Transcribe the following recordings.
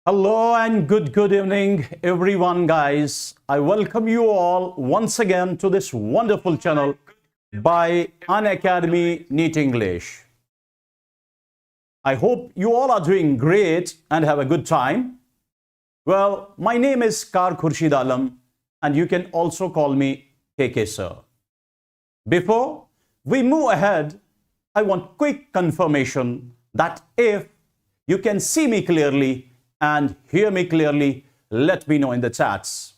Hello and good evening everyone, guys. I welcome you all once again to this wonderful channel by Unacademy NEET English. I hope you all are doing great and have a good time. Well, my name is Kar Khurshid Alam and you can also call me KK sir. Before we move ahead, I want quick confirmation that if you can see me clearly and hear me clearly, let me know in the chats.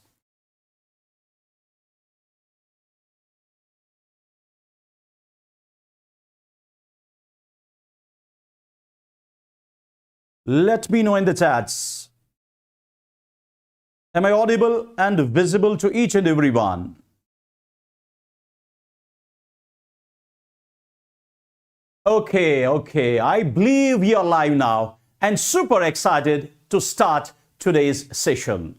Let me know in the chats. Am I audible and visible to each and every one? Okay. I believe we are live now and super excited to start today's session.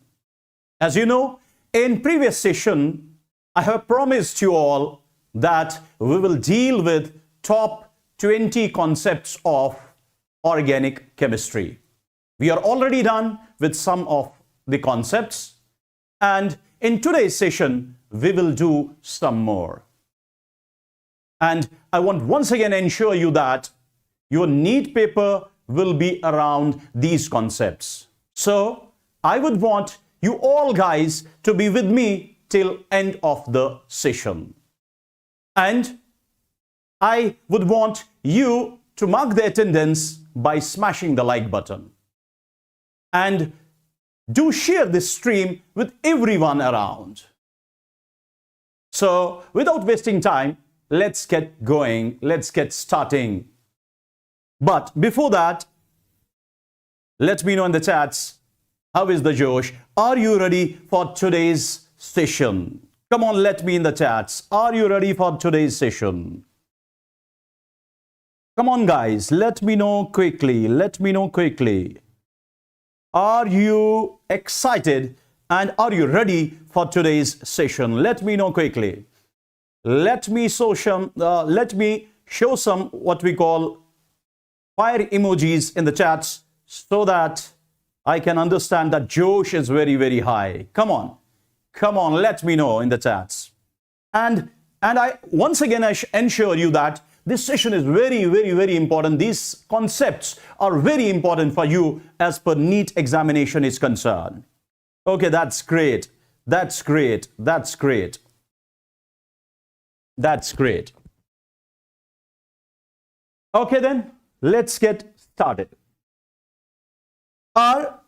As you know, in previous session, I have promised you all that we will deal with top 20 concepts of organic chemistry. We are already done with some of the concepts, and in today's session, we will do some more. And I want once again ensure you that your NEET paper will be around these concepts. So I would want you all guys to be with me till end of the session. And I would want you to mark the attendance by smashing the like button. And do share this stream with everyone around. So without wasting time, let's get going, let's get starting. But before that, let me know in the chats, how is the Josh? Are you ready for today's session? Come on, let me in the chats. Are you ready for today's session? Come on, guys, let me know quickly. Let me know quickly. Are you excited and are you ready for today's session? Let me know quickly. Let me show some what we call fire emojis in the chats so that I can understand that Josh is very high. Come on, let me know in the chats. And I once again ensure you that this session is very important. These concepts are very important for you as per NEET examination is concerned. Okay, that's great. That's great. Okay then, let's get started. Our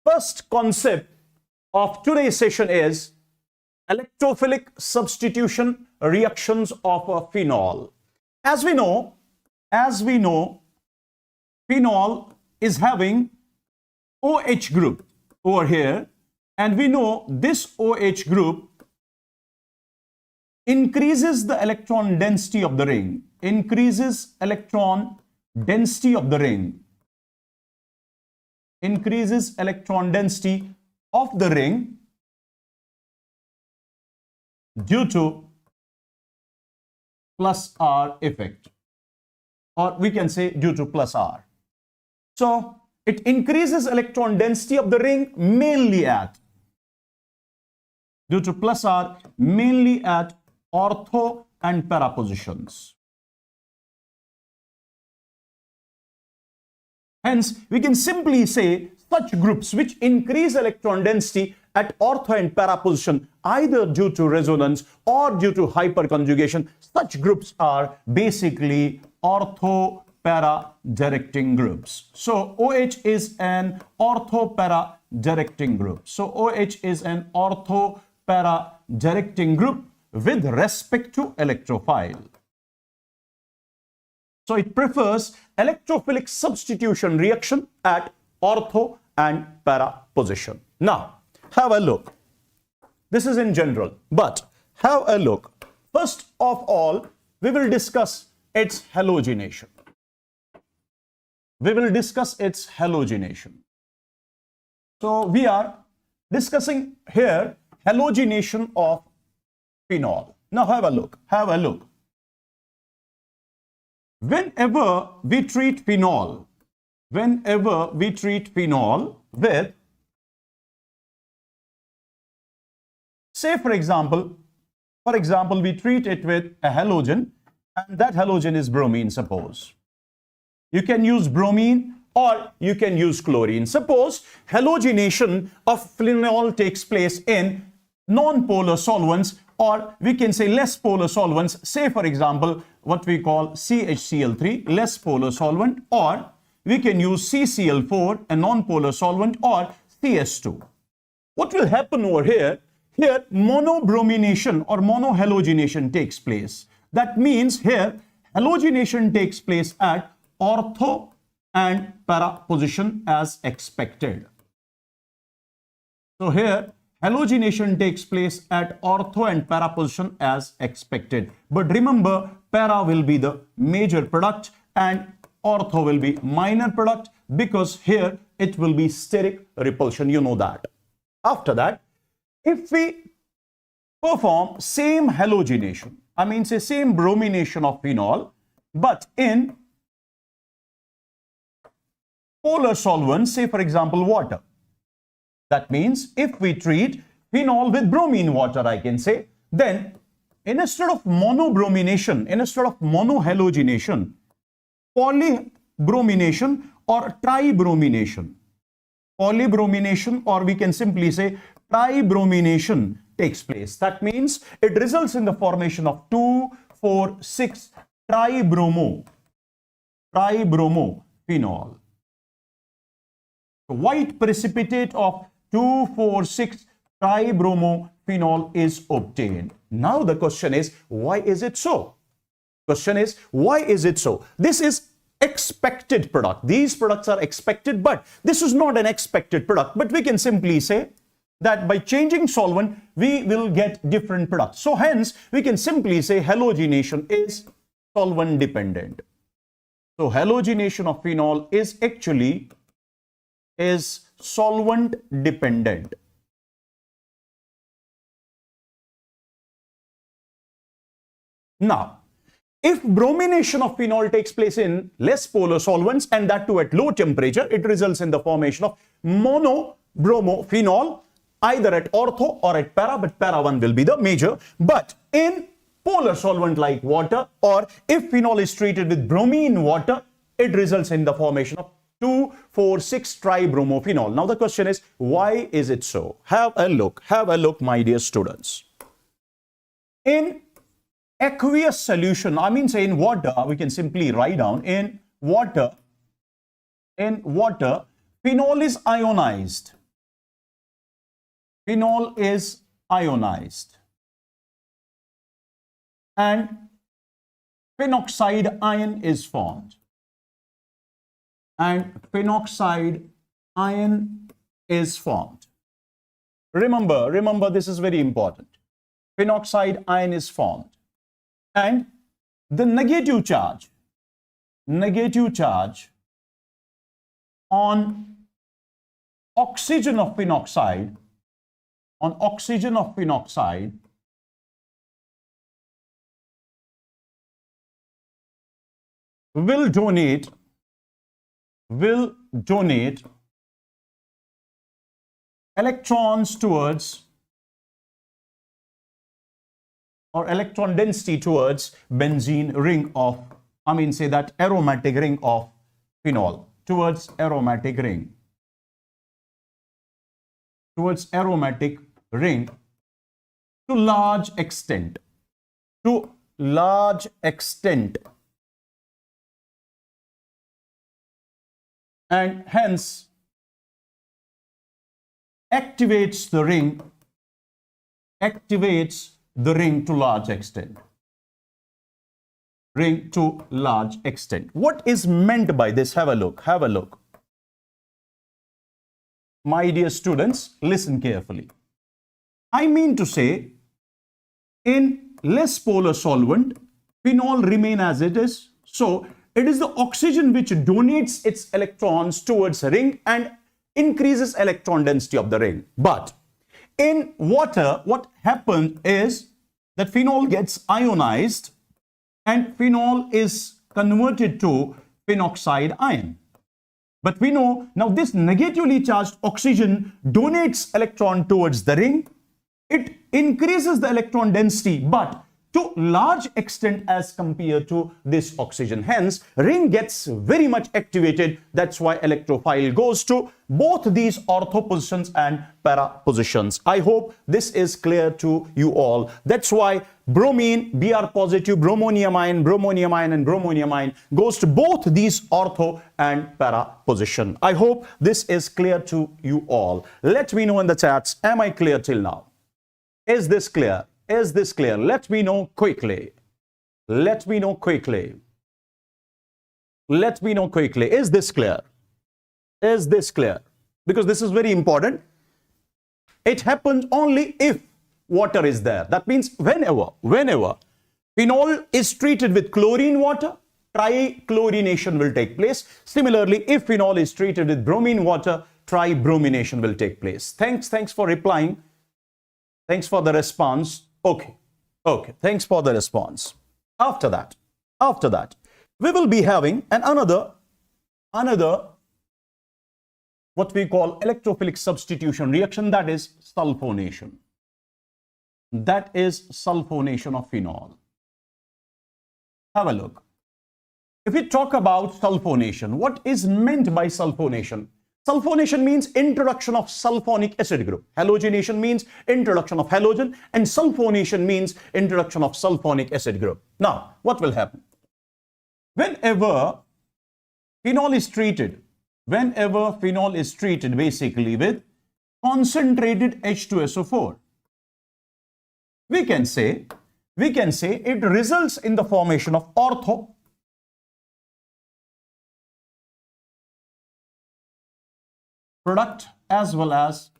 first concept of today's session is electrophilic substitution reactions of a phenol. As we know, phenol is having OH group over here, and we know this OH group increases the electron density of the ring. Increases electron density of the ring. Increases electron density of the ring due to plus R effect, or we can say due to plus R. So it increases electron density of the ring mainly at, due to plus R, mainly at ortho and para positions. Hence, we can simply say such groups which increase electron density at ortho and para position, either due to resonance or due to hyperconjugation, such groups are basically ortho-para directing groups. So OH is an ortho-para directing group. So OH is an ortho-para directing group with respect to electrophile. So it prefers electrophilic substitution reaction at ortho and para position. Now, have a look. This is in general, but have a look. First of all, we will discuss its halogenation. So we are discussing here halogenation of phenol. Now have a look. Whenever we treat phenol, whenever we treat phenol with, say for example, we treat it with a halogen, and that halogen is bromine, suppose. You can use bromine or you can use chlorine. Suppose halogenation of phenol takes place in non-polar solvents, or we can say less polar solvents, say for example what we call CHCl3, less polar solvent, or we can use CCl4, a non-polar solvent, or CS2. What will happen over here? Here monobromination or monohalogenation takes place. That means here halogenation takes place at ortho and para position as expected. So here halogenation takes place at ortho and para position as expected. But remember, para will be the major product and ortho will be minor product, because here it will be steric repulsion. You know that. After that, if we perform same halogenation, I mean say same bromination of phenol, but in polar solvents, say for example water. That means if we treat phenol with bromine water, I can say, then instead of monobromination, instead of monohalogenation, polybromination or tribromination, polybromination, or we can simply say tribromination takes place. That means it results in the formation of 2,4,6 tribromo-phenol. White precipitate of 2,4,6 tribromo-phenol is obtained. Now the question is, why is it so? Question is, why is it so? This is expected product. These products are expected, but this is not an expected product. But we can simply say that by changing solvent, we will get different products. So hence, we can simply say halogenation is solvent dependent. So halogenation of phenol is actually solvent dependent. Now, if bromination of phenol takes place in less polar solvents, and that too at low temperature, it results in the formation of mono-bromo-phenol, either at ortho or at para, but para 1 will be the major. But in polar solvent like water, or if phenol is treated with bromine water, it results in the formation of 2,4,6 tribromophenol. Now the question is, why is it so? Have a look, my dear students. In aqueous solution, I mean say in water, we can simply write down in water, phenol is ionized. Phenol is ionized. And phenoxide ion is formed. And phenoxide ion is formed. Remember, this is very important. Phenoxide ion is formed. And the negative charge on oxygen of phenoxide, will donate electrons towards, or electron density towards benzene ring of, I mean say that aromatic ring of phenol, towards aromatic ring to large extent, and hence activates the ring to large extent. What is meant by this? Have a look. My dear students, listen carefully. I mean to say, in less polar solvent, phenol remain as it is. So it is the oxygen which donates its electrons towards a ring and increases electron density of the ring. But in water, what happens is that phenol gets ionized and phenol is converted to phenoxide ion. But we know now this negatively charged oxygen donates electron towards the ring. It increases the electron density, but to large extent as compared to this oxygen. Hence, ring gets very much activated. That's why electrophile goes to both these ortho positions and para positions. I hope this is clear to you all. That's why bromine, Br positive, bromonium ion, and bromonium ion goes to both these ortho and para position. I hope this is clear to you all. Let me know in the chats, am I clear till now? Is this clear? Is this clear? Let me know quickly. Let me know quickly. Let me know quickly. Is this clear? Is this clear? Because this is very important. It happens only if water is there. That means whenever phenol is treated with chlorine water, trichlorination will take place. Similarly, if phenol is treated with bromine water, tribromination will take place. Thanks for replying. Thanks for the response. Okay. Thanks for the response. After that, we will be having another what we call electrophilic substitution reaction, that is sulfonation. That is sulfonation of phenol. Have a look. If we talk about sulfonation, what is meant by sulfonation? Sulfonation means introduction of sulfonic acid group. Halogenation means introduction of halogen, and sulfonation means introduction of sulfonic acid group. Now, what will happen? Whenever phenol is treated basically with concentrated H2SO4, we can say it results in the formation of ortho product as well as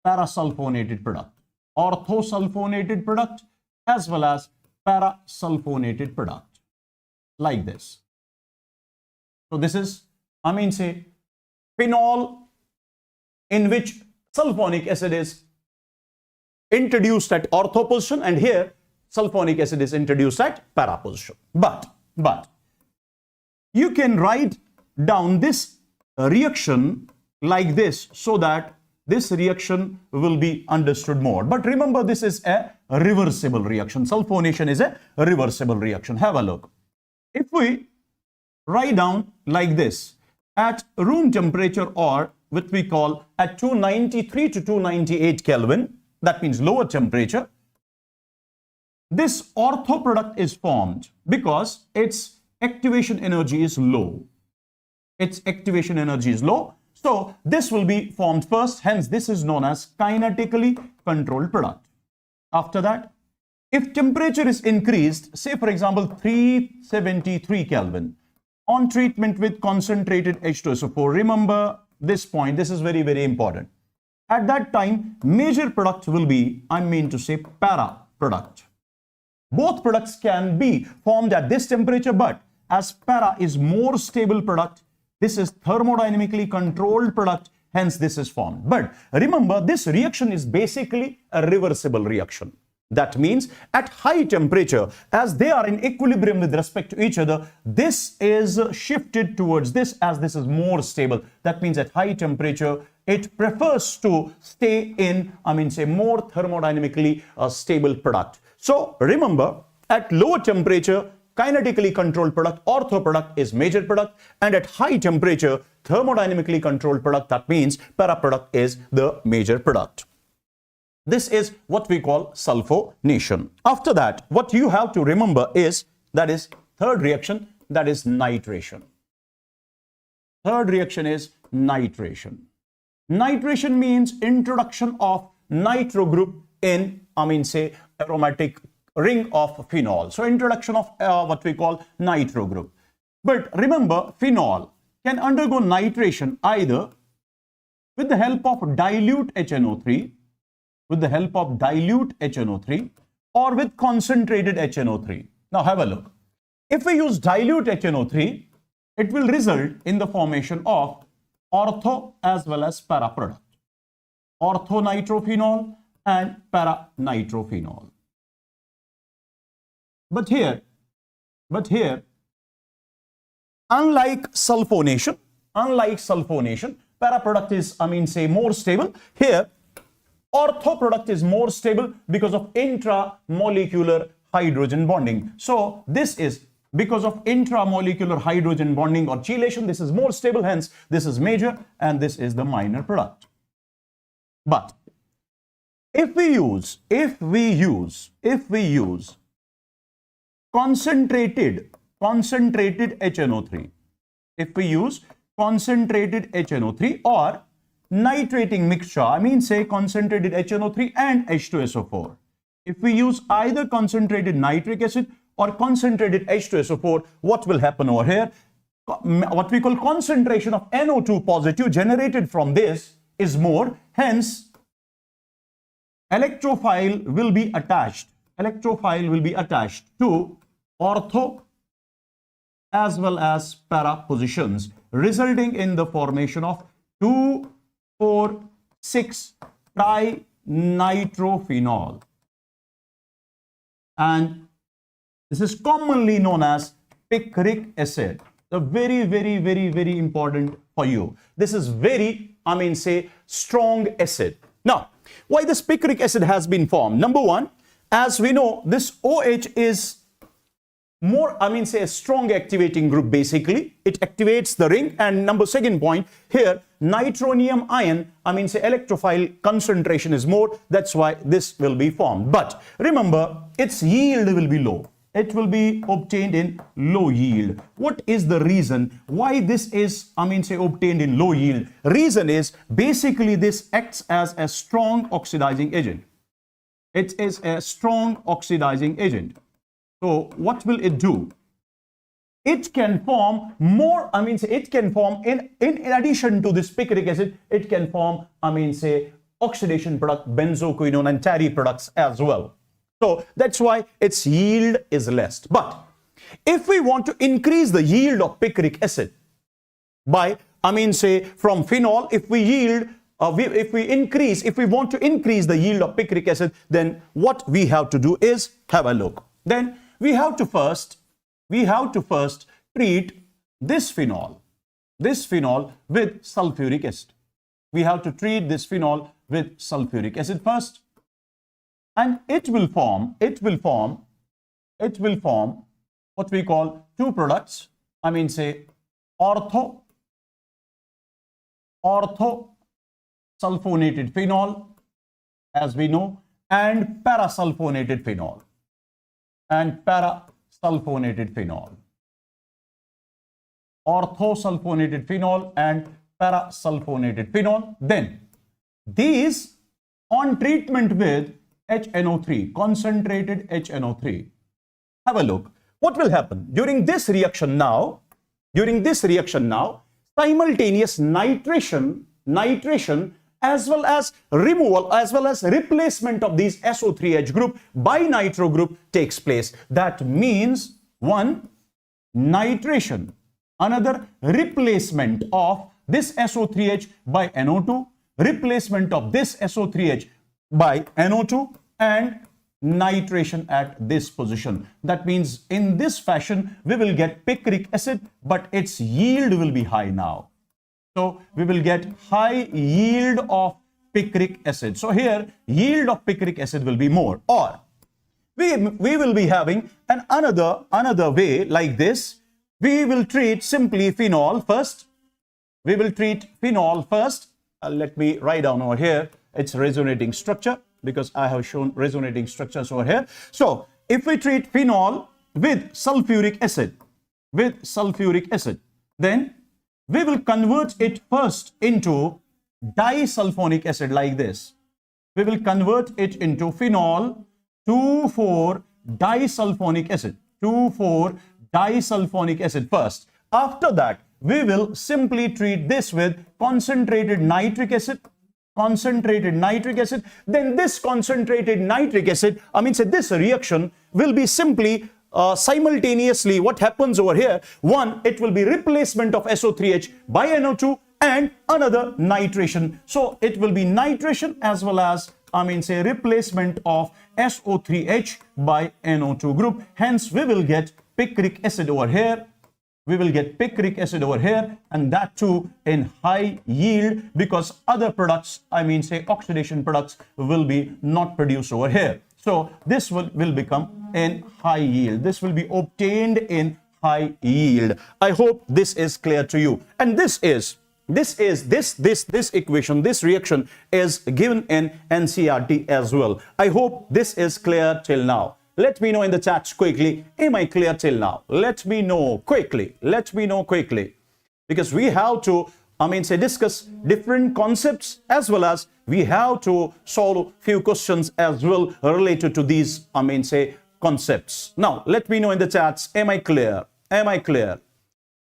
parasulfonated product, orthosulfonated product as well as parasulfonated product, like this. So this is, say phenol in which sulfonic acid is introduced at ortho position, and here sulfonic acid is introduced at para position. But you can write down this reaction like this so that this reaction will be understood more. But remember, this is a reversible reaction. Sulfonation is a reversible reaction. Have a look. If we write down like this, at room temperature, or what we call at 293 to 298 Kelvin, that means lower temperature, this ortho product is formed because its activation energy is low. Its activation energy is low. So this will be formed first, hence this is known as kinetically controlled product. After that, if temperature is increased, say for example 373 Kelvin, on treatment with concentrated H2SO4, remember this point, this is very, very important. At that time, major product will be, para product. Both products can be formed at this temperature, but as para is more stable product, this is thermodynamically controlled product, hence this is formed. But remember, this reaction is basically a reversible reaction. That means at high temperature, as they are in equilibrium with respect to each other, this is shifted towards this as this is more stable. That means at high temperature, it prefers to stay in, more thermodynamically stable product. So remember, at lower temperature, kinetically controlled product, ortho product is major product, and at high temperature, thermodynamically controlled product, that means para product is the major product. This is what we call sulfonation. After that, what you have to remember is, that is third reaction, that is nitration. Third reaction is nitration. Nitration means introduction of nitro group in, aromatic ring of phenol. So introduction of what we call nitro group. But remember, phenol can undergo nitration either with the help of dilute HNO3, or with concentrated HNO3. Now have a look. If we use dilute HNO3, it will result in the formation of ortho as well as para product. Orthonitrophenol and para-nitrophenol. But here, unlike sulfonation, unlike sulfonation, para product is, say more stable. Here, ortho product is more stable because of intramolecular hydrogen bonding. So this is because of intramolecular hydrogen bonding or chelation. This is more stable, hence this is major and this is the minor product. But if we use concentrated HNO3, if we use concentrated HNO3 or nitrating mixture, say concentrated HNO3 and H2SO4. If we use either concentrated nitric acid or concentrated H2SO4, what will happen over here? What we call concentration of NO2 positive generated from this is more, hence electrophile will be attached to ortho as well as para positions, resulting in the formation of 2,4,6-dinitrophenol. And this is commonly known as picric acid. The very important for you. This is very, say strong acid. Now, why this picric acid has been formed? Number one, as we know, this OH is more, say a strong activating group basically. It activates the ring. And second point, here nitronium ion, say electrophile concentration is more. That's why this will be formed. But remember, its yield will be low. It will be obtained in low yield. What is the reason why this is, say obtained in low yield? Reason is basically this acts as a strong oxidizing agent. It is a strong oxidizing agent. So what will it do? It can form more, it can form in addition to this picric acid, it can form, say oxidation product, benzoquinone and tarry products as well. So that's why its yield is less. But if we want to increase the yield of picric acid by, say from phenol, if we want to increase the yield of picric acid, then what we have to do is have a look. Then we have to first treat this phenol with sulfuric acid. We have to treat this phenol with sulfuric acid first. And it will form what we call two products. Say ortho sulfonated phenol, as we know, and parasulfonated phenol. Orthosulfonated phenol and parasulfonated phenol. Then these on treatment with HNO3, concentrated HNO3. Have a look. What will happen? During this reaction now, simultaneous nitration as well as removal as well as replacement of these SO3H group by nitro group takes place. That means one, nitration, another replacement of this SO3H by NO2, replacement of this SO3H by NO2 and nitration at this position. That means in this fashion we will get picric acid, but its yield will be high now. So we will get high yield of picric acid. So here yield of picric acid will be more. Or we will be having another way like this. We will treat simply phenol first. We will treat phenol first. Let me write down over here its resonating structure, because I have shown resonating structures over here. So if we treat phenol with sulfuric acid, then we will convert it first into disulfonic acid like this. We will convert it into phenol 2,4-disulfonic acid. 2,4-disulfonic acid first. After that, we will simply treat this with concentrated nitric acid. Then this concentrated nitric acid, this reaction will be simply simultaneously what happens over here. One, it will be replacement of SO3H by NO2 and another nitration. So it will be nitration as well as replacement of SO3H by NO2 group. Hence we will get picric acid over here. we will get picric acid over here, and that too in high yield, because other products, I mean say oxidation products, will be not produced over here. So this will become in high yield. This will be obtained in high yield. I hope this is clear to you. And this equation, this reaction is given in NCERT as well. I hope this is clear till now. Let me know in the chats quickly. Am I clear till now? Let me know quickly. Let me know quickly. Because we have to, discuss different concepts, as well as we have to solve few questions as well related to these, concepts. Now, let me know in the chats. Am I clear? Am I clear?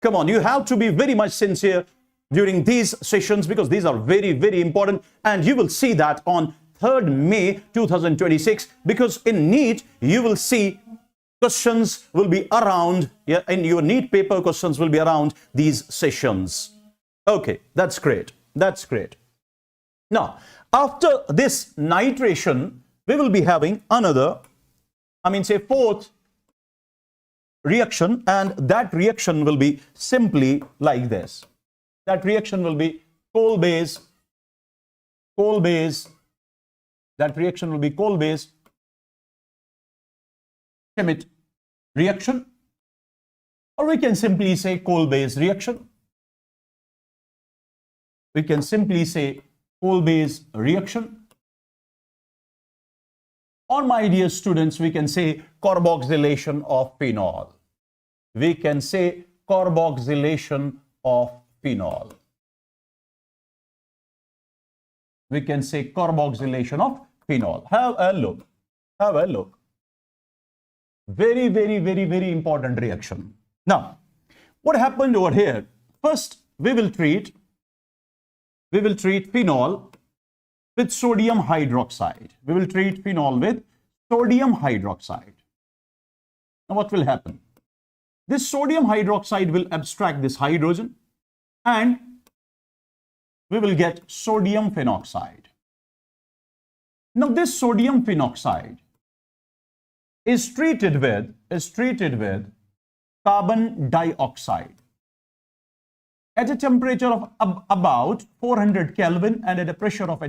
Come on, you have to be very much sincere during these sessions, because these are very, very important, and you will see that on 3rd May 2026, because in NEET you will see questions will be around, in your NEET paper questions will be around these sessions. Okay, that's great. That's great. Now, after this nitration, we will be having another, fourth reaction, and that reaction will be simply like this. That reaction will be Kolbe-Schmitt. That reaction will be Kolbe-Schmitt reaction, or we can simply say Kolbe's reaction. We can simply say Kolbe's reaction. Or, my dear students, we can say carboxylation of phenol. We can say carboxylation of phenol. We can say carboxylation of phenol. Have a look. Have a look. Very, very, very, very important reaction. Now, what happened over here? First, we will treat phenol with sodium hydroxide. We will treat phenol with sodium hydroxide. Now, what will happen? This sodium hydroxide will abstract this hydrogen, and we will get sodium phenoxide. Now, this sodium phenoxide is treated with carbon dioxide at a temperature of about 400 Kelvin and at a pressure of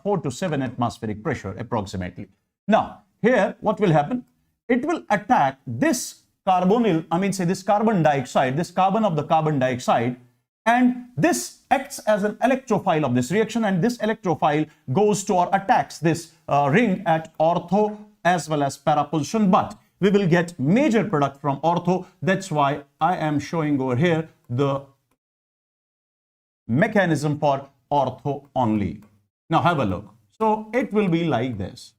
4 to 7 atmospheric pressure approximately. Now, here what will happen? It will attack this carbonyl, this carbon dioxide, this carbon of the carbon dioxide, and this acts as an electrophile of this reaction, and this electrophile goes to or attacks this ring at ortho as well as para position, but we will get major product from ortho. That's why I am showing over here the mechanism for ortho only. Now have a look. So it will be like this.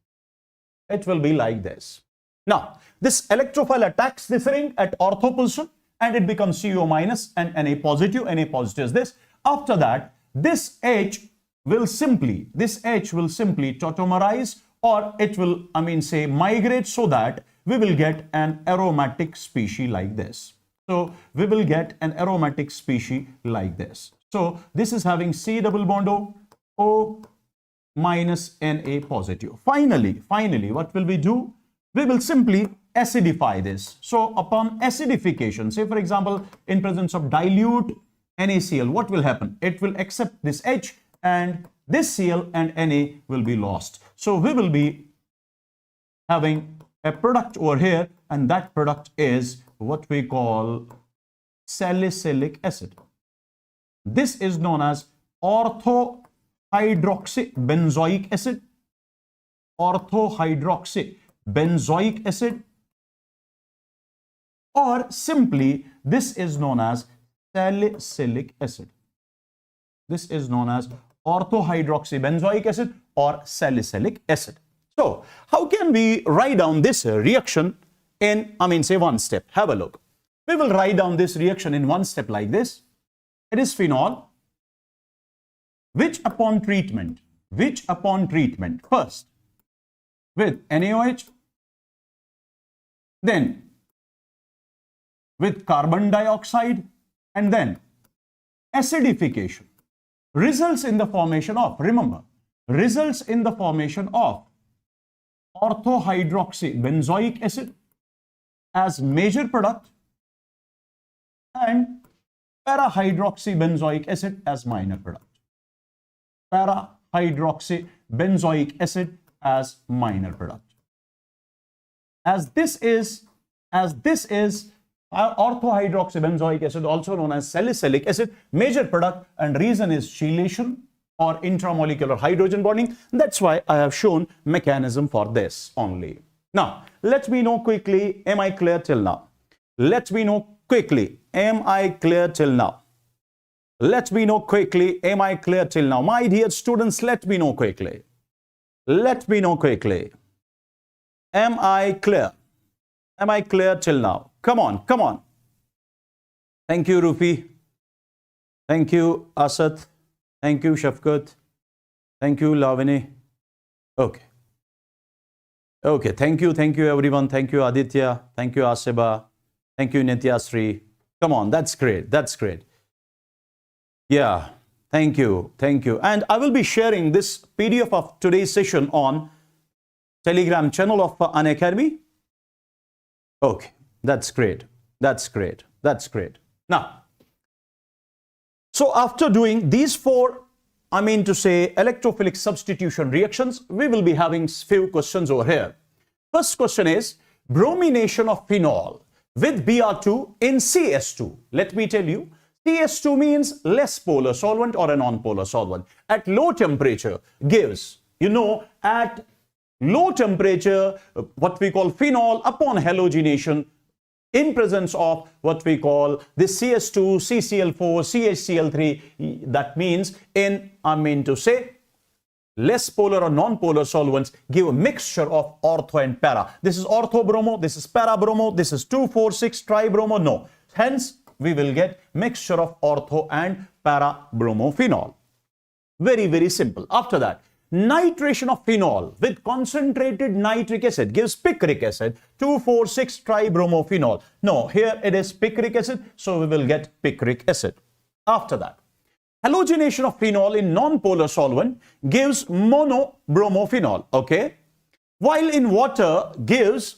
It will be like this. Now, this electrophile attacks this ring at ortho position, and it becomes CO minus and Na positive. Na positive is this. After that, this H will simply tautomerize, or it will, migrate, so that we will get an aromatic species like this. So we will get an aromatic species like this. So this is having C double bond O minus Na positive. Finally, what will we do? We will simply acidify this. So upon acidification, say for example, in presence of dilute NaCl, what will happen? It will accept this H, and this Cl and Na will be lost. So we will be having a product over here, and that product is what we call salicylic acid. This is known as orthohydroxybenzoic acid. Orthohydroxybenzoic acid, or simply this is known as salicylic acid. This is known as orthohydroxybenzoic acid or salicylic acid. So how can we write down this reaction in, one step? Have a look. We will write down this reaction in one step like this. It is phenol, which upon treatment, first with NaOH, then with carbon dioxide, and then acidification, results in the formation of, orthohydroxybenzoic acid as major product, and para-hydroxybenzoic acid as minor product. Para-hydroxybenzoic acid as minor product. As this is orthohydroxybenzoic acid, also known as salicylic acid, major product, and reason is chelation or intramolecular hydrogen bonding. That's why I have shown mechanism for this only. Now, let me know quickly, am I clear till now? Let me know quickly, am I clear till now? Let me know quickly, am I clear till now? My dear students, let me know quickly. Let me know quickly. Am I clear? Am I clear till now? Come on, come on. Thank you, Rufi. Thank you, Asad. Thank you, Shafkat. Thank you, Lavini. Okay. Okay, thank you everyone. Thank you, Aditya. Thank you, Asiba. Thank you, Nityasri. Come on, that's great. That's great. Yeah, thank you. Thank you. And I will be sharing this PDF of today's session on Telegram channel of Unacademy. Okay, that's great. That's great. That's great. Now, so after doing these four, I mean to say electrophilic substitution reactions, we will be having few questions over here. First question is bromination of phenol with Br2 in CS2. Let me tell you, CS2 means less polar solvent or a non-polar solvent. At low temperature gives, at low temperature, what we call phenol upon halogenation in presence of what we call this CS2, CCl4, CHCl3. That means less polar or non-polar solvents give a mixture of ortho and para. This is ortho-bromo, this is para-bromo, this is 2,4,6-tribromo. No. Hence, we will get mixture of ortho and para-bromophenol. Very, very simple. After that, nitration of phenol with concentrated nitric acid gives picric acid, 2,4,6-tribromophenol. No, here it is picric acid, so we will get picric acid. After that, halogenation of phenol in non-polar solvent gives monobromophenol, okay? While in water gives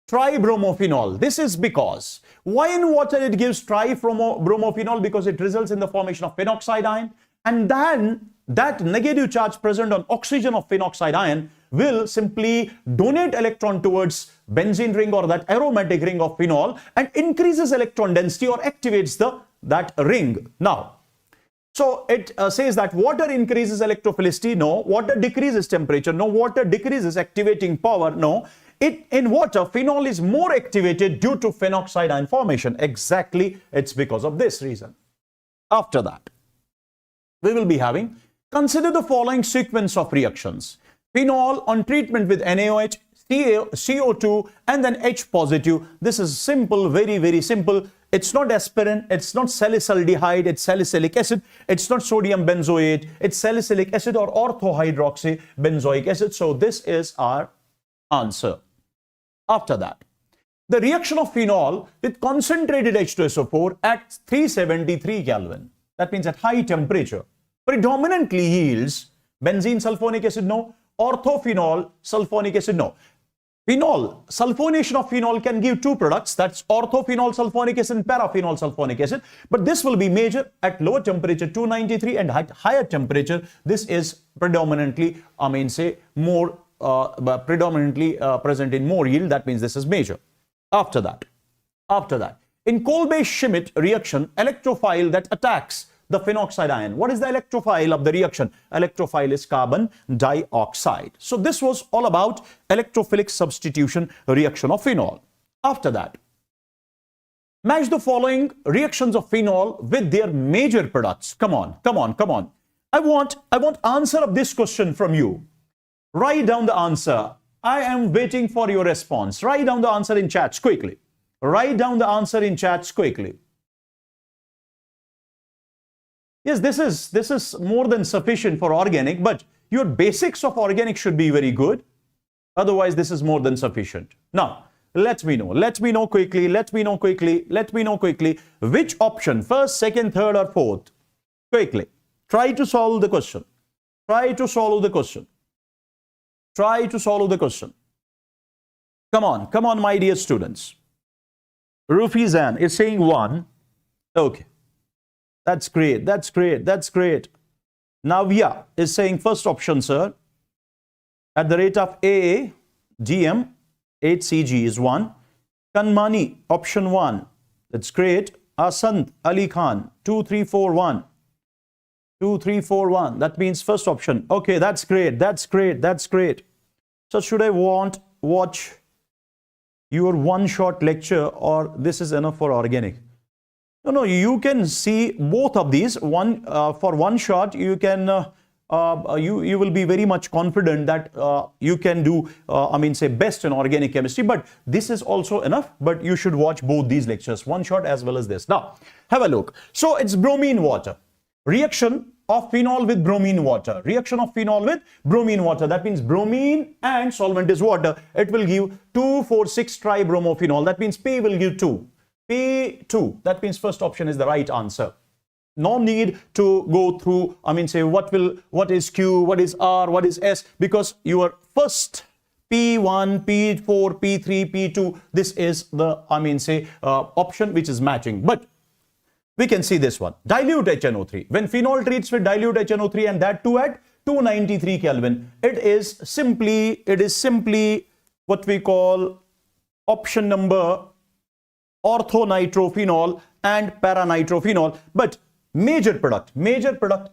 tribromophenol. This is because, why in water it gives tribromophenol? Because it results in the formation of phenoxide ion, and then that negative charge present on oxygen of phenoxide ion will simply donate electron towards benzene ring or that aromatic ring of phenol and increases electron density or activates that ring. Now, so it says that water increases electrophilicity. No. Water decreases temperature. No. Water decreases activating power. No. In water, phenol is more activated due to phenoxide ion formation. Exactly, it's because of this reason. After that, we will be having, consider the following sequence of reactions. Phenol on treatment with NaOH, CO2, and then H positive. This is simple, very, very simple. It's not aspirin, it's not salicylaldehyde, it's salicylic acid. It's not sodium benzoate, it's salicylic acid or orthohydroxybenzoic acid. So this is our answer. After that, the reaction of phenol with concentrated H2SO4 at 373 Kelvin. That means at high temperature predominantly yields benzene sulfonic acid, no. Orthophenol sulfonic acid, no. Phenol, sulfonation of phenol can give two products, that's orthophenol sulfonic acid and paraphenol sulfonic acid, but this will be major at lower temperature 293 and at higher temperature this is predominantly, predominantly present in more yield. That means this is major. After that, in Kolbe-Schmitt reaction, electrophile that attacks the phenoxide ion. What is the electrophile of the reaction? Electrophile is carbon dioxide. So this was all about electrophilic substitution reaction of phenol. After that, match the following reactions of phenol with their major products. Come on. I want answer of this question from you. Write down the answer. I am waiting for your response. Write down the answer in chats quickly. Write down the answer in chats quickly. Yes, this is more than sufficient for organic, but your basics of organic should be very good. Otherwise, this is more than sufficient. Now, let me know quickly, which option, first, second, third, or fourth. Quickly. Try to solve the question. Come on, my dear students. Rufi Zan is saying 1. Okay. That's great. That's great. That's great. Navya is saying first option, sir. At the rate of AA, GM, 8 CG is 1. Kanmani, option 1. That's great. Asant Ali Khan, 2341. 2341. That means first option. Okay, that's great. That's great. That's great. So should I watch your one-shot lecture, or this is enough for organic? No, you can see both of these. One for one shot, you can you will be very much confident that you can do say best in organic chemistry. But this is also enough. But you should watch both these lectures, one shot as well as this. Now have a look. So it's bromine water, reaction of phenol with bromine water, reaction of phenol with bromine water. That means bromine and solvent is water. It will give 2,4,6-tribromophenol. That means P will give 2. P2. That means first option is the right answer. No need to go through, say what is Q, what is R, what is S, because your first P1, P4, P3, P2, this is the, option which is matching. But we can see this one. Dilute HNO3. When phenol treats with dilute HNO3 and that too at 293 Kelvin, it is simply what we call option number orthonitrophenol and paranitrophenol. But major product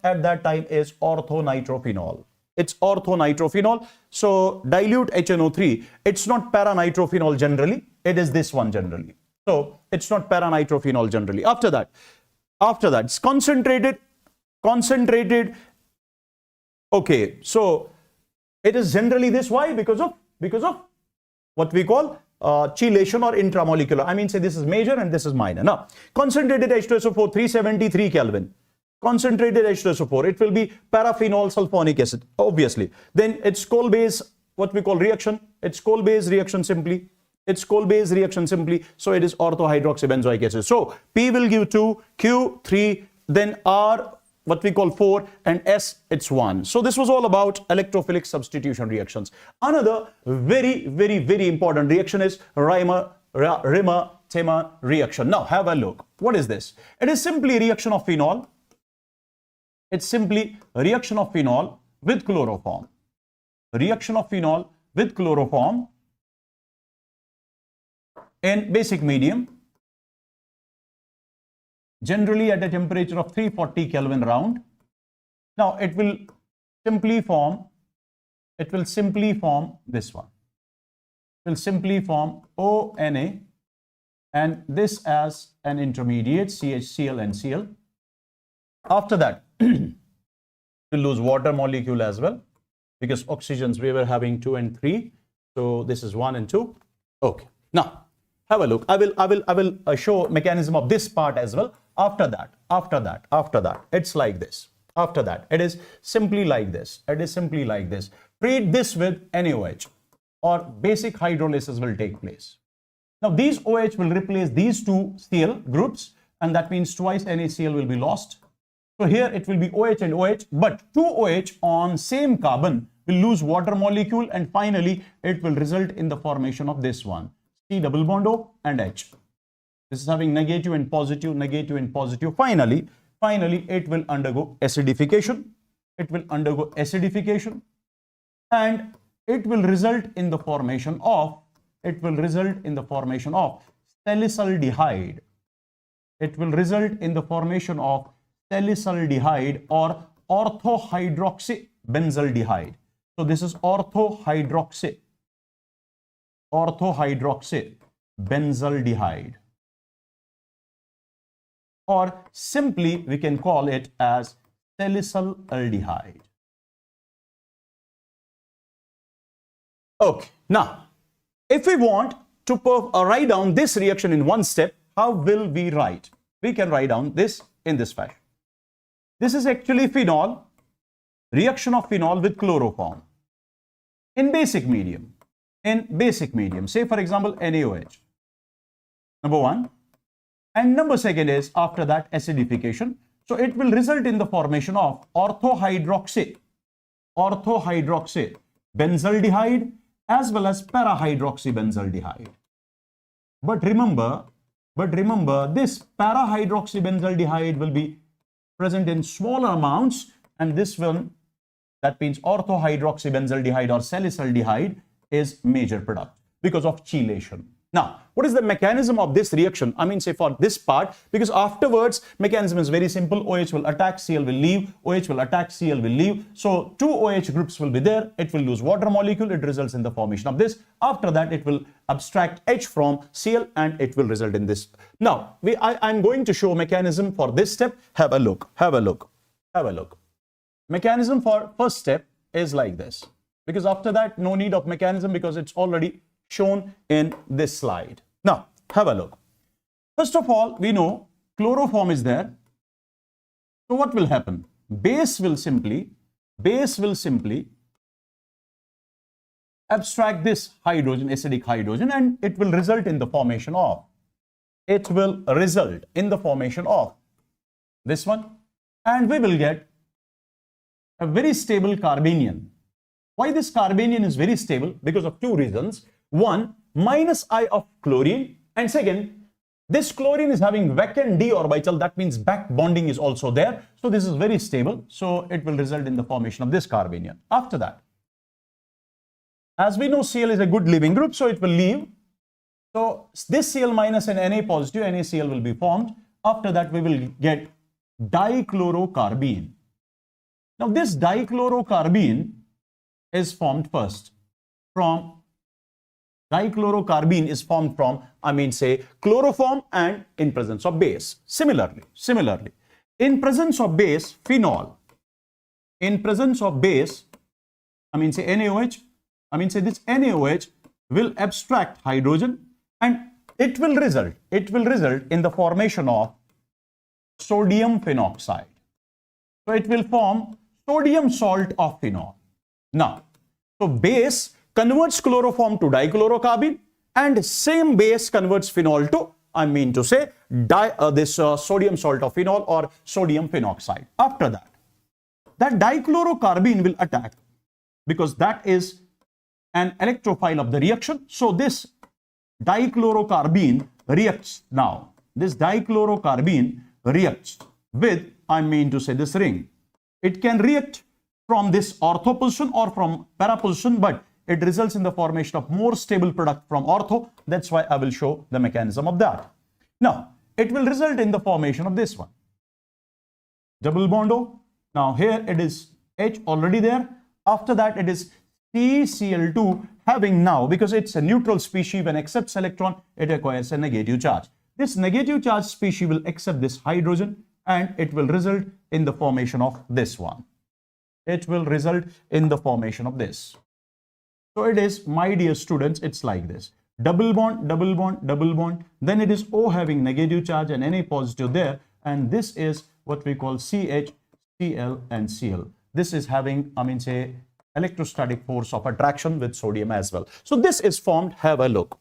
at that time is orthonitrophenol. It's orthonitrophenol. So dilute HNO3, it's not paranitrophenol generally, it is this one generally. So it's not paranitrophenol generally. After that it's concentrated. Okay, so it is generally this. Why? Because of what we call chelation or intramolecular. Say this is major and this is minor. Now, concentrated H2SO4, 373 Kelvin. Concentrated H2SO4, it will be paraphenol sulfonic acid, obviously. Then it's Kolbe's, what we call reaction. It's Kolbe's reaction simply. So it is orthohydroxybenzoic acid. So P will give 2, Q 3, then R, what we call 4, and S, it's 1. So this was all about electrophilic substitution reactions. Another very, very, very important reaction is Reimer-Tiemann reaction. Now have a look. What is this? It is simply reaction of phenol. It's simply reaction of phenol with chloroform. Reaction of phenol with chloroform in basic medium, generally at a temperature of 340 Kelvin round. Now it will simply form this one. It will simply form ONA and this as an intermediate CHCl and Cl. After that we'll lose water molecule as well, because oxygens we were having 2 and 3. So this is 1 and 2. Okay. Now have a look. I will show mechanism of this part as well. After that, it's like this. After that, it is simply like this. Treat this with NaOH, or basic hydrolysis will take place. Now, these OH will replace these two Cl groups, and that means twice NaCl will be lost. So here it will be OH and OH, but 2 OH on same carbon will lose water molecule, and finally it will result in the formation of this one. C double bond O and H. This is having negative and positive. Finally, it will undergo acidification. And it will result in the formation of salicylaldehyde. Or orthohydroxybenzaldehyde. So this is orthohydroxybenzaldehyde, or simply we can call it as salicylaldehyde. Okay, now if we want to write down this reaction in one step, how will we write? We can write down this in this fashion. This is actually phenol, reaction of phenol with chloroform in basic medium. Say for example NaOH, number 1, and number 2 is after that acidification. So it will result in the formation of orthohydroxybenzaldehyde as well as parahydroxybenzaldehyde. But remember But remember, this para-hydroxybenzaldehyde will be present in smaller amounts, and this one, that means ortho-hydroxybenzaldehyde or salicylaldehyde, is major product because of chelation. Now, what is the mechanism of this reaction? I mean, say for this part, because afterwards, mechanism is very simple. OH will attack, Cl will leave, OH will attack, Cl will leave. So, two OH groups will be there. It will lose water molecule. It results in the formation of this. After that, it will abstract H from Cl and it will result in this. Now, I'm going to show mechanism for this step. Have a look. Have a look. Have a look. Mechanism for first step is like this. Because after that, no need of mechanism because it's already shown in this slide. Now, have a look. First of all, we know chloroform is there. So what will happen? Base will simply abstract this hydrogen, acidic hydrogen, and it will result in the formation of this one, and we will get a very stable carbanion. Why this carbanion is very stable? Because of two reasons. One, minus I of chlorine, and second, this chlorine is having vacant d orbital. That means back bonding is also there. So this is very stable. So it will result in the formation of this carbanion. After that, as we know, Cl is a good leaving group, so it will leave. So this Cl minus and Na positive, NaCl will be formed. After that, we will get dichlorocarbene. Now this dichlorocarbene is formed first from dichlorocarbene is formed from, I mean, say, chloroform and in presence of base. Similarly, in presence of base, phenol. In presence of base, I mean, say, NaOH, I mean, say, this NaOH will abstract hydrogen and it will result in the formation of sodium phenoxide. So it will form sodium salt of phenol. Now, so base converts chloroform to dichlorocarbene and same base converts phenol to, I mean to say, sodium salt of phenol or sodium phenoxide. After that, that dichlorocarbene will attack because that is an electrophile of the reaction. So this dichlorocarbene reacts now. This dichlorocarbene reacts with, I mean to say, this ring. It can react from this ortho position or from para position, but it results in the formation of more stable product from ortho. That's why I will show the mechanism of that. Now, it will result in the formation of this one. Double bond O. Now, here it is H already there. After that, it is CCl2 having now, because it's a neutral species, when accepts electron, it acquires a negative charge. This negative charge species will accept this hydrogen and it will result in the formation of this one. It will result in the formation of this. So it is, my dear students, it's like this. Double bond, double bond, double bond. Then it is O having negative charge and Na positive there. And this is what we call CH, Cl and Cl. This is having, I mean, say, electrostatic force of attraction with sodium as well. So this is formed, have a look.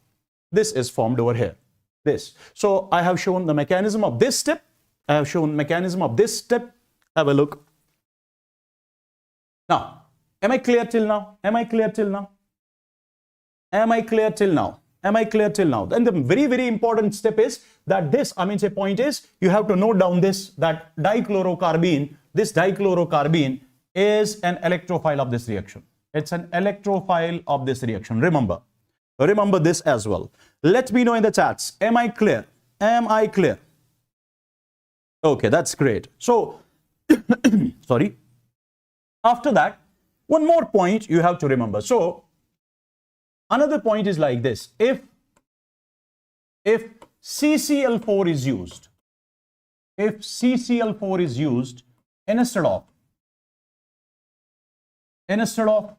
This is formed over here. This. So I have shown the mechanism of this step. I have shown mechanism of this step. Have a look. Now, am I clear till now? Am I clear till now? Am I clear till now? Am I clear till now? Then the very, very important step is that this, I mean, say, point is, you have to note down this, that dichlorocarbene, this dichlorocarbene is an electrophile of this reaction. It's an electrophile of this reaction. Remember this as well. Let me know in the chats. Am I clear? Am I clear? Okay, that's great. So, sorry. After that, one more point you have to remember. So, another point is like this. If CCl4 is used, instead of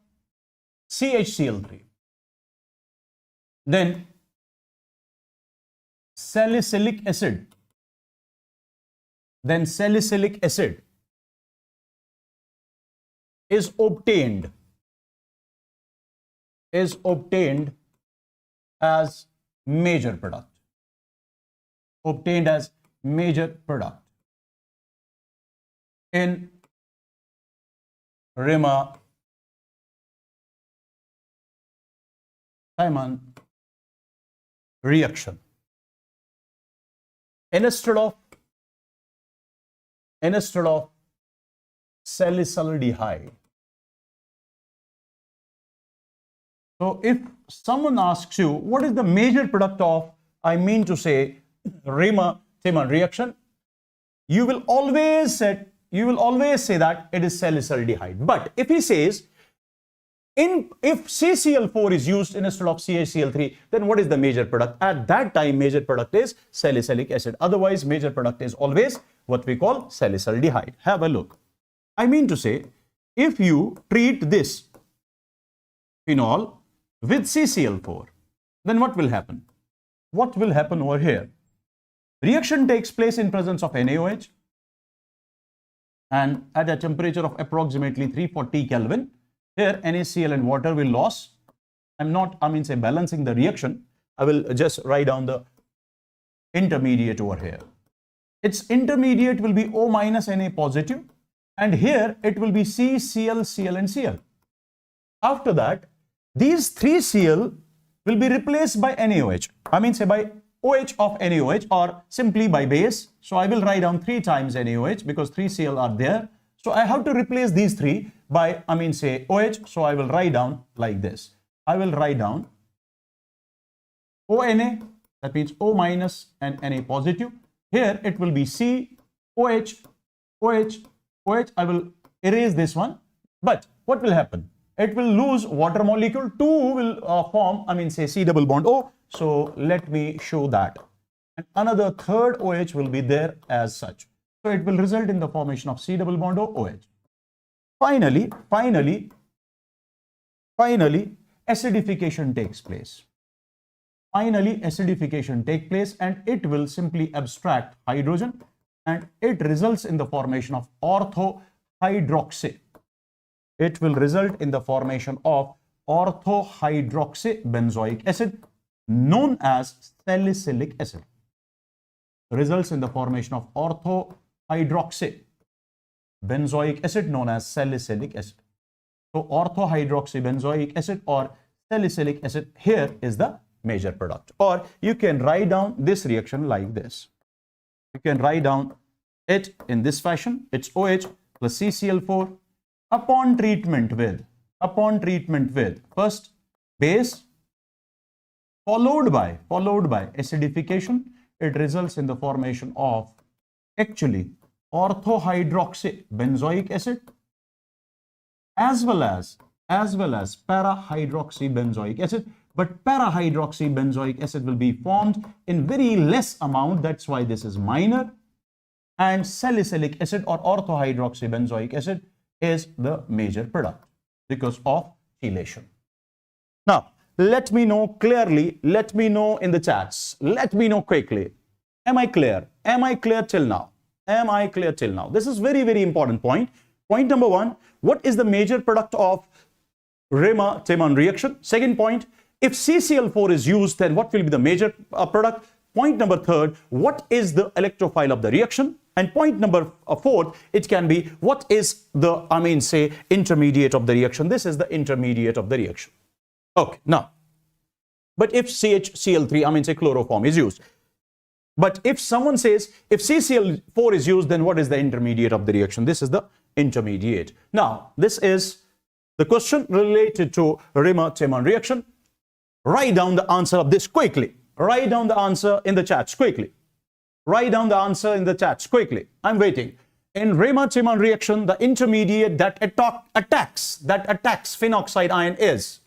CHCl3, then salicylic acid is obtained as major product. Obtained as major product in Reimer-Tiemann reaction. instead of salicylaldehyde. So if someone asks you what is the major product of, I mean to say, Reimer-Tiemann reaction, you will always say that it is salicylaldehyde. But if he says if CCl4 is used instead of CaCl3, then what is the major product? At that time, major product is salicylic acid. Otherwise, major product is always what we call salicylaldehyde. Have a look. I mean to say, if you treat this phenol with CCl4, then what will happen? What will happen over here? Reaction takes place in presence of NaOH and at a temperature of approximately 340 Kelvin. Here NaCl and water will lose. Balancing the reaction. I will just write down the intermediate over here. Its intermediate will be O minus Na positive, and here it will be C, Cl, Cl and Cl. After that, these three Cl will be replaced by NaOH. By OH of NaOH or simply by base. So I will write down 3 times NaOH because 3 Cl are there. So I have to replace these 3 by OH. So I will write down like this. I will write down ONA, that means O minus and Na positive. Here it will be C, OH, OH, OH. I will erase this one. But what will happen? It will lose water molecule. 2 will form, C double bond O. So let me show that. And another third OH will be there as such. So it will result in the formation of C double bond O, OH. Finally, acidification takes place. And it will simply abstract hydrogen and it results in the formation of orthohydroxy. It will result in the formation of orthohydroxybenzoic acid known as salicylic acid. Results in the formation of orthohydroxybenzoic acid known as salicylic acid. So orthohydroxybenzoic acid or salicylic acid here is the major product. Or you can write down this reaction like this. You can write down it in this fashion. It's OH plus CCl4 upon treatment with first base followed by acidification. It results in the formation of actually orthohydroxybenzoic acid as well as para-hydroxybenzoic acid. But para-hydroxybenzoic acid will be formed in very less amount. That's why this is minor. And salicylic acid or orthohydroxybenzoic acid is the major product because of chelation. Now, let me know clearly. Let me know in the chats. Let me know quickly. Am I clear? Am I clear till now? Am I clear till now? This is very, very important point. Point number 1, what is the major product of Reimer-Tiemann reaction? Second point, if CCl4 is used, then what will be the major product? Point number 3, what is the electrophile of the reaction? And point number 4, it can be what is the, intermediate of the reaction. This is the intermediate of the reaction. Okay, now, but if CHCl3, chloroform is used. But if someone says, if CCl4 is used, then what is the intermediate of the reaction? This is the intermediate. Now, this is the question related to Reimer-Tiemann reaction. Write down the answer of this quickly. Write down the answer in the chats quickly. Write down the answer in the chats quickly. I'm waiting. In Reimer-Tiemann reaction, the intermediate that attacks phenoxide ion is.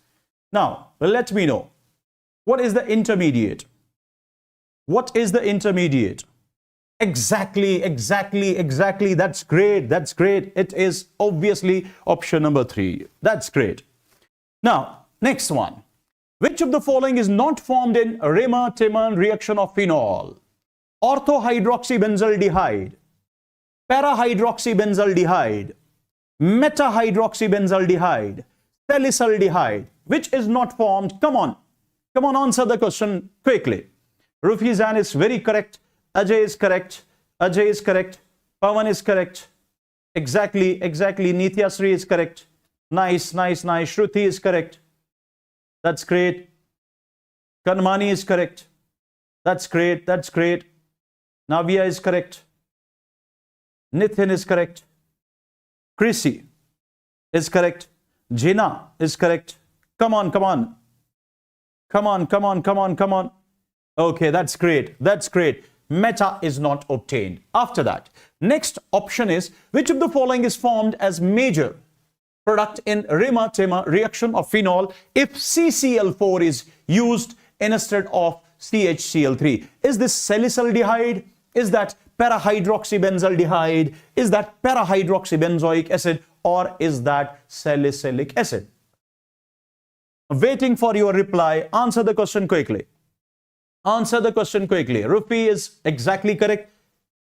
Now, let me know. What is the intermediate? What is the intermediate? Exactly. That's great. It is obviously option number 3. That's great. Now, next one. Which of the following is not formed in Reimer-Tiemann reaction of phenol? Orthohydroxybenzaldehyde, para-hydroxybenzaldehyde, meta-hydroxybenzaldehyde, salicylaldehyde. Which is not formed? Come on, answer the question quickly. Rufizan is very correct. Ajay is correct. Pawan is correct. Exactly. Nityasri is correct. Nice. Shruti is correct. That's great. Kanmani is correct. That's great. Navia is correct. Nithin is correct. Chrissy is correct. Jina is correct. Come on, come on. Come on, come on, come on, come on. Okay, that's great. That's great. Meta is not obtained. After that, next option is, which of the following is formed as major product in Reimer-Tiemann reaction of phenol if CCl4 is used instead of CHCl3? Is this salicylaldehyde? Is that para-hydroxybenzaldehyde? Is that para-hydroxybenzoic acid? Or is that salicylic acid? Waiting for your reply. Answer the question quickly. Answer the question quickly. Rufi is exactly correct.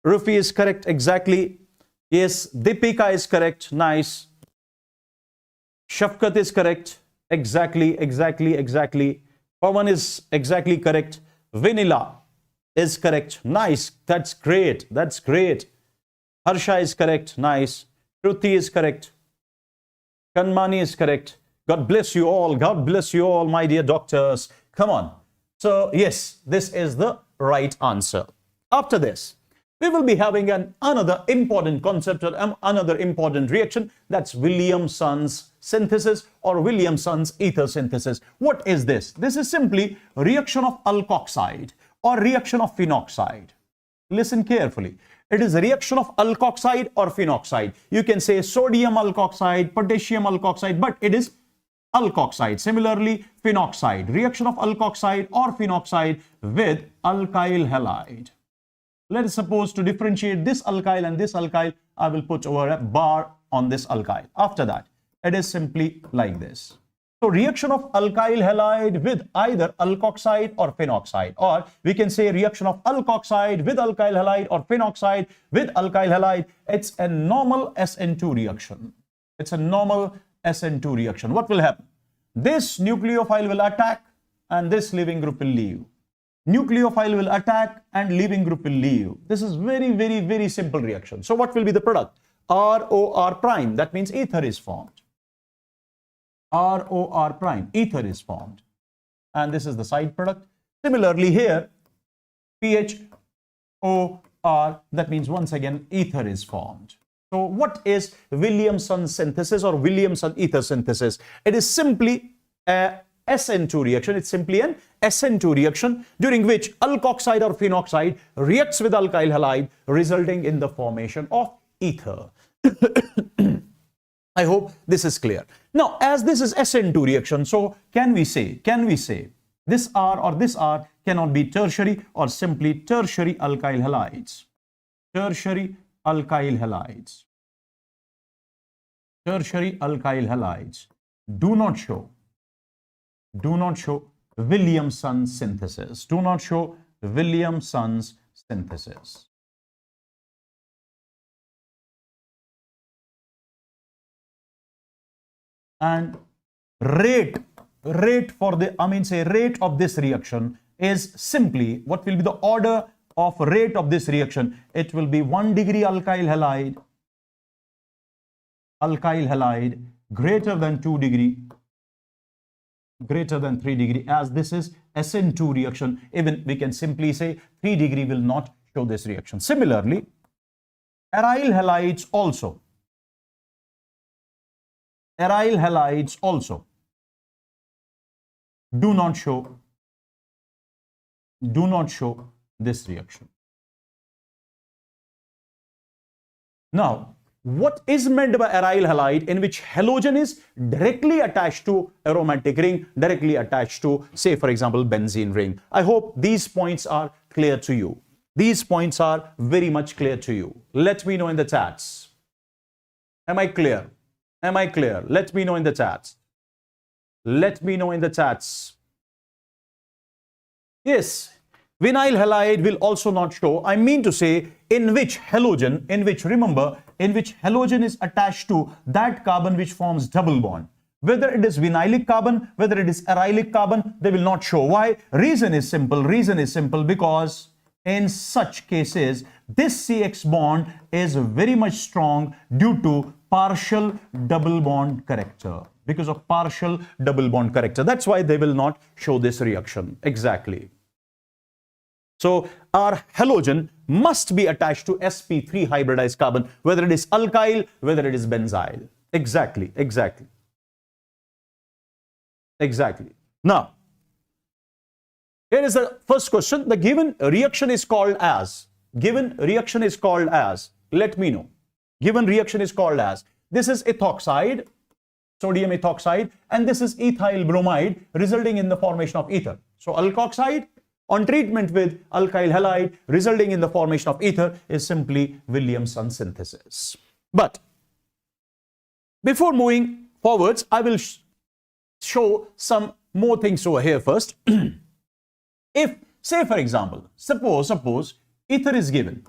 Rufi is correct exactly. Yes, Deepika is correct. Nice. Shafkat is correct. Exactly, exactly, exactly. Pawan is exactly correct. Vanilla is correct. Nice. That's great. That's great. Harsha is correct. Nice. Shruti is correct. Kanmani is correct. God bless you all. God bless you all, my dear doctors. Come on. So, yes, this is the right answer. After this, we will be having another important concept or another important reaction. That's Williamson's synthesis or Williamson's ether synthesis. What is this? This is simply reaction of alkoxide or reaction of phenoxide. Listen carefully. It is a reaction of alkoxide or phenoxide. You can say sodium alkoxide, potassium alkoxide, but it is alkoxide. Similarly, phenoxide, reaction of alkoxide or phenoxide with alkyl halide. Let us suppose to differentiate this alkyl and this alkyl, I will put over a bar on this alkyl. After that, it is simply like this. So reaction of alkyl halide with either alkoxide or phenoxide, or we can say reaction of alkoxide with alkyl halide or phenoxide with alkyl halide. It's a normal SN2 reaction. It's a normal SN2 reaction. What will happen? This nucleophile will attack and this leaving group will leave. Nucleophile will attack and leaving group will leave. This is very, very, very simple reaction. So what will be the product? ROR prime. That means ether is formed. ROR prime. Ether is formed. And this is the side product. Similarly here, PHOR. That means once again ether is formed. So what is Williamson synthesis or Williamson ether synthesis? It is simply a SN2 reaction. It's simply an SN2 reaction during which alkoxide or phenoxide reacts with alkyl halide, resulting in the formation of ether. I hope this is clear. Now, as this is SN2 reaction, so can we say this R or this R cannot be tertiary or simply tertiary alkyl halides? Tertiary alkyl halides. Tertiary alkyl halides do not show Williamson's synthesis. Do not show Williamson's synthesis. And rate for the, rate of this reaction is simply, what will be the order of rate of this reaction? It will be 1 degree alkyl halide greater than 2 degree, greater than 3 degree. As this is SN2 reaction, even we can simply say 3 degree will not show this reaction. Similarly, aryl halides also do not show this reaction. Now, what is meant by aryl halide, in which halogen is directly attached to aromatic ring, directly attached to, say, for example, benzene ring? I hope these points are clear to you. These points are very much clear to you. Let me know in the chats. Am I clear? Am I clear? Let me know in the chats. Let me know in the chats. Yes, vinyl halide will also not show. I mean to say, in which halogen, in which halogen is attached to that carbon which forms double bond. Whether it is vinylic carbon, whether it is arylic carbon, they will not show. Why? Reason is simple. Reason is simple because in such cases, this CX bond is very much strong due to partial double bond character. Because of partial double bond character. That's why they will not show this reaction. Exactly. So our halogen must be attached to sp3 hybridized carbon, whether it is alkyl, whether it is benzyl. Exactly. Now, here is the first question. The given reaction is called as, let me know. Given reaction is called as, this is ethoxide, sodium ethoxide, and this is ethyl bromide, resulting in the formation of ether. So alkoxide on treatment with alkyl halide, resulting in the formation of ether, is simply Williamson synthesis. But before moving forwards, I will show some more things over here first. If, say for example, suppose ether is given.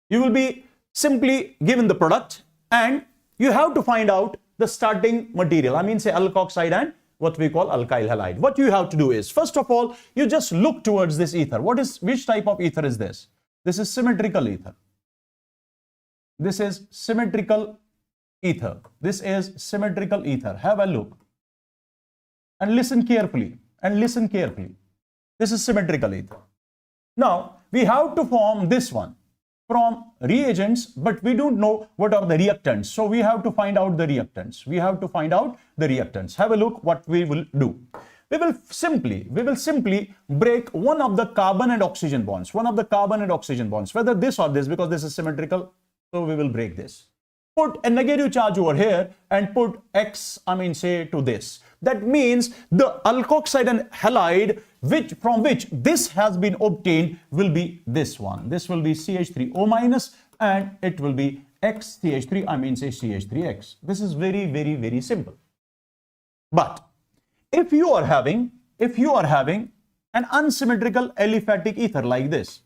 You will be simply given the product and you have to find out the starting material. I mean, say alkoxide and what we call alkyl halide. What you have to do is, first of all, you just look towards this ether. Which type of ether is this? This is symmetrical ether. This is symmetrical ether. Have a look and listen carefully. This is symmetrical ether. Now we have to form this one from reagents, but we don't know what are the reactants. So we have to find out the reactants. Have a look what we will do. We will simply break one of the carbon and oxygen bonds. Whether this or this, because this is symmetrical. So we will break this. Put a negative charge over here and put X, to this. That means the alkoxide and halide from which this has been obtained will be this one. This will be CH3O minus and it will be XCH3, CH3X. This is very simple. But if you are having an unsymmetrical aliphatic ether like this,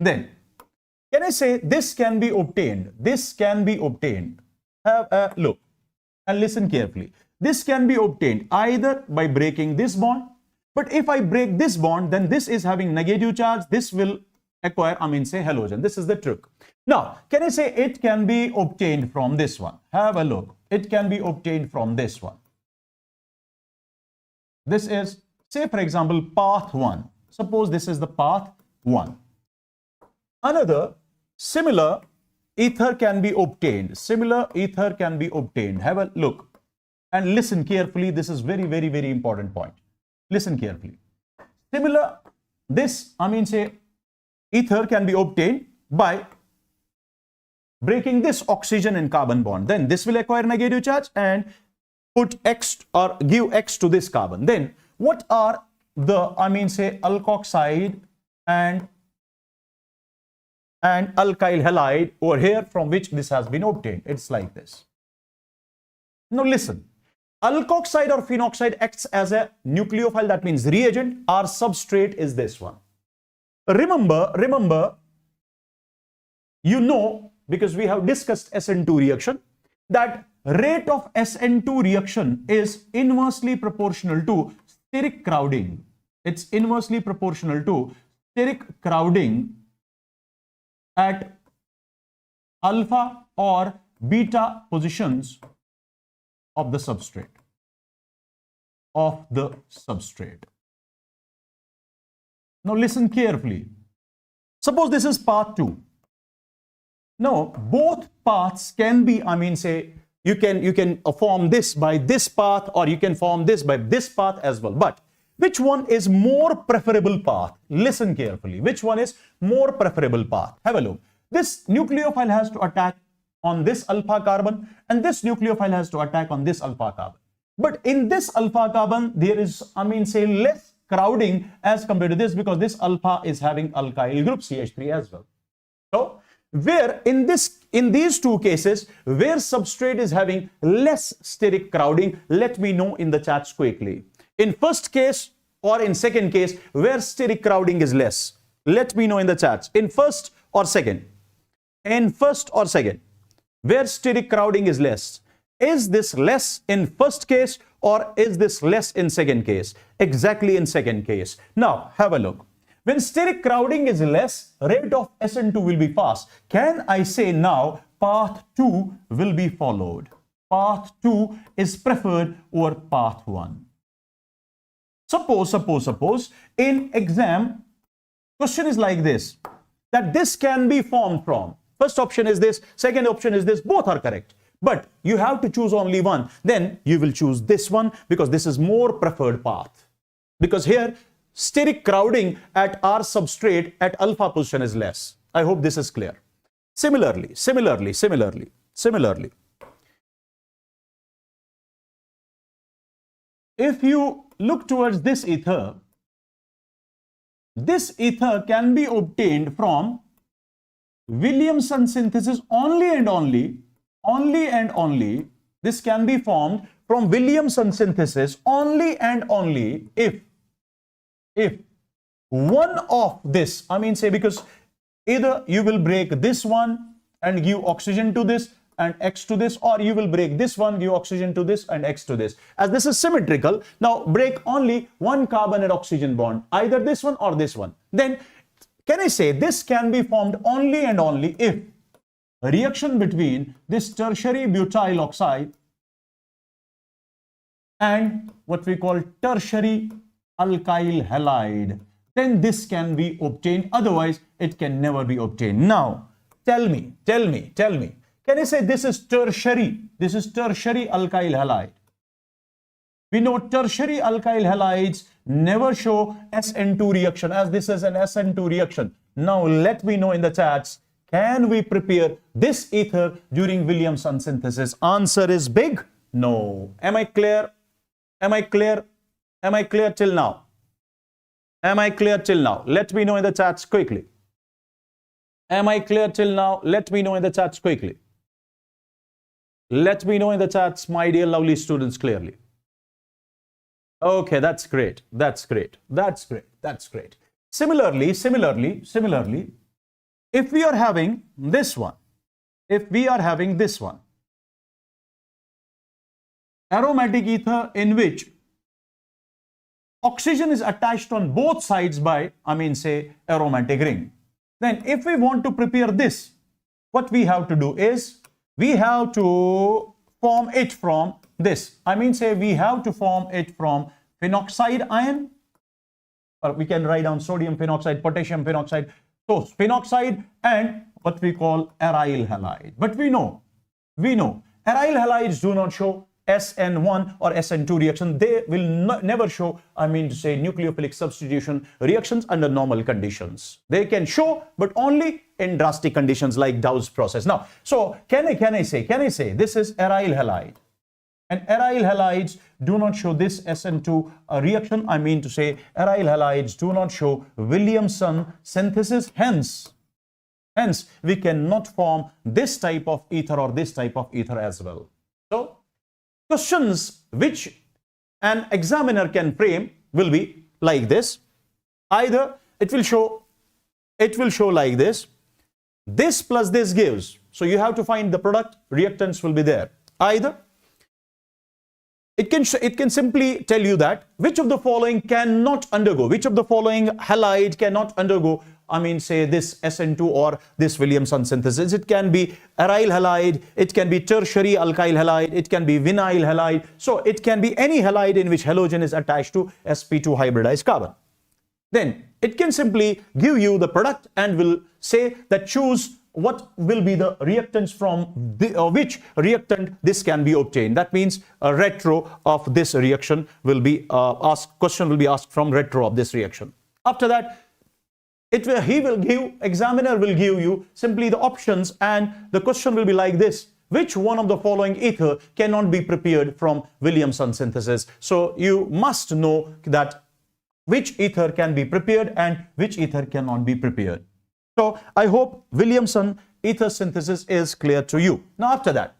then can I say this can be obtained? Have a look and listen carefully. This can be obtained either by breaking this bond, but if I break this bond, then this is having negative charge. This will acquire, halogen. This is the trick. Now, can I say it can be obtained from this one? Have a look. It can be obtained from this one. This is, say for example, path 1. Suppose this is the path 1. Another similar ether can be obtained. Have a look and listen carefully. This is very important point. Listen carefully. Similar, this ether can be obtained by breaking this oxygen and carbon bond. Then this will acquire negative charge and put X or give X to this carbon. Then what are the alkoxide and alkyl halide over here from which this has been obtained? It's like this. Now listen, alkoxide or phenoxide acts as a nucleophile, that means reagent. Our substrate is this one. Remember, you know, because we have discussed SN2 reaction, that rate of SN2 reaction is inversely proportional to steric crowding. It's inversely proportional to steric crowding at alpha or beta positions of the substrate. Now listen carefully. Suppose this is path 2. Now both paths can be, you can form this by this path, or you can form this by this path as well. But which one is more preferable path? Listen carefully. Which one is more preferable path? Have a look. This nucleophile has to attack on this alpha carbon, and this nucleophile has to attack on this alpha carbon. But in this alpha carbon, there is, less crowding as compared to this, because this alpha is having alkyl group CH3 as well. So, where in these two cases, where substrate is having less steric crowding, let me know in the chats quickly. In first case or in second case, where steric crowding is less, let me know in the chats. In first or second? In first or second? Where steric crowding is less? Is this less in first case or is this less in second case? Exactly in second case. Now have a look. When steric crowding is less, rate of SN2 will be fast. Can I say now path 2 will be followed? path 2 is preferred over path 1. Suppose in exam, question is like this, that this can be formed from, first option is this, second option is this, both are correct. But you have to choose only one. Then you will choose this one because this is more preferred path. Because here, steric crowding at R substrate at alpha position is less. I hope this is clear. Similarly, if you look towards this ether can be obtained from Williamson synthesis only and only, this can be formed from Williamson synthesis only and only if one of this, I mean say, because either you will break this one and give oxygen to this and X to this, or you will break this one, give oxygen to this and X to this. As this is symmetrical, now break only one carbon and oxygen bond, either this one or this one. Then can I say this can be formed only and only if a reaction between this tertiary butyl oxide and what we call tertiary alkyl halide, then this can be obtained, otherwise it can never be obtained. Now tell me, can I say this is tertiary alkyl halide? We know tertiary alkyl halides never show SN2 reaction, as this is an SN2 reaction. Now let me know in the chats, can we prepare this ether during Williamson synthesis? Answer is big no. Am I clear? Am I clear till now? Let me know in the chats quickly. Am I clear till now? Let me know in the chats quickly. Let me know in the chats, my dear lovely students, clearly. Okay, that's great. Similarly, if we are having this one, aromatic ether in which oxygen is attached on both sides by, I mean say, aromatic ring, then if we want to prepare this, what we have to do is we have to form it from this. I mean say we have to form it from phenoxide ion, or we can write down sodium phenoxide, potassium phenoxide. So phenoxide and what we call aryl halide. But we know aryl halides do not show SN1 or SN2 reaction. They will never show, I mean to say, nucleophilic substitution reactions under normal conditions. They can show, but only in drastic conditions like Dow's process. Now, so can I say this is aryl halide, and aryl halides do not show this SN2 reaction. I mean to say, aryl halides do not show Williamson synthesis. Hence, we cannot form this type of ether or this type of ether as well. So, questions which an examiner can frame will be like this. Either it will show like this plus this gives. So you have to find the product, reactants will be there. Either it can simply tell you that which of the following cannot undergo, which of the following halide cannot undergo, I mean say this SN2 or this Williamson synthesis. It can be aryl halide, it can be tertiary alkyl halide, it can be vinyl halide. So it can be any halide in which halogen is attached to sp2 hybridized carbon. Then it can simply give you the product and will say that choose what will be the reactants from which reactant this can be obtained. That means a retro of this reaction will be question will be asked from retro of this reaction. After that, examiner will give you simply the options, and the question will be like this: which one of the following ether cannot be prepared from Williamson synthesis? So you must know that which ether can be prepared and which ether cannot be prepared. So I hope Williamson ether synthesis is clear to you. Now after that,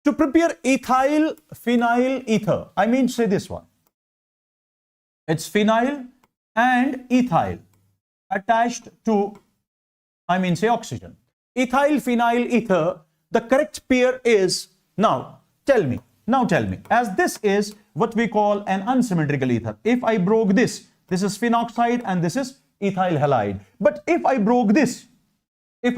to prepare ethyl phenyl ether, I mean say this one. It's phenyl and ethyl attached to, I mean say, oxygen. Ethyl phenyl ether, the correct pair is, now tell me, as this is what we call an unsymmetrical ether. If I broke this is phenoxide and this is ethyl halide. But if I broke this, can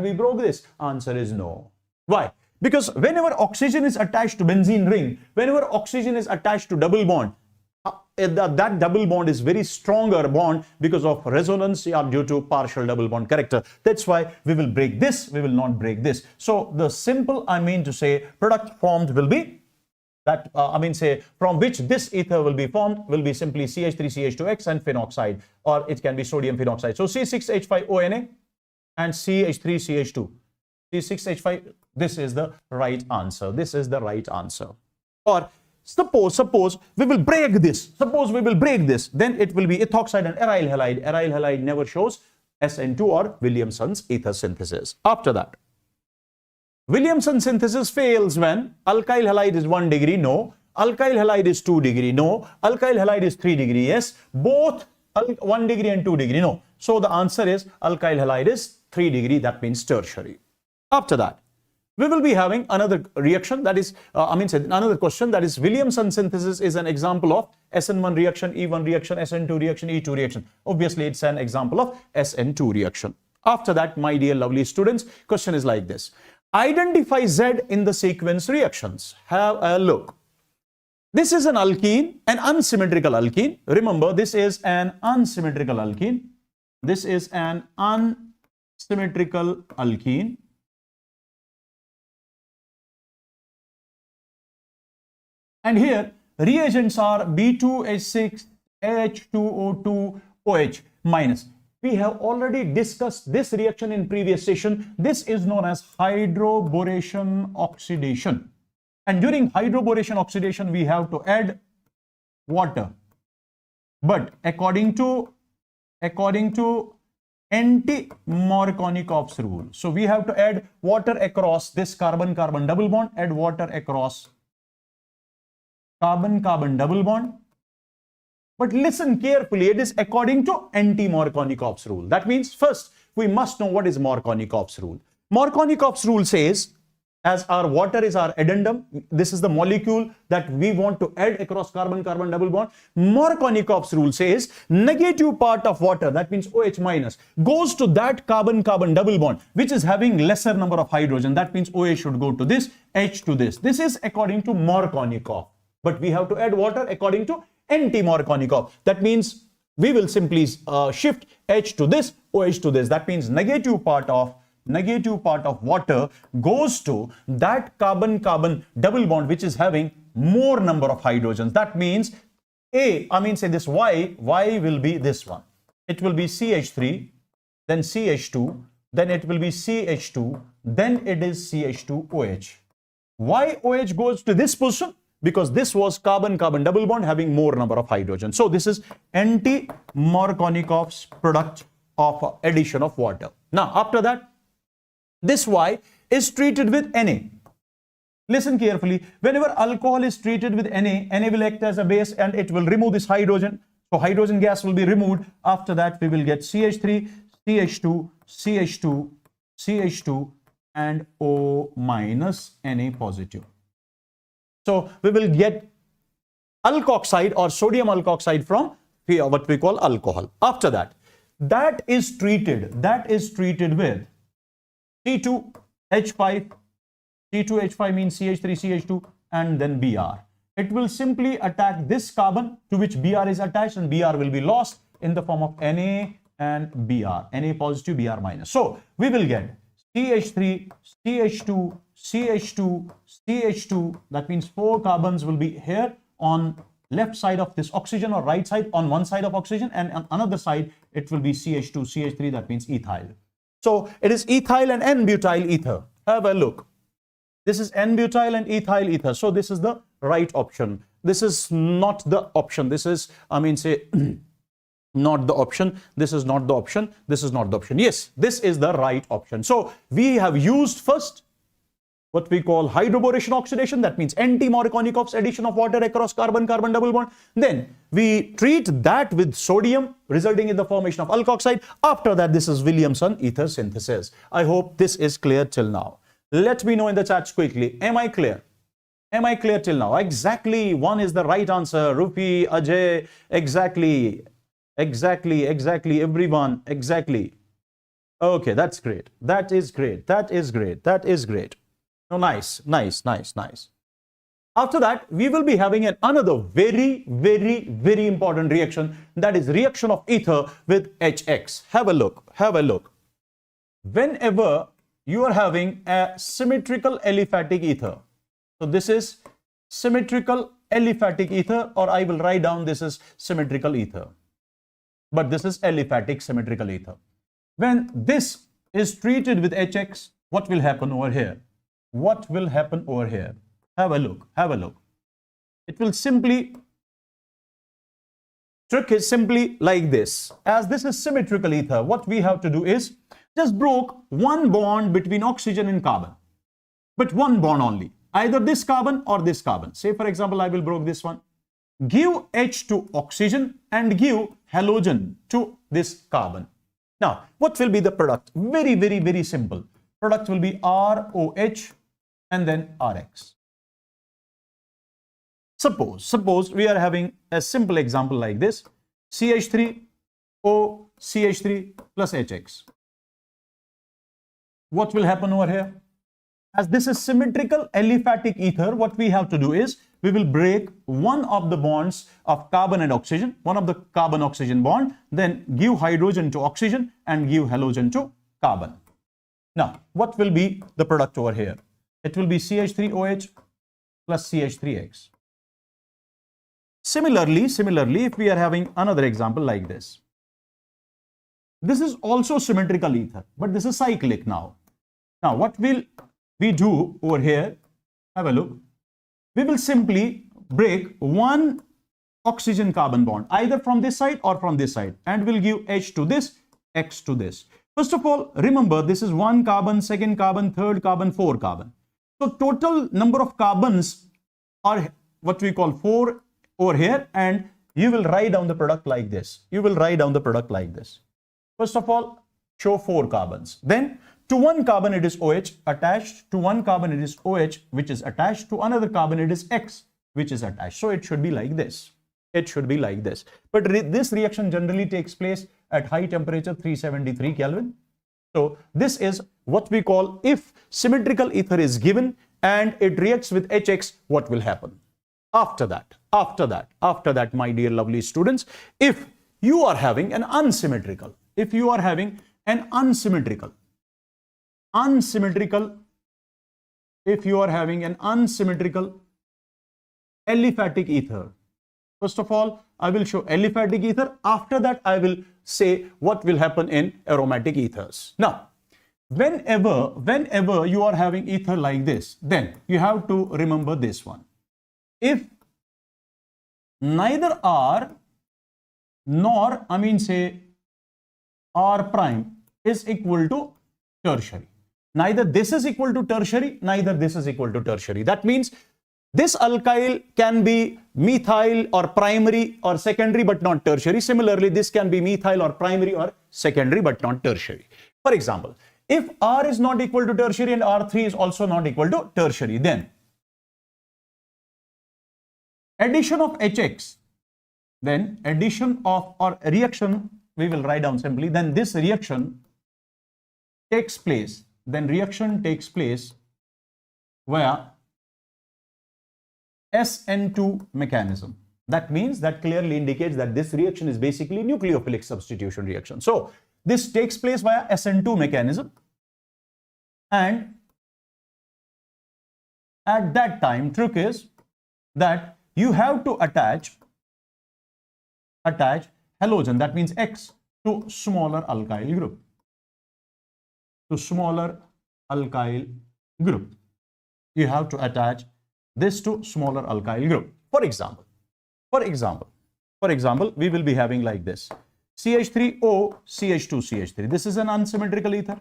we broke this? Answer is no. Why? Because whenever oxygen is attached to benzene ring, whenever oxygen is attached to double bond, that double bond is very stronger bond because of resonance or due to partial double bond character. That's why we will break this, we will not break this. So the simple, I mean to say, product formed will be that, from which this ether will be formed will be simply CH3CH2X and phenoxide, or it can be sodium phenoxide. So C6H5ONa and CH3CH2. C6H5, this is the right answer. This is the right answer. Or suppose we will break this. Suppose we will break this. Then it will be ethoxide and aryl halide. Aryl halide never shows SN2 or Williamson's ether synthesis. After that, Williamson synthesis fails when alkyl halide is 1 degree, no. Alkyl halide is 2 degree, no. Alkyl halide is 3 degree, yes. Both 1 degree and 2 degree, no. So the answer is alkyl halide is 3 degree, that means tertiary. After that, we will be having another reaction, that is, another question, that is Williamson synthesis is an example of SN1 reaction, E1 reaction, SN2 reaction, E2 reaction. Obviously, it's an example of SN2 reaction. After that, my dear lovely students, question is like this. Identify Z in the sequence reactions. Have a look. This is an alkene, an unsymmetrical alkene. Remember, this is an unsymmetrical alkene. This is an unsymmetrical alkene. And here reagents are B2H6, H2O2, OH minus. We have already discussed this reaction in previous session. This is known as hydroboration oxidation. And during hydroboration oxidation, we have to add water. But according to anti-Markovnikov's rule. So we have to add water across this carbon-carbon double bond, add water across carbon-carbon double bond. But listen carefully, it is according to anti-Markovnikov's rule. That means first we must know what is Markovnikov's rule. Markovnikov's rule says, as our water is our addendum, this is the molecule that we want to add across carbon-carbon double bond. Markovnikov's rule says negative part of water, that means OH minus, goes to that carbon-carbon double bond which is having lesser number of hydrogen. That means OH should go to this, H to this. This is according to Markovnikov. But we have to add water according to anti-Markovnikov. That means we will simply shift H to this, OH to this. That means negative part of water goes to that carbon-carbon double bond which is having more number of hydrogens. That means this Y will be this one. It will be CH3, then CH2, then it will be CH2, then it is CH2OH. Why OH goes to this position? Because this was carbon-carbon double bond having more number of hydrogen. So this is anti-Markovnikov's product of addition of water. Now after that, this Y is treated with Na. Listen carefully. Whenever alcohol is treated with Na, Na will act as a base and it will remove this hydrogen. So hydrogen gas will be removed. After that, we will get CH3, CH2, CH2, CH2 and O minus Na positive. So we will get alkoxide or sodium alkoxide from what we call alcohol. After that, that is treated with C2H5. C2H5 means CH3CH2 and then Br. It will simply attack this carbon to which Br is attached, and Br will be lost in the form of Na and Br. Na positive, Br minus. So we will get CH3, CH2, CH2, CH2. That means 4 carbons will be here on left side of this oxygen, or right side on one side of oxygen, and on another side it will be CH2, CH3. That means ethyl. So it is ethyl and N-butyl ether. Have a look. This is N-butyl and ethyl ether. So this is the right option. This is not the option. This is, not the option. This is not the option. This is not the option. Yes, this is the right option. So we have used first what we call hydroboration oxidation. That means anti-Markovnikov's addition of water across carbon-carbon double bond. Then we treat that with sodium, resulting in the formation of alkoxide. After that, this is Williamson ether synthesis. I hope this is clear till now. Let me know in the chats quickly. Am I clear? Am I clear till now? Exactly. One is the right answer. Rupi, Ajay, exactly. Exactly, everyone, exactly. Okay, that's great. That is great. Oh, nice, nice, nice, nice. After that, we will be having another very, very, very important reaction, that is reaction of ether with HX. Have a look, have a look. Whenever you are having a symmetrical aliphatic ether, so this is symmetrical aliphatic ether, or I will write down this is symmetrical ether, but this is aliphatic symmetrical ether. When this is treated with HX, what will happen over here? What will happen over here? Have a look, have a look. It will simply, trick is simply like this. As this is symmetrical ether, what we have to do is just broke one bond between oxygen and carbon, but one bond only, either this carbon or this carbon. Say for example, I will broke this one. Give H to oxygen and give halogen to this carbon. Now, what will be the product? Very, very, very simple. Product will be ROH and then RX. Suppose we are having a simple example like this, CH3O CH3 plus HX. What will happen over here? As this is symmetrical aliphatic ether, what we have to do is we will break one of the bonds of carbon and oxygen, one of the carbon-oxygen bond, then give hydrogen to oxygen and give halogen to carbon. Now, what will be the product over here? It will be CH3OH plus CH3X. Similarly, if we are having another example like this, this is also symmetrical ether, but this is cyclic now. Now, what will we do over here? Have a look. We will simply break one oxygen carbon bond, either from this side or from this side, and we'll give H to this, X to this. First of all, remember this is one carbon, second carbon, third carbon, four carbon. So total number of carbons are what we call 4 over here, and you will write down the product like this. You will write down the product like this. First of all, show 4 carbons. Then to one carbon it is OH attached, to one carbon it is OH which is attached, to another carbon it is X which is attached. So it should be like this. It should be like this. But this reaction generally takes place at high temperature 373 Kelvin. So this is what we call, if symmetrical ether is given and it reacts with HX, what will happen? After that, my dear lovely students, if you are having an unsymmetrical, if you are having an unsymmetrical, if you are having an unsymmetrical aliphatic ether, first of all, I will show aliphatic ether. After that, I will say what will happen in aromatic ethers. Now, whenever you are having ether like this, then you have to remember this one. If neither R nor, say R prime is equal to tertiary, neither this is equal to tertiary, neither this is equal to tertiary. That means this alkyl can be methyl or primary or secondary but not tertiary. Similarly, this can be methyl or primary or secondary but not tertiary. For example, if R is not equal to tertiary and R3 is also not equal to tertiary, then addition of HX, then addition of or reaction, we will write down simply, then this reaction takes place, via SN2 mechanism. That means that clearly indicates that this reaction is basically nucleophilic substitution reaction. So this takes place via SN2 mechanism, and at that time trick is that you have to attach halogen, that means X, to smaller alkyl group. You have to attach this to smaller alkyl group. For example, we will be having like this: CH3O, CH2, CH3. This is an unsymmetrical ether,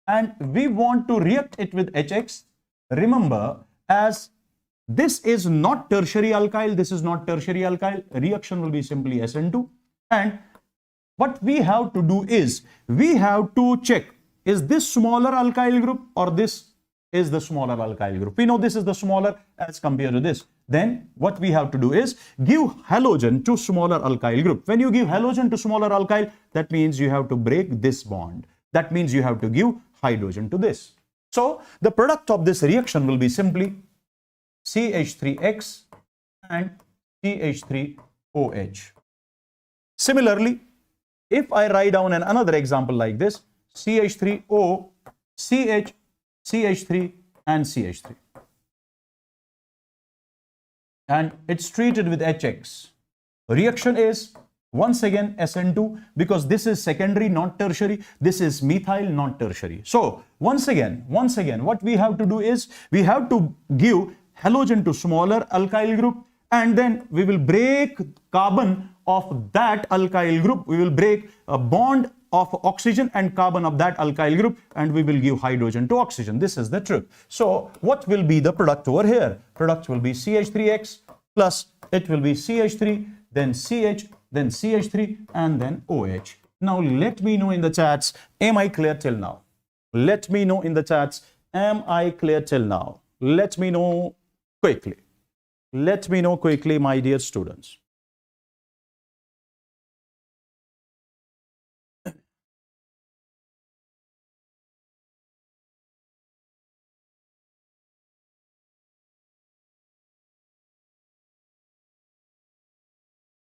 and we want to react it with HX. Remember, as this is not tertiary alkyl, this is not tertiary alkyl, reaction will be simply SN2. And what we have to do is, we have to check, is this smaller alkyl group or this is the smaller alkyl group? We know this is the smaller as compared to this. Then what we have to do is give halogen to smaller alkyl group. When you give halogen to smaller alkyl, that means you have to break this bond. That means you have to give hydrogen to this. So the product of this reaction will be simply CH3X and CH3OH. Similarly, if I write down another example like this, CH3O, CH, CH3 and CH3. And it's treated with HX. Reaction is once again SN2 because this is secondary, not tertiary. This is methyl, not tertiary. So once again, what we have to do is we have to give halogen to smaller alkyl group, and then we will break carbon of that alkyl group. We will break a bond of oxygen and carbon of that alkyl group, and we will give hydrogen to oxygen. This is the trick. So what will be the product over here? Product will be CH3X plus it will be CH3, then CH, then CH3 and then OH. Now let me know in the chats, am I clear till now? Let me know in the chats, am I clear till now? Let me know quickly. Let me know quickly, my dear students.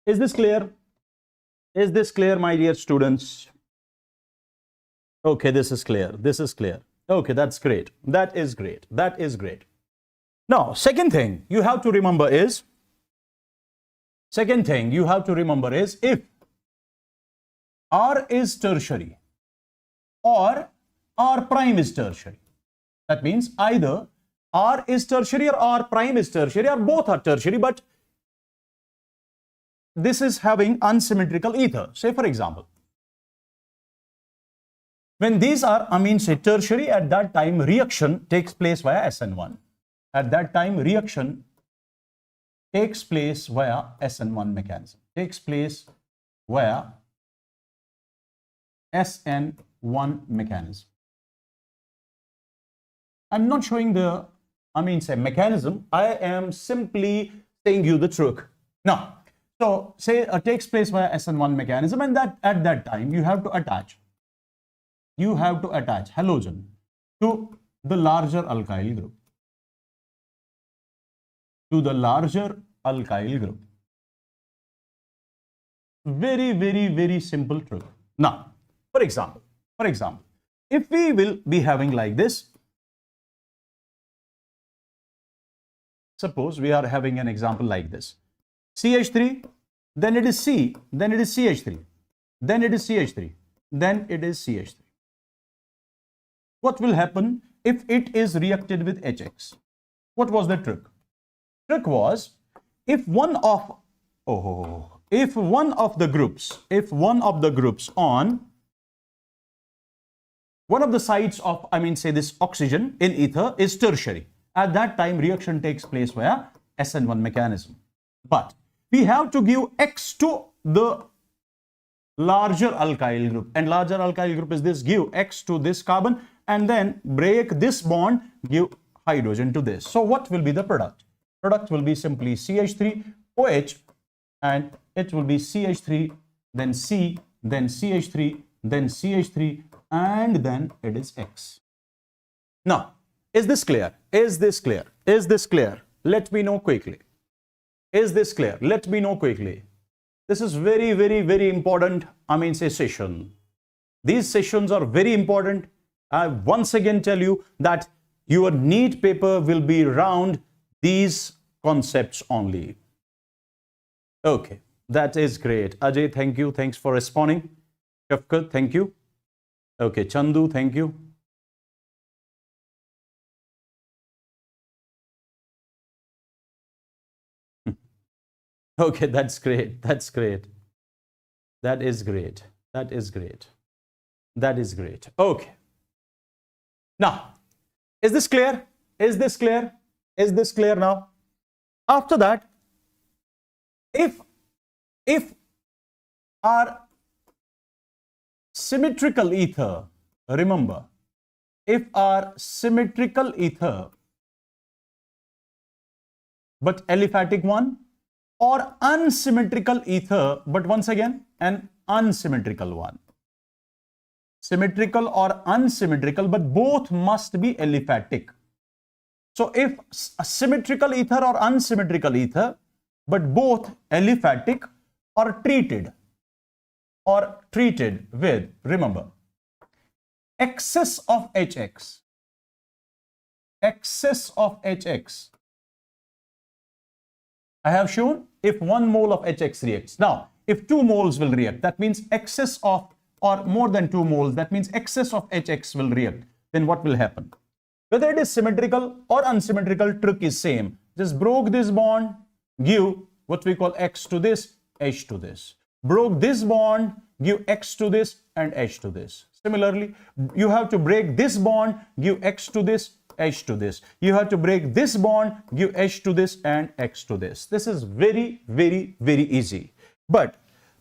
Is this clear? Is this clear, my dear students? Okay, this is clear. This is clear. Okay, that's great. That is great. That is great. Now, second thing you have to remember is, if R is tertiary or R prime is tertiary, that means either R is tertiary or R prime is tertiary or both are tertiary, but this is having unsymmetrical ether. Say for example, when these are amines say tertiary, at that time reaction takes place via SN1. At that time reaction takes place via SN1 mechanism. Takes place via SN1 mechanism. I'm not showing the mechanism. I am simply saying you the truth. Now, so say takes place via SN1 mechanism, and that at that time you have to attach halogen to the larger alkyl group. Very, very, very simple truth. Now, for example, if we will be having like this, suppose we are having an example like this. CH3, then it is C, then it is CH3, then it is CH3, then it is CH3. What will happen if it is reacted with HX? What was the trick? Trick was, if one of the groups on one of the sides of say this oxygen in ether is tertiary, at that time reaction takes place via SN1 mechanism. But we have to give X to the larger alkyl group, and larger alkyl group is this, give X to this carbon and then break this bond, give hydrogen to this. So what will be the product? Product will be simply CH3OH, and it will be CH3, then C, then CH3, then CH3, and then it is X. Now, is this clear? Is this clear? Is this clear? Let me know quickly. Is this clear? Let me know quickly. This is very, very, very important, session. These sessions are very important. I once again tell you that your NEET paper will be around these concepts only. Okay, that is great. Ajay, thank you. Thanks for responding. Shafkat, thank you. Okay, Chandu, thank you. Okay, that's great. That's great. That is great. That is great. That is great. Okay. Now, is this clear? Is this clear? Is this clear now? After that, if our symmetrical ether, remember, if our symmetrical ether, but aliphatic one, or unsymmetrical ether, but once again an unsymmetrical one. symmetrical or unsymmetrical, but both must be aliphatic. So if a symmetrical ether or unsymmetrical ether, but both aliphatic or treated with, remember, excess of HX. Excess of HX. I have shown if 1 mole of HX reacts. Now, if 2 moles will react, that means excess of, or more than 2 moles, that means excess of HX will react. Then what will happen? Whether it is symmetrical or unsymmetrical, trick is same. Just broke this bond, give what we call X to this, H to this. Broke this bond, give X to this and H to this. Similarly, you have to break this bond, give X to this, H to this. You have to break this bond, give H to this and X to this. This is very, very, very easy. But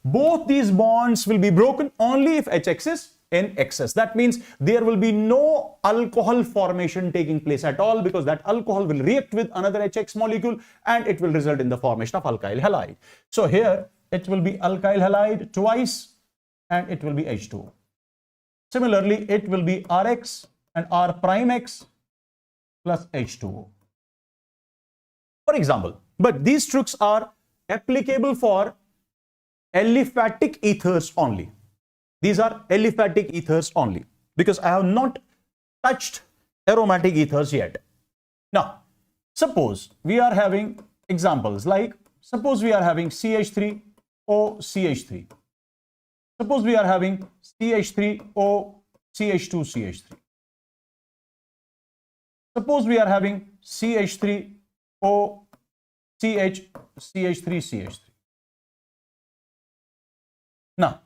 both these bonds will be broken only if HX is in excess. That means there will be no alcohol formation taking place at all, because that alcohol will react with another HX molecule and it will result in the formation of alkyl halide. So here it will be alkyl halide twice and it will be H2O. Similarly, it will be Rx and R prime X plus H2O. For example, but these tricks are applicable for aliphatic ethers only. These are aliphatic ethers only, because I have not touched aromatic ethers yet. Now, suppose we are having examples like, suppose we are having CH3O CH3. Suppose we are having CH3O CH2 CH3. Suppose we are having CH3O CH CH3 CH3. Now,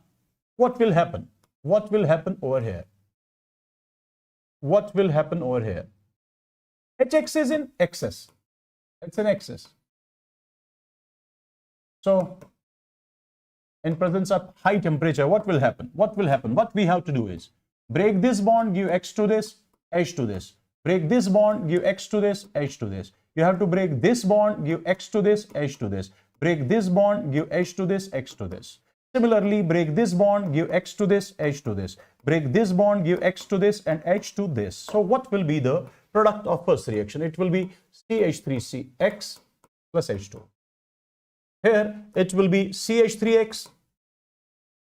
what will happen? What will happen over here? What will happen over here? HX is in excess. It's in excess. So, in presence of high temperature, what will happen? What will happen? What we have to do is break this bond, give X to this, H to this. Break this bond, give X to this, H to this. You have to break this bond, give X to this, H to this. Break this bond, give H to this, X to this. Similarly, break this bond, give X to this, H to this. Break this bond, give X to this and H to this. So what will be the product of first reaction? It will be CH3CX plus H2. Here it will be CH3X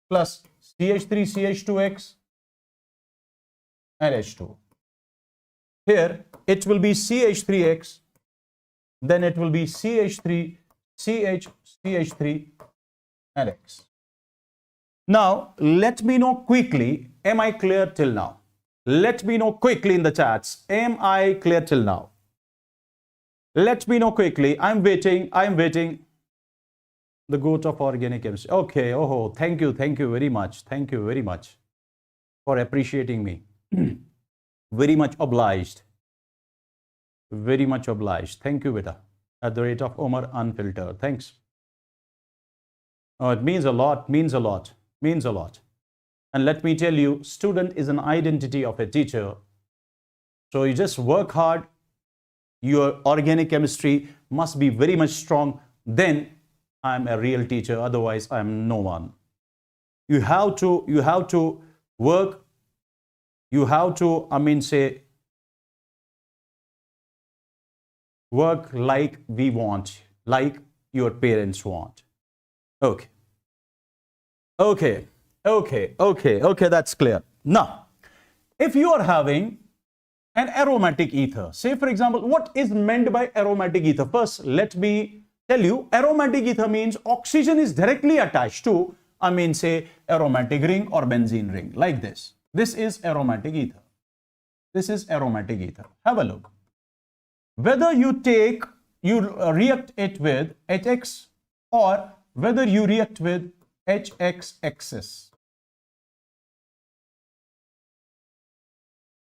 plus CH3CH2X and H2. Here it will be CH3X, then it will be CH3CH3 and X. Now, let me know quickly, am I clear till now? Let me know quickly in the chats, am I clear till now? Let me know quickly, I'm waiting. The goat of organic chemistry. Okay, oh, thank you very much. Thank you very much for appreciating me. Very much obliged. Very much obliged. Thank you, beta. At the rate of Omar Unfiltered. Thanks. Oh, it means a lot, means a lot. Means a lot. And let me tell you, student is an identity of a teacher. So you just work hard. Your organic chemistry must be very much strong. Then I'm a real teacher. Otherwise, I'm no one. You have to work. You have to, work like we want, like your parents want. Okay. Okay, that's clear. Now, if you are having an aromatic ether, say for example, what is meant by aromatic ether? First, let me tell you, aromatic ether means oxygen is directly attached to, say aromatic ring or benzene ring, like this. This is aromatic ether. This is aromatic ether. Have a look. Whether you react it with HX or whether you react with HX excess.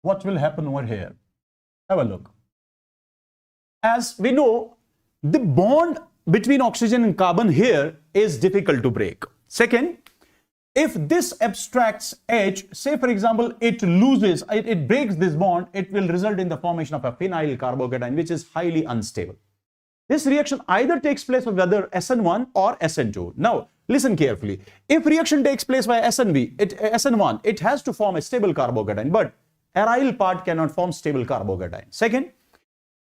What will happen over here? Have a look. As we know, the bond between oxygen and carbon here is difficult to break. Second, if this abstracts H, say for example, it breaks this bond, it will result in the formation of a phenyl carbocation, which is highly unstable. This reaction either takes place with whether SN1 or SN2. Now, listen carefully. If reaction takes place by SN1, it has to form a stable carbocation, but aryl part cannot form stable carbocation. Second,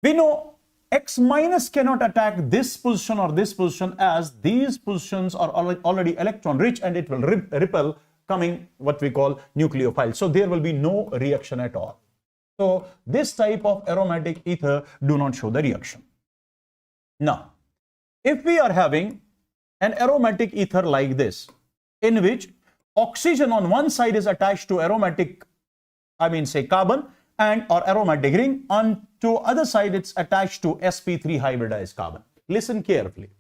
we know X minus cannot attack this position or this position, as these positions are already electron rich and it will repel coming what we call nucleophile. So there will be no reaction at all. So this type of aromatic ether do not show the reaction. Now, if we are having an aromatic ether like this, in which oxygen on one side is attached to aromatic, say carbon, and or aromatic ring, on to other side it's attached to sp3 hybridized carbon. Listen carefully.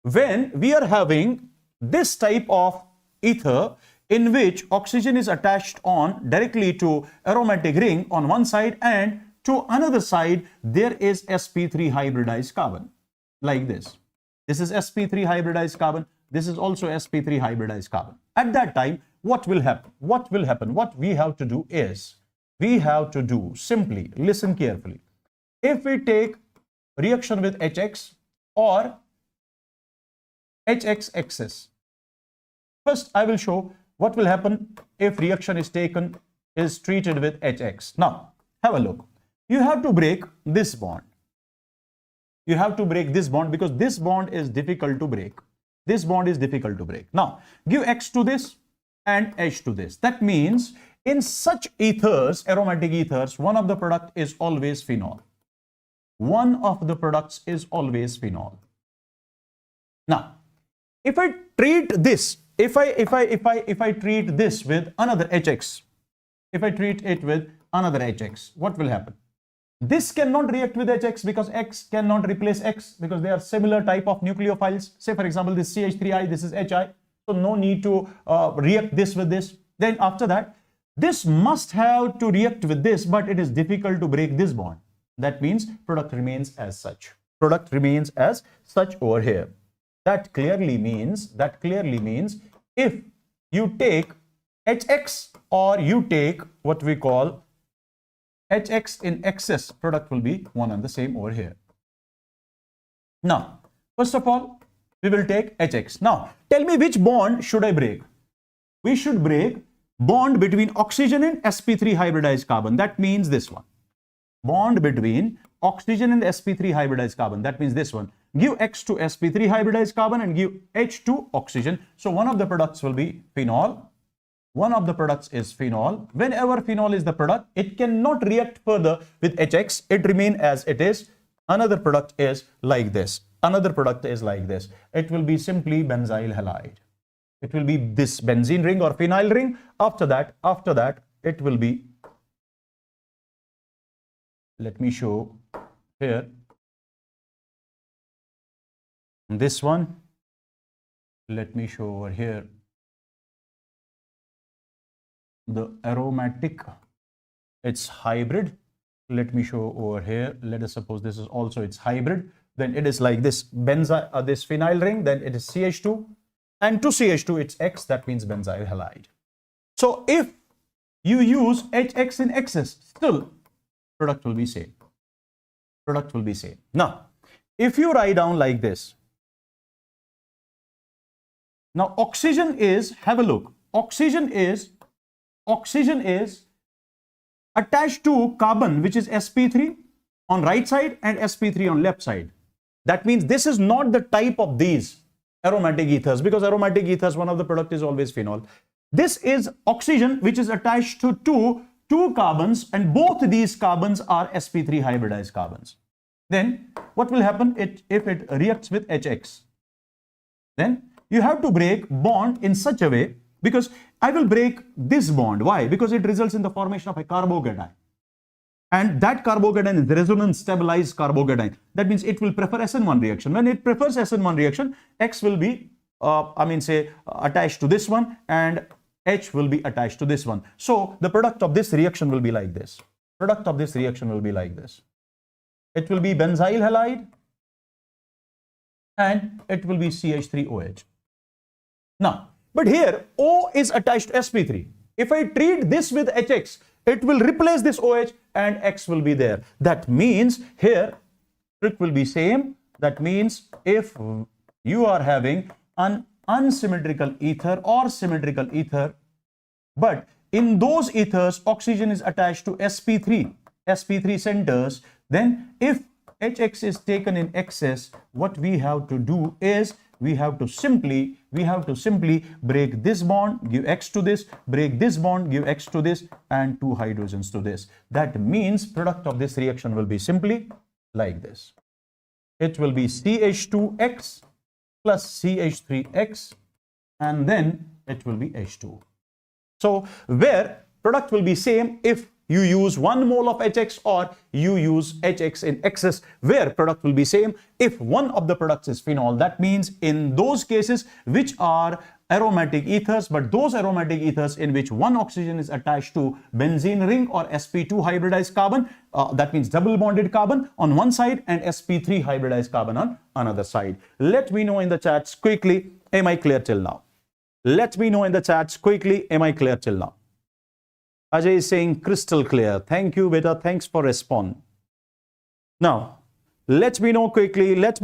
When we are having this type of ether in which oxygen is attached on directly to aromatic ring on one side, and to another side there is sp3 hybridized carbon like this. This is sp3 hybridized carbon. This is also sp3 hybridized carbon. At that time, what will happen? What will happen? What we have to do is, we have to do simply, listen carefully. If we take reaction with HX or HX excess, first I will show what will happen if reaction is treated with HX. Now, have a look. You have to break this bond. You have to break this bond because this bond is difficult to break. This bond is difficult to break. Now, give X to this and H to this. That means in such ethers, aromatic ethers, one of the product is always phenol. One of the products is always phenol. Now, if I treat this, if I treat this with another HX, if I treat it with another HX, what will happen? This cannot react with HX because X cannot replace X because they are similar type of nucleophiles. Say for example, this CH3I, this is HI. So no need to react this with this. Then after that, this must have to react with this, but it is difficult to break this bond. That means product remains as such. Product remains as such over here. That clearly means if you take HX or you take what we call HX in excess, product will be one and the same over here. Now, first of all, we will take HX. Now, tell me which bond should I break? We should break bond between oxygen and sp3 hybridized carbon. That means this one. Bond between oxygen and sp3 hybridized carbon. That means this one. Give X to sp3 hybridized carbon and give H to oxygen. So one of the products will be phenol. One of the products is phenol. Whenever phenol is the product, it cannot react further with HX. It remains as it is. Another product is like this. Another product is like this. It will be simply benzyl halide. It will be this benzene ring or phenyl ring. After that, it will be, let me show here, this one. Let me show over here the aromatic, it's hybrid. Let me show over here. Let us suppose this is also its hybrid. Then it is like this benzyl, this phenyl ring. Then it is CH2, and to CH2 it's X. That means benzyl halide. So if you use HX in excess, still product will be same. Product will be same. Now, if you write down like this, now oxygen is, have a look. Oxygen is attached to carbon, which is sp3 on right side and sp3 on left side. That means this is not the type of these aromatic ethers, because aromatic ethers, one of the product is always phenol. This is oxygen which is attached to two carbons, and both these carbons are sp3 hybridized carbons. Then what will happen if it reacts with HX? Then you have to break bond in such a way, because I will break this bond. Why? Because it results in the formation of a carbocation. And that carbocation is resonance stabilized carbocation. That means it will prefer SN1 reaction. When it prefers SN1 reaction, X will be, attached to this one, and H will be attached to this one. So the product of this reaction will be like this. Product of this reaction will be like this. It will be benzyl halide and it will be CH3OH. Now, but here O is attached to sp3. If I treat this with HX, it will replace this OH and X will be there. That means here trick will be same. That means if you are having an unsymmetrical ether or symmetrical ether, but in those ethers oxygen is attached to sp3 centers, then if HX is taken in excess, what we have to do is we have to simply break this bond, give X to this, break this bond, give X to this, and 2 hydrogens to this. That means product of this reaction will be simply like this. It will be CH2X plus CH3X, and then it will be H2. So where product will be same if you use 1 mole of HX or you use HX in excess, where product will be same if one of the products is phenol. That means in those cases which are aromatic ethers, but those aromatic ethers in which one oxygen is attached to benzene ring or sp2 hybridized carbon, that means double bonded carbon on one side and sp3 hybridized carbon on another side. Let me know in the chats quickly, am I clear till now? Let me know in the chats quickly, am I clear till now? Ajay is saying crystal clear. Thank you, beta. Thanks for respond. Now, let me know quickly at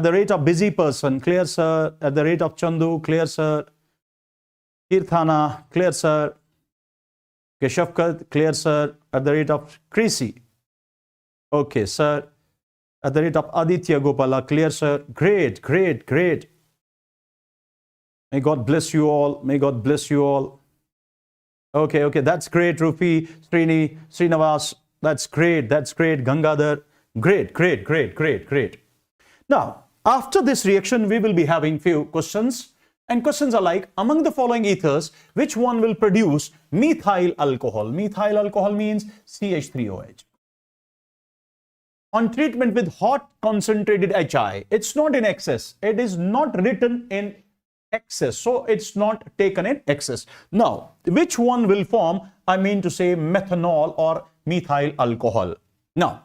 the rate of busy person. Clear, sir. At the rate of Chandu. Clear, sir. Kirthana. Clear, sir. Keshafkat. Clear, sir. At the rate of Krisi. Okay, sir. At the rate of Aditya Gopala. Clear, sir. Great, great, great. May God bless you all. May God bless you all. Okay, that's great, Rupi, Srini, Srinivas. That's great, Gangadhar. Great. Now, after this reaction, we will be having few questions. And questions are like, among the following ethers, which one will produce methyl alcohol? Methyl alcohol means CH3OH. On treatment with hot concentrated HI, it's not in excess. It is not written in excess, so it's not taken in excess. Now, which one will form, I mean to say, methanol or methyl alcohol? Now,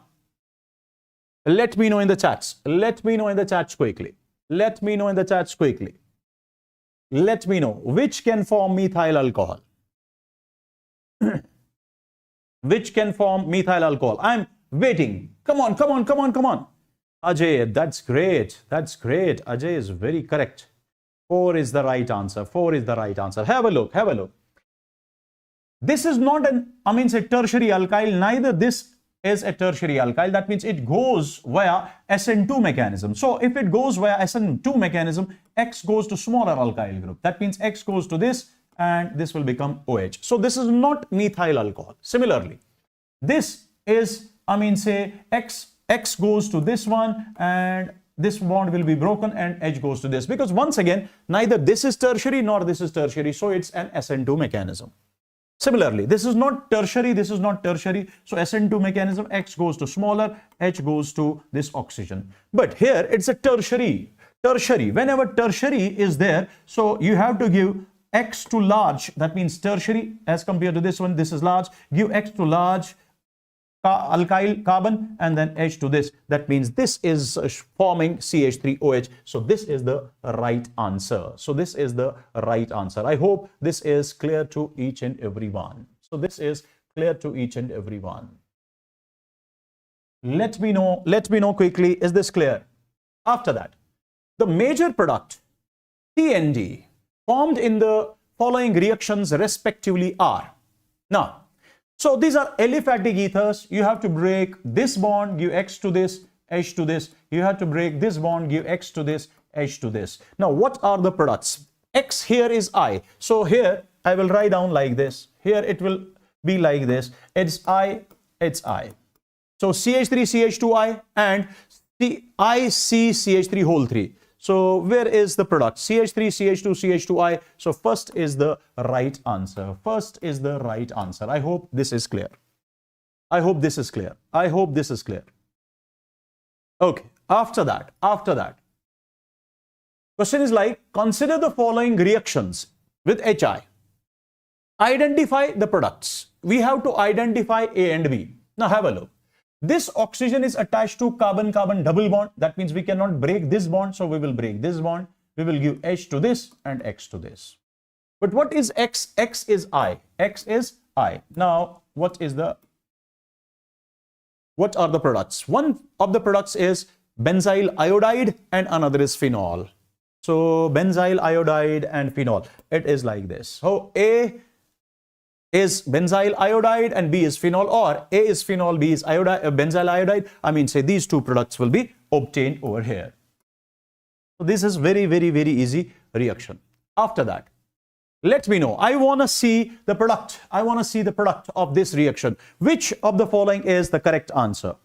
let me know in the chats. Let me know in the chats quickly. Let me know which can form methyl alcohol. Which can form methyl alcohol? I'm waiting. Come on. Ajay, that's great. Ajay is very correct. 4 is the right answer. Have a look. This is not a tertiary alkyl. Neither this is a tertiary alkyl. That means it goes via SN2 mechanism. So if it goes via SN2 mechanism, X goes to smaller alkyl group. That means X goes to this and this will become OH. So this is not methyl alcohol. Similarly, this is, X goes to this one and this bond will be broken and H goes to this, because once again, neither this is tertiary nor this is tertiary, so it's an SN2 mechanism. Similarly, this is not tertiary, so SN2 mechanism, X goes to smaller, H goes to this oxygen. But here it's a tertiary. Whenever tertiary is there, so you have to give X to large, that means tertiary, as compared to this one, this is large, give X to large alkyl carbon and then H to this. That means this is forming CH3OH. So this is the right answer. I hope this is clear to each and every one. Let me know quickly, is this clear? After that, the major product TND formed in the following reactions respectively are. Now, so these are aliphatic ethers. You have to break this bond, give X to this, H to this. You have to break this bond, give X to this, H to this. Now, what are the products? X here is I. So here I will write down like this. Here it will be like this. It's I. So CH3, CH2I and ICCH3 whole 3. So where is the product? CH3, CH2, CH2I. So first is the right answer. I hope this is clear. Okay. After that. Question is like, consider the following reactions with HI. Identify the products. We have to identify A and B. Now have a look. This oxygen is attached to carbon-carbon double bond. That means we cannot break this bond. So we will break this bond. We will give H to this and X to this. But what is X? X is I. Now, what are the products? One of the products is benzyl iodide and another is phenol. So benzyl iodide and phenol, it is like this. So A is benzyl iodide and B is phenol, or A is phenol, B is iodide, benzyl iodide. I mean, say these two products will be obtained over here. So this is very, very, very easy reaction. After that, let me know. I want to see the product. I want to see the product of this reaction. Which of the following is the correct answer?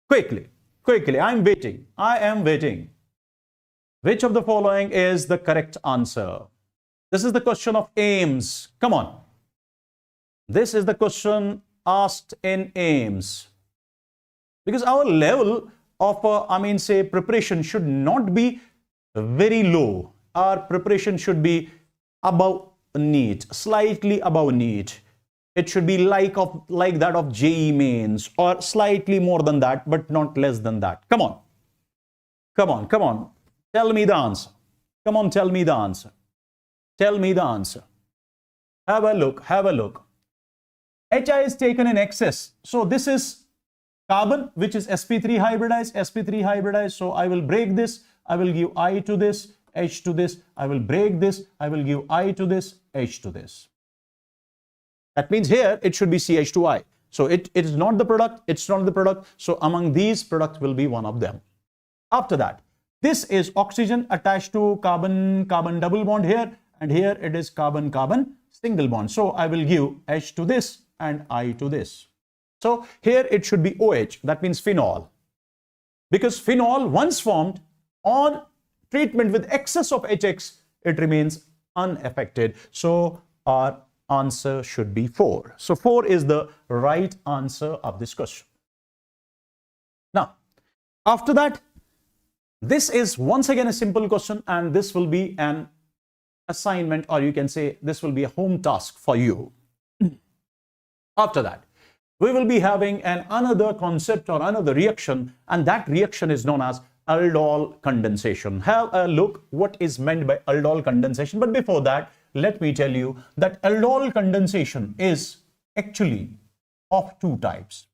Quickly, quickly. I am waiting. I am waiting. Which of the following is the correct answer? This is the question of AIMS. Come on. This is the question asked in AIMS. Because our level of, preparation should not be very low. Our preparation should be above NEET, slightly above NEET. It should be like that of JEE mains, or slightly more than that, but not less than that. Come on. Come on, come on. Tell me the answer. Come on, tell me the answer. Tell me the answer. Have a look, have a look. HI is taken in excess. So this is carbon, which is sp3 hybridized, sp3 hybridized. So I will break this. I will give I to this, H to this. I will break this. I will give I to this, H to this. That means here it should be CH2I. So it is not the product. It's not the product. So among these, product will be one of them. After that, this is oxygen attached to carbon-carbon double bond here, and here it is carbon-carbon single bond. So I will give H to this and I to this. So here it should be OH, that means phenol. Because phenol, once formed, on treatment with excess of HX, it remains unaffected. So our answer should be 4. So 4 is the right answer of this question. Now, after that, this is once again a simple question, and this will be an assignment, or you can say this will be a home task for you. After that, we will be having another concept or another reaction, and that reaction is known as Aldol condensation. Have a look what is meant by Aldol condensation. But before that, let me tell you that Aldol condensation is actually of two types.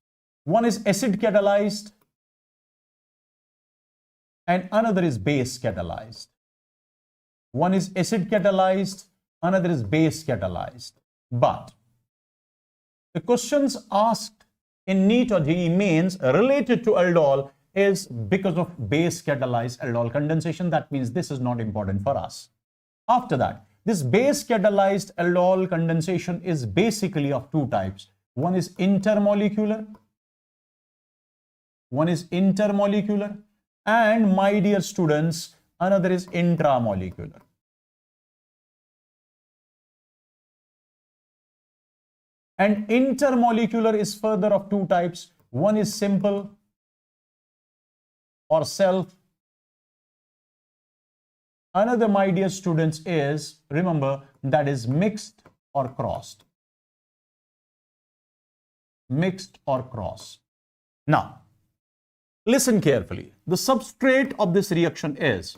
One is acid catalyzed and another is base catalyzed. One is acid catalyzed, another is base catalyzed. But the questions asked in NEET or JEE mains related to aldol is because of base catalyzed aldol condensation. That means this is not important for us. After that, this base catalyzed aldol condensation is basically of two types. One is intermolecular. One is intermolecular. And my dear students, another is intramolecular. And intermolecular is further of two types. One is simple or self. Another, my dear students, is, remember, that is mixed or crossed. Mixed or crossed. Now, listen carefully. The substrate of this reaction is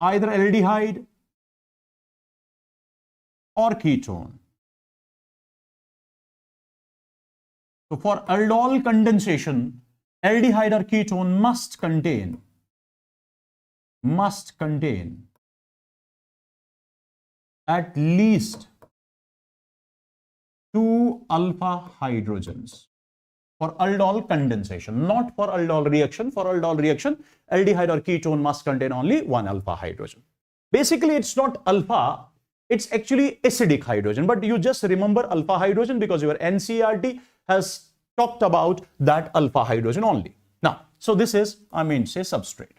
either aldehyde or ketone. So for aldol condensation, aldehyde or ketone must contain at least 2 alpha hydrogens for aldol condensation, not for aldol reaction. For aldol reaction, aldehyde or ketone must contain only 1 alpha hydrogen. Basically, it's not alpha, it's actually acidic hydrogen. But you just remember alpha hydrogen because your NCERT has talked about that alpha hydrogen only. Now, so this is, say substrate.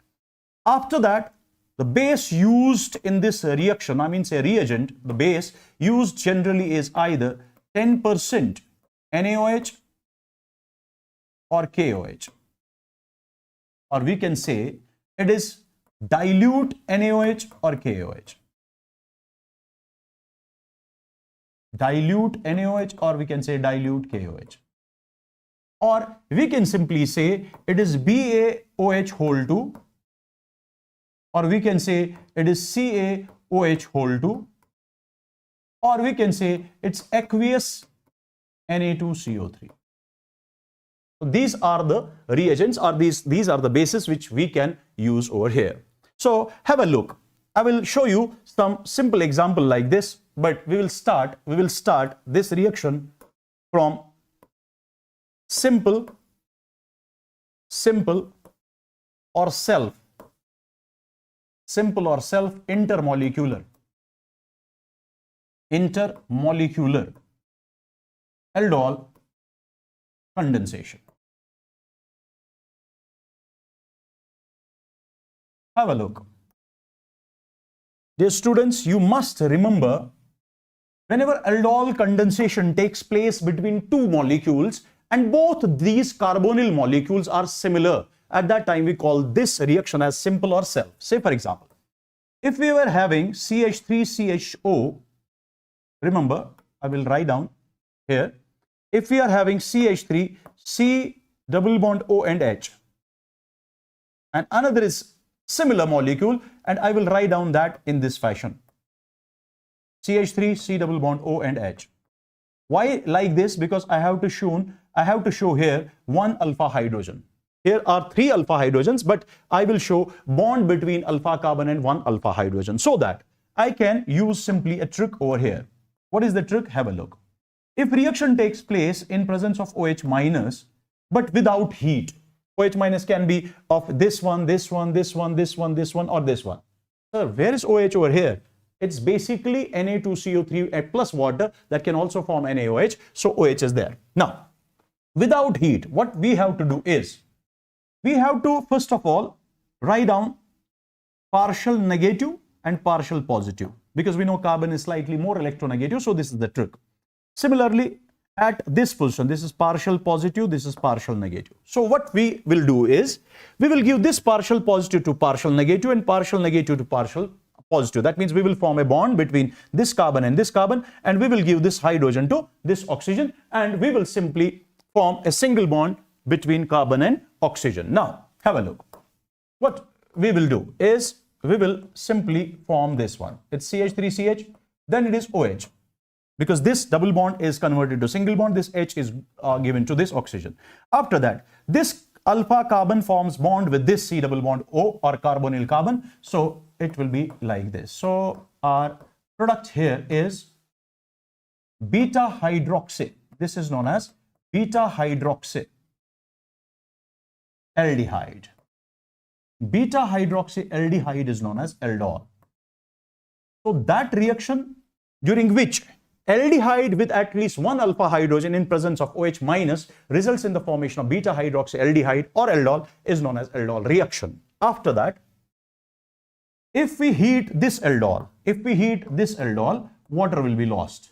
After that, the base used in this reaction, say reagent, the base used generally is either 10% NaOH or KOH. Or we can say it is dilute NaOH or KOH. Dilute NaOH, or we can say dilute KOH. Or we can simply say it is BaOH whole 2, or we can say it is CaOH whole 2, or we can say it's aqueous Na2CO3. So these are the reagents, or these are the bases which we can use over here. So have a look. I will show you some simple example like this, but we will start this reaction from simple or self intermolecular aldol condensation. Have a look. Dear students, you must remember, whenever aldol condensation takes place between two molecules and both these carbonyl molecules are similar, at that time we call this reaction as simple or self. Say for example, if we were having CH3CHO, remember, I will write down here, if we are having CH3, C double bond O and H, and another is similar molecule, and I will write down that in this fashion, CH3, C double bond O and H. Why like this? Because I have to show here one alpha hydrogen. Here are three alpha hydrogens, but I will show bond between alpha carbon and one alpha hydrogen, so that I can use simply a trick over here. What is the trick? Have a look. If reaction takes place in presence of OH minus, but without heat, OH minus can be of this one, this one, this one, this one, this one, or this one. Sir, where is OH over here? It's basically Na2CO3 plus water that can also form NaOH, so OH is there. Now, without heat, what we have to do is, we have to first of all write down partial negative and partial positive, because we know carbon is slightly more electronegative, so this is the trick. Similarly, at this position, this is partial positive, this is partial negative. So what we will do is, we will give this partial positive to partial negative and partial negative to partial positive. That means we will form a bond between this carbon, and we will give this hydrogen to this oxygen, and we will simply form a single bond between carbon and oxygen. Now, have a look. What we will do is, we will simply form this one. It's CH3CH, then it is OH. Because this double bond is converted to single bond, this H is given to this oxygen. After that, this alpha carbon forms bond with this C double bond O, or carbonyl carbon. So it will be like this. So our product here is beta hydroxy. This is known as beta hydroxy aldehyde. Beta hydroxy aldehyde is known as aldol. So that reaction during which aldehyde with at least one alpha hydrogen in presence of OH minus results in the formation of beta hydroxy aldehyde or aldol is known as aldol reaction. After that, if we heat this aldol, water will be lost.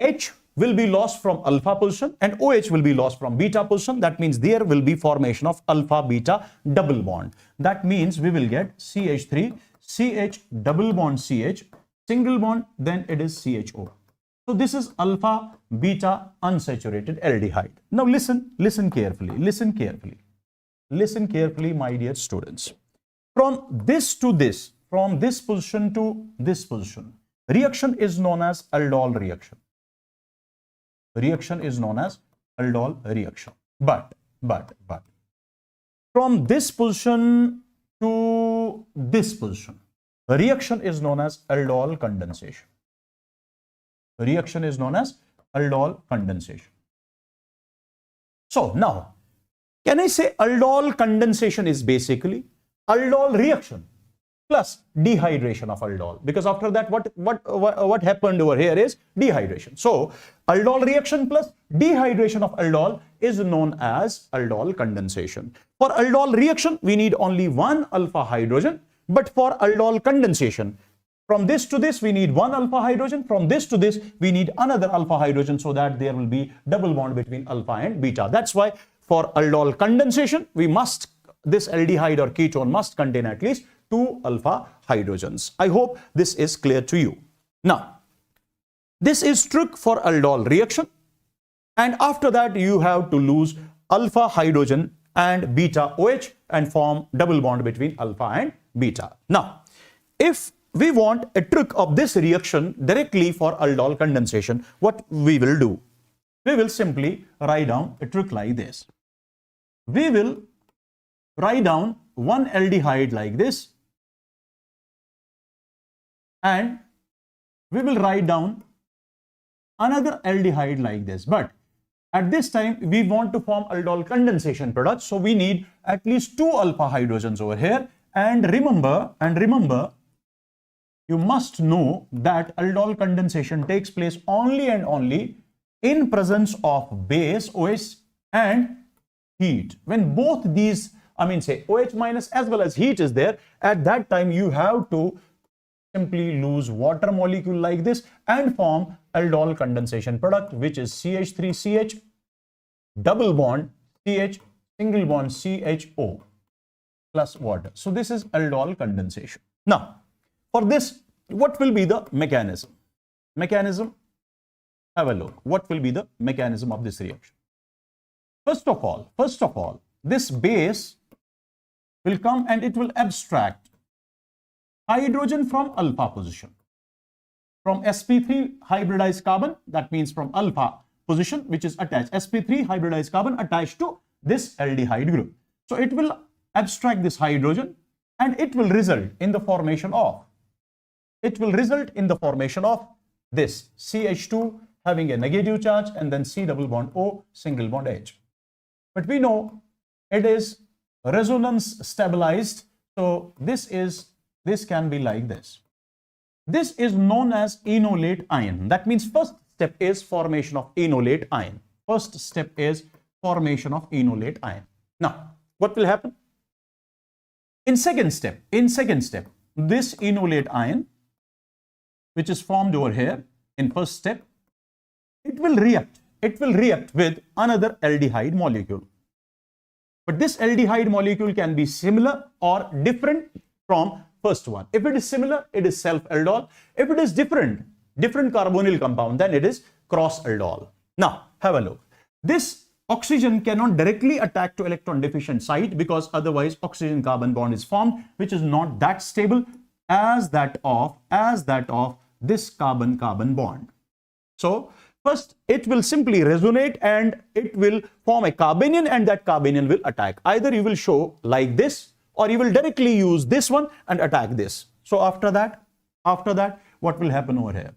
H will be lost from alpha position and OH will be lost from beta position. That means there will be formation of alpha beta double bond. That means we will get CH3, CH double bond CH, single bond, then it is CHO. So this is alpha beta unsaturated aldehyde. Now listen carefully, my dear students. From this to this, from this position to this position, reaction is known as aldol reaction. Reaction is known as aldol reaction. But from this position to this position, reaction is known as aldol condensation. Reaction is known as aldol condensation. So now, can I say aldol condensation is basically aldol reaction plus dehydration of aldol? Because after that, what happened over here is dehydration. So aldol reaction plus dehydration of aldol is known as aldol condensation. For aldol reaction, we need only one alpha hydrogen. But for aldol condensation, from this to this, we need one alpha hydrogen. From this to this, we need another alpha hydrogen, so that there will be double bond between alpha and beta. That's why for aldol condensation, this aldehyde or ketone must contain at least two alpha hydrogens. I hope this is clear to you. Now, this is trick for aldol reaction. And after that, you have to lose alpha hydrogen and beta OH and form double bond between alpha and beta. Now, if we want a trick of this reaction directly for aldol condensation, what we will do? we will simply write down a trick like this. We will write down one aldehyde like this, and we will write down another aldehyde like this. But at this time, we want to form aldol condensation product, so we need at least 2 alpha hydrogens over here. And remember, you must know that aldol condensation takes place only and only in presence of base OH and heat. When both these, say OH minus as well as heat is there, at that time you have to simply lose water molecule like this and form aldol condensation product, which is CH3CH, double bond CH, single bond CHO plus water. So this is aldol condensation. Now, for this, what will be the mechanism? Have a look. What will be the mechanism of this reaction? First of all, this base will come and it will abstract hydrogen from alpha position. From sp3 hybridized carbon, that means from alpha position, which is attached, sp3 hybridized carbon attached to this aldehyde group. So it will abstract this hydrogen and it will result in the formation of this CH2 having a negative charge and then C double bond O, single bond H. But we know it is resonance stabilized, so this can be like this. This is known as enolate ion. That means first step is formation of enolate ion. Now, what will happen? In second step, this enolate ion, which is formed over here in first step, it will react with another aldehyde molecule. But this aldehyde molecule can be similar or different from first one. If it is similar, it is self-aldol. If it is different carbonyl compound, then it is cross-aldol. Now, have a look. This oxygen cannot directly attack to electron deficient site because otherwise oxygen-carbon bond is formed, which is not that stable as that of this carbon-carbon bond. So, first, it will simply resonate and it will form a carbanion and that carbanion will attack. Either you will show like this or you will directly use this one and attack this. So after that, what will happen over here?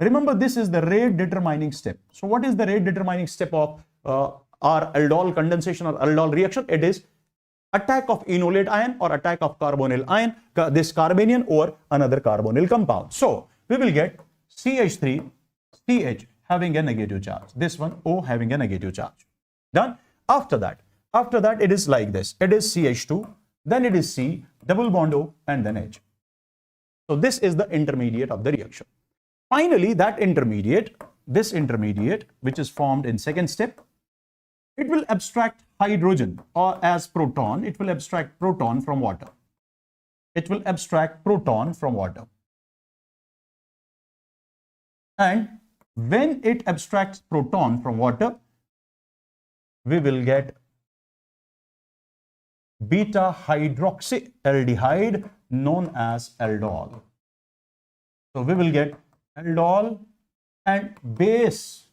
Remember, this is the rate determining step. So what is the rate determining step of our aldol condensation or aldol reaction? It is attack of enolate ion or attack of carbonyl ion, this carbanion or another carbonyl compound. So we will get CH3, CH having a negative charge, this one O having a negative charge. Done. After that it is like this. It is CH2, then it is C, double bond O, and then H. So this is the intermediate of the reaction. Finally, this intermediate, which is formed in second step, it will abstract hydrogen or as proton. It will abstract proton from water. And when it abstracts proton from water, we will get beta hydroxyaldehyde known as aldol. So we will get aldol and base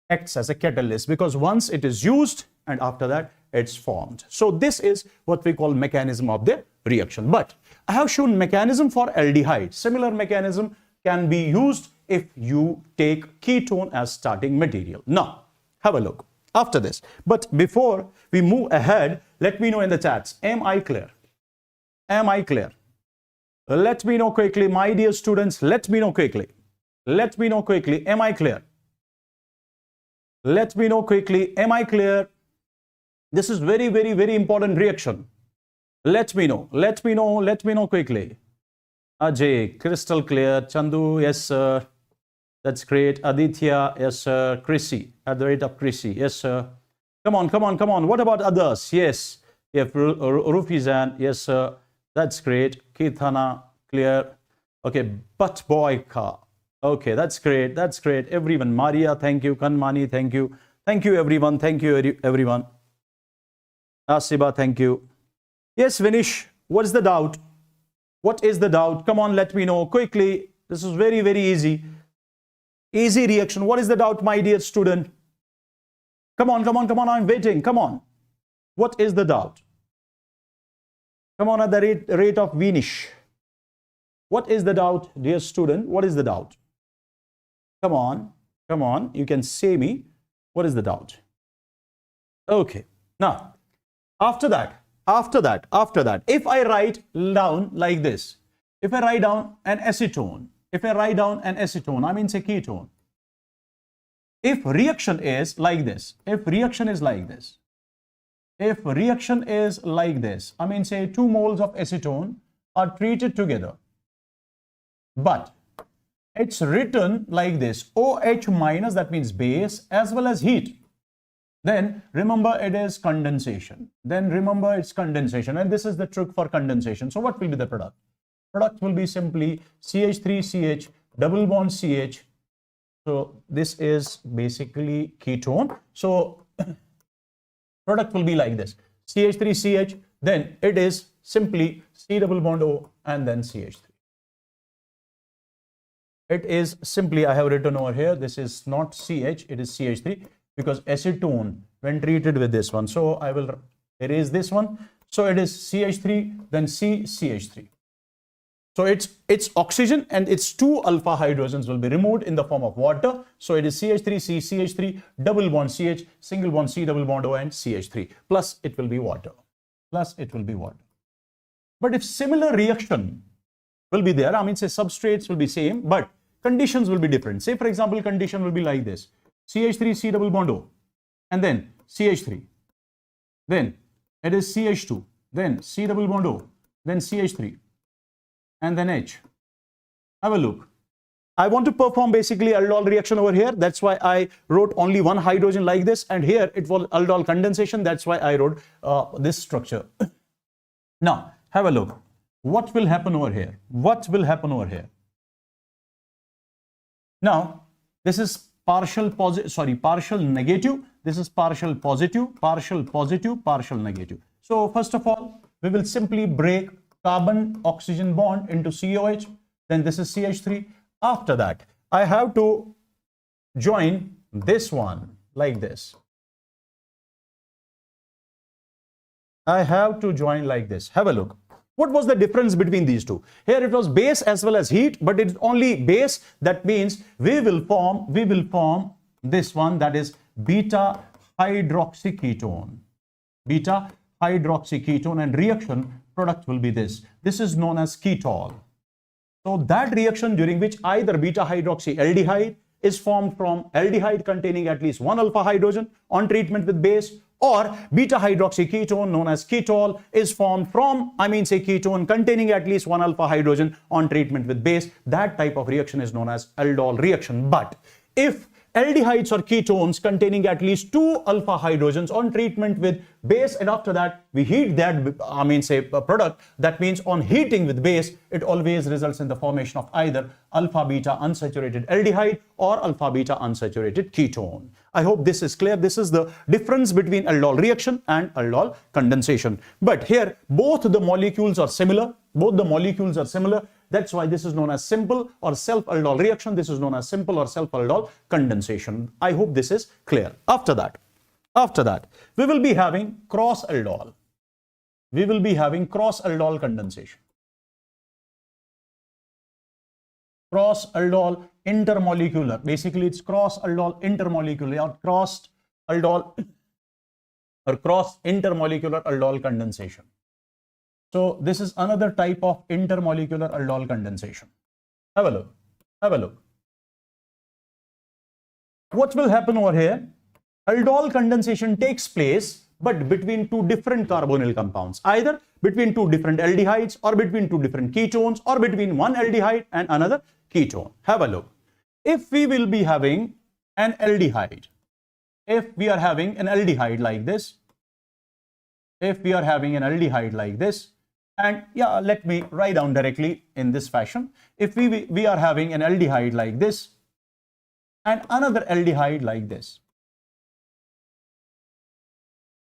acts as a catalyst because once it is used and after that it's formed. So this is what we call mechanism of the reaction. But I have shown mechanism for aldehyde. Similar mechanism can be used if you take ketone as starting material. Now, have a look after this. But before we move ahead, let me know in the chats, am I clear? Let me know quickly, my dear students, let me know quickly. Am I clear? Let me know quickly, am I clear? This is very, very, very important reaction. Let me know quickly. Ajay, crystal clear. Chandu, yes sir. That's great. Aditya, yes sir. Chrissy, at the rate of Chrissy, yes sir. Come on. What about others? Yes. If Rufizan, yes sir. That's great. Keithana, clear. Okay, but Boyka. Okay, that's great. Everyone. Maria, thank you. Kanmani, thank you. Thank you, everyone. Asiba, thank you. Yes, Vinish, what is the doubt? Come on, let me know quickly. This is very, very easy. Easy reaction. What is the doubt, my dear student? Come on, come on, come on. I'm waiting. Come on. What is the doubt? Come on, at the rate of Vinish. What is the doubt, dear student? What is the doubt? Come on, come on. You can say me. What is the doubt? Okay. Now, after that, if I write down like this, if I write down an acetone, I mean say ketone. If reaction is like this, I mean say 2 moles of acetone are treated together, but it's written like this, OH minus, that means base, as well as heat. Then remember it is condensation. And this is the trick for condensation. So what will be the product? Product will be simply CH3CH, double bond CH. So this is basically ketone. So product will be like this, CH3CH, then it is simply C double bond O and then CH3. It is simply, I have written over here, this is not CH, it is CH3, because acetone when treated with this one. So I will erase this one. So it is CH3, then CH3. So it's oxygen and its 2 alpha hydrogens will be removed in the form of water. So it is CH3, CH3, double bond CH, single bond C, double bond O and CH3. Plus it will be water. But if similar reaction will be there, I mean say substrates will be same, but conditions will be different. Say for example, condition will be like this, CH3, C double bond O, and then CH3, then it is CH2, then C double bond O, then CH3, and then H. Have a look. I want to perform basically aldol reaction over here. That's why I wrote only 1 hydrogen like this, and here it was aldol condensation. That's why I wrote this structure. Now, have a look. What will happen over here? Now, this is partial negative. This is partial positive, partial negative. So first of all, we will simply break carbon oxygen bond into COH. Then this is CH3. After that, I have to join this one like this. Have a look. What was the difference between these two? Here it was base as well as heat, but it's only base. That means we will form this one, that is beta hydroxyketone. And reaction product will be this. This is known as ketol. So that reaction during which either beta hydroxyaldehyde is formed from aldehyde containing at least 1 alpha hydrogen on treatment with base, or beta hydroxyketone known as ketol is formed from, I mean say ketone containing at least 1 alpha hydrogen on treatment with base. That type of reaction is known as aldol reaction. But if aldehydes or ketones containing at least 2 alpha hydrogens on treatment with base, and after that we heat that, I mean say product, that means on heating with base, it always results in the formation of either alpha beta unsaturated aldehyde or alpha beta unsaturated ketone. I hope this is clear. This is the difference between aldol reaction and aldol condensation. But here both the molecules are similar. That's why this is known as simple or self-aldol reaction. This is known as simple or self-aldol condensation. I hope this is clear. After that, we will be having cross-aldol. Condensation. Cross-aldol intermolecular. Basically, it's cross-aldol intermolecular or cross-intermolecular aldol condensation. So this is another type of intermolecular aldol condensation. Have a look. What will happen over here? Aldol condensation takes place, but between 2 different carbonyl compounds, either between 2 different aldehydes or between 2 different ketones or between one aldehyde and another ketone. Have a look. If we will be having an aldehyde, like this, and yeah, let me write down directly in this fashion. If we are having an aldehyde like this and another aldehyde like this,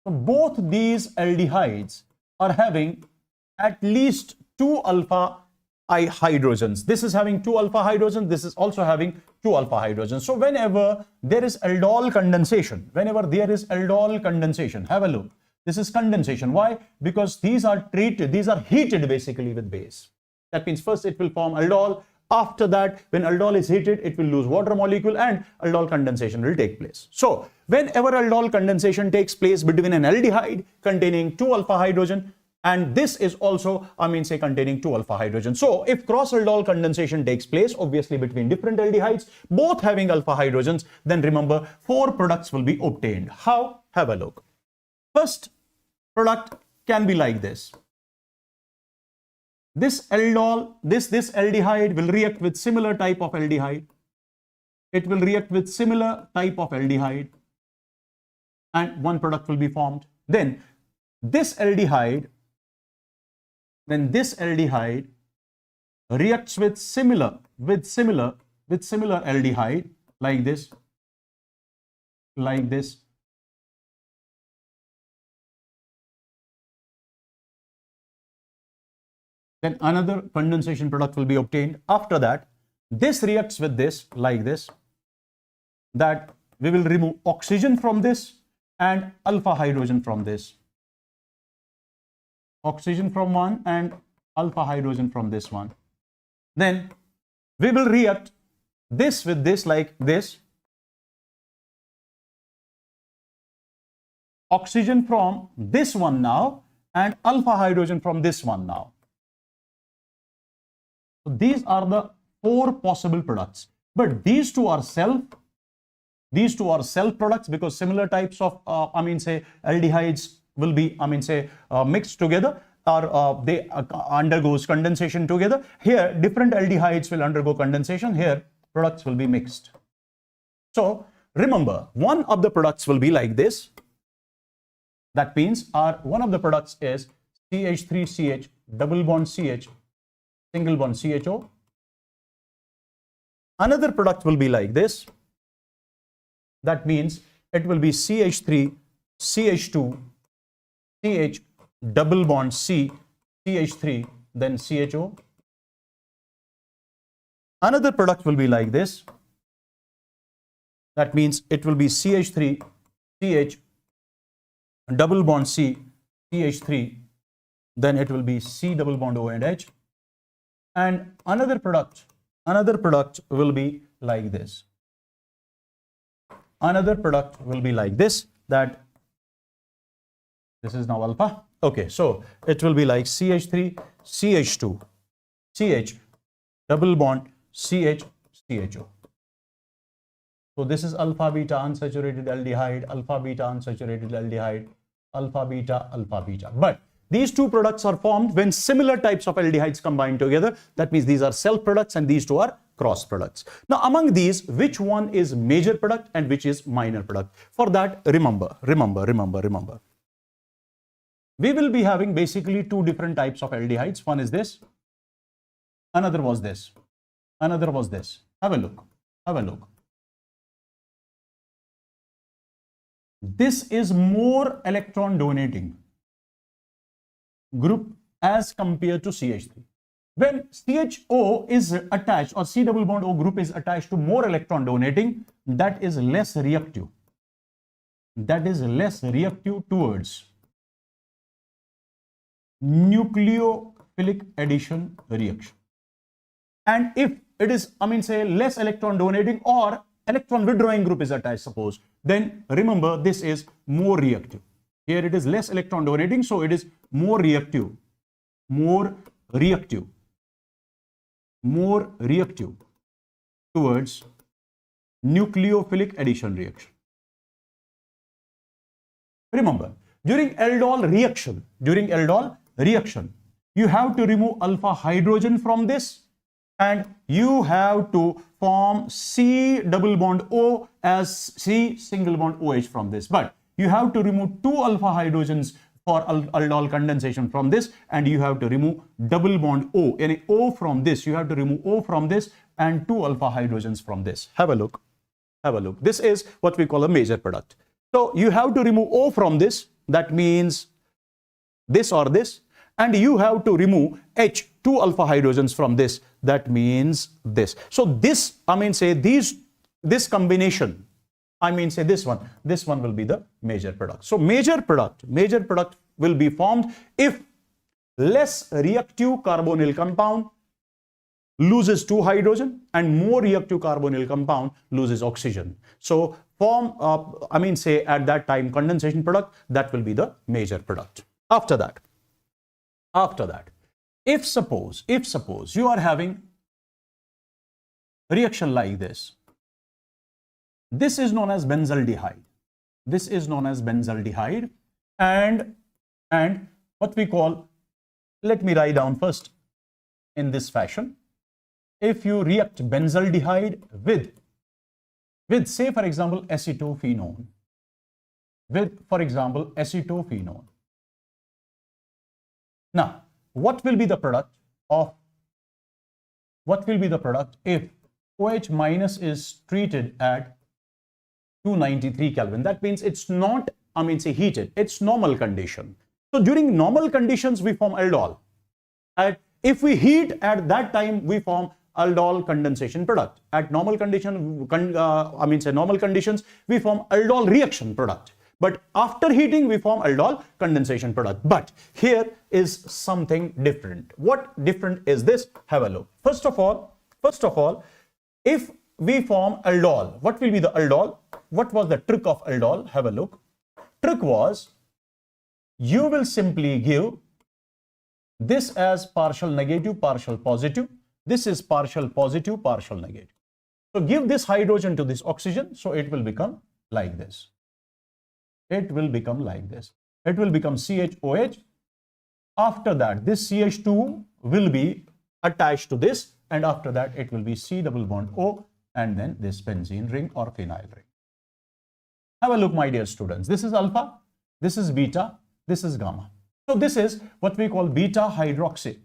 so both these aldehydes are having at least 2 alpha hydrogens. This is having 2 alpha hydrogens. This is also having 2 alpha hydrogens. So whenever there is aldol condensation, have a look. This is condensation. Why? Because these are heated basically with base. That means first it will form aldol. After that, when aldol is heated, it will lose water molecule and aldol condensation will take place. So whenever aldol condensation takes place between an aldehyde containing 2 alpha hydrogen, and this is also, containing 2 alpha hydrogen. So if cross aldol condensation takes place, obviously between different aldehydes, both having alpha hydrogens, then remember 4 products will be obtained. How? Have a look. First product can be like this. This aldol, this aldehyde will react with similar type of aldehyde. It will react with similar type of aldehyde, and one product will be formed. Then this aldehyde reacts with similar aldehyde like this. Then another condensation product will be obtained. After that, this reacts with this like this, that we will remove oxygen from this and alpha hydrogen from this. Oxygen from one and alpha hydrogen from this one. Then we will react this with this like this. Oxygen from this one now and alpha hydrogen from this one now. So these are the 4 possible products, but these two are self products because similar types of aldehydes will be mixed together, or they undergoes condensation together. Here different aldehydes will undergo condensation. Here products will be mixed. So remember, one of the products will be like this. That means one of the products is CH3CH double bond CH single bond CHO. Another product will be like this. That means it will be CH3 CH2 CH double bond C CH3 then CHO. Another product will be like this. That means it will be CH3 CH double bond C CH3 then it will be C double bond O and H. And another product will be like this. Another product will be like this, that this is now alpha. Okay, so it will be like CH3 CH2 CH double bond CH CHO. So this is alpha beta unsaturated aldehyde, alpha beta unsaturated aldehyde, alpha beta. But these two products are formed when similar types of aldehydes combine together. That means these are self products and these two are cross products. Now among these, which one is major product and which is minor product? For that, remember. We will be having basically 2 different types of aldehydes. One is this, another was this, another was this. Have a look. This is more electron donating group as compared to CH3. When CHO is attached, or C double bond O group is attached to more electron donating, that is less reactive. Towards nucleophilic addition reaction. And if it is, less electron donating or electron withdrawing group is attached, suppose, then remember this is more reactive. Here it is less electron donating, so it is more reactive towards nucleophilic addition reaction. Remember, during aldol reaction, you have to remove alpha hydrogen from this and you have to form C double bond O as C single bond OH from this. But you have to remove 2 alpha hydrogens for aldol condensation from this, and you have to remove double bond O, any O from this. You have to remove O from this and 2 alpha hydrogens from this. Have a look. This is what we call a major product. So you have to remove O from this. That means this or this, and you have to remove H 2 alpha hydrogens from this, that means this. So this, I mean say this combination, I mean say this one will be the major product. So major product will be formed if less reactive carbonyl compound loses 2 hydrogen and more reactive carbonyl compound loses oxygen. So form, I mean say at that time condensation product, that will be the major product. After that, if suppose you are having reaction like this, this is known as benzaldehyde. This is known as benzaldehyde, and what we call, let me write down first in this fashion. If you react benzaldehyde with say for example acetophenone, now what will be the product if OH minus is treated at 293 Kelvin? That means it's not, I mean say heated, it's normal condition. So during normal conditions we form aldol. If we heat at that time we form aldol condensation product. At normal condition, normal conditions we form aldol reaction product. But after heating we form aldol condensation product. But here is something different. What different is this? Have a look. First of all, if we form aldol, what will be the aldol? What was the trick of aldol? Have a look. Trick was, you will simply give this as partial negative, partial positive. This is partial positive, partial negative. So give this hydrogen to this oxygen, so it will become like this. It will become like this. It will become CHOH. After that, this CH2 will be attached to this, and after that it will be C double bond O, and then this benzene ring or phenyl ring. Have a look, my dear students. This is alpha, this is beta, this is gamma. So this is what we call beta hydroxy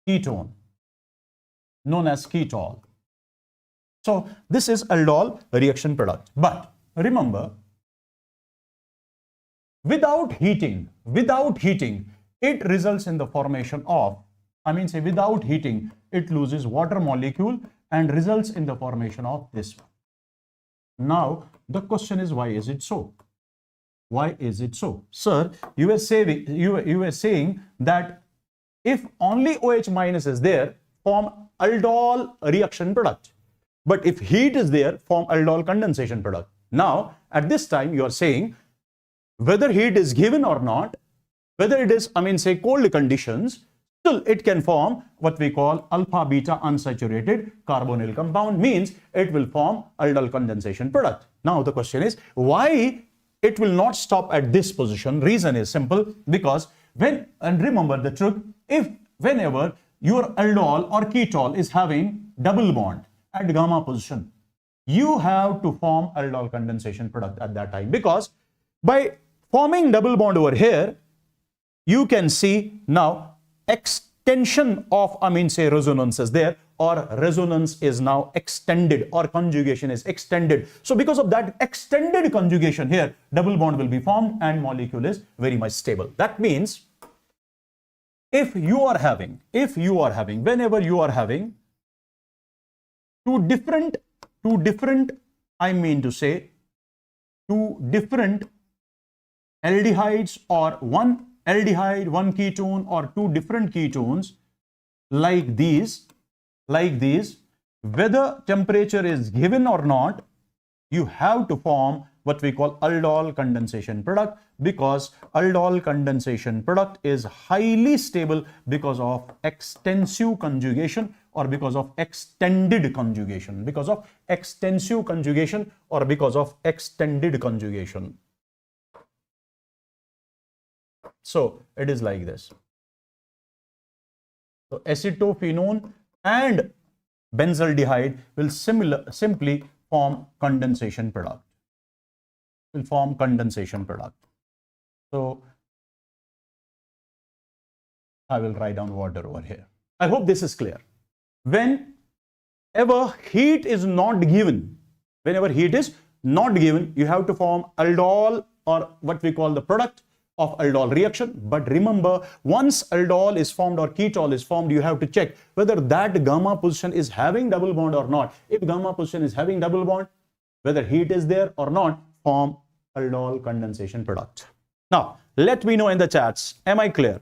ketone, known as ketol. So this is aldol reaction product. But remember, without heating, it results in the formation of, without heating, it loses water molecule and results in the formation of this one. Now the question is, why is it so? Why is it so? Sir, you were saying that if only OH minus is there, form aldol reaction product. But if heat is there, form aldol condensation product. Now, at this time, you are saying whether heat is given or not, whether it is, cold conditions, still it can form what we call alpha beta unsaturated carbonyl compound, means it will form aldol condensation product. Now, the question is, why it will not stop at this position? Reason is simple, because and remember the trick, whenever your aldol or ketol is having double bond at gamma position, you have to form aldol condensation product at that time, because by forming double bond over here, you can see now extension of, resonance is there, or resonance is now extended, or conjugation is extended. So because of that extended conjugation here, double bond will be formed and molecule is very much stable. That means whenever you are having two different aldehydes, or one aldehyde, one ketone, or two different ketones like these, whether temperature is given or not, you have to form what we call aldol condensation product, because aldol condensation product is highly stable because of extensive conjugation, or because of extended conjugation, because of extensive conjugation, or because of extended conjugation. So it is like this. So acetophenone and benzaldehyde will simply form condensation product. So I will write down water over here. I hope this is clear. Whenever heat is not given, you have to form aldol, or what we call the product, of aldol reaction. But remember, once aldol is formed or ketol is formed, you have to check whether that gamma position is having double bond or not. If gamma position is having double bond, whether heat is there or not, form aldol condensation product. Now, let me know in the chats. Am I clear?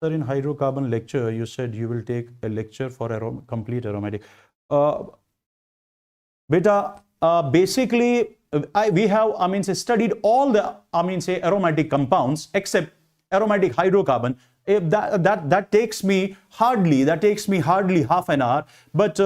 Sir, in hydrocarbon lecture, you said you will take a lecture for complete aromatic. Basically, we have, studied all the, aromatic compounds except aromatic hydrocarbon. If that takes me hardly half an hour, but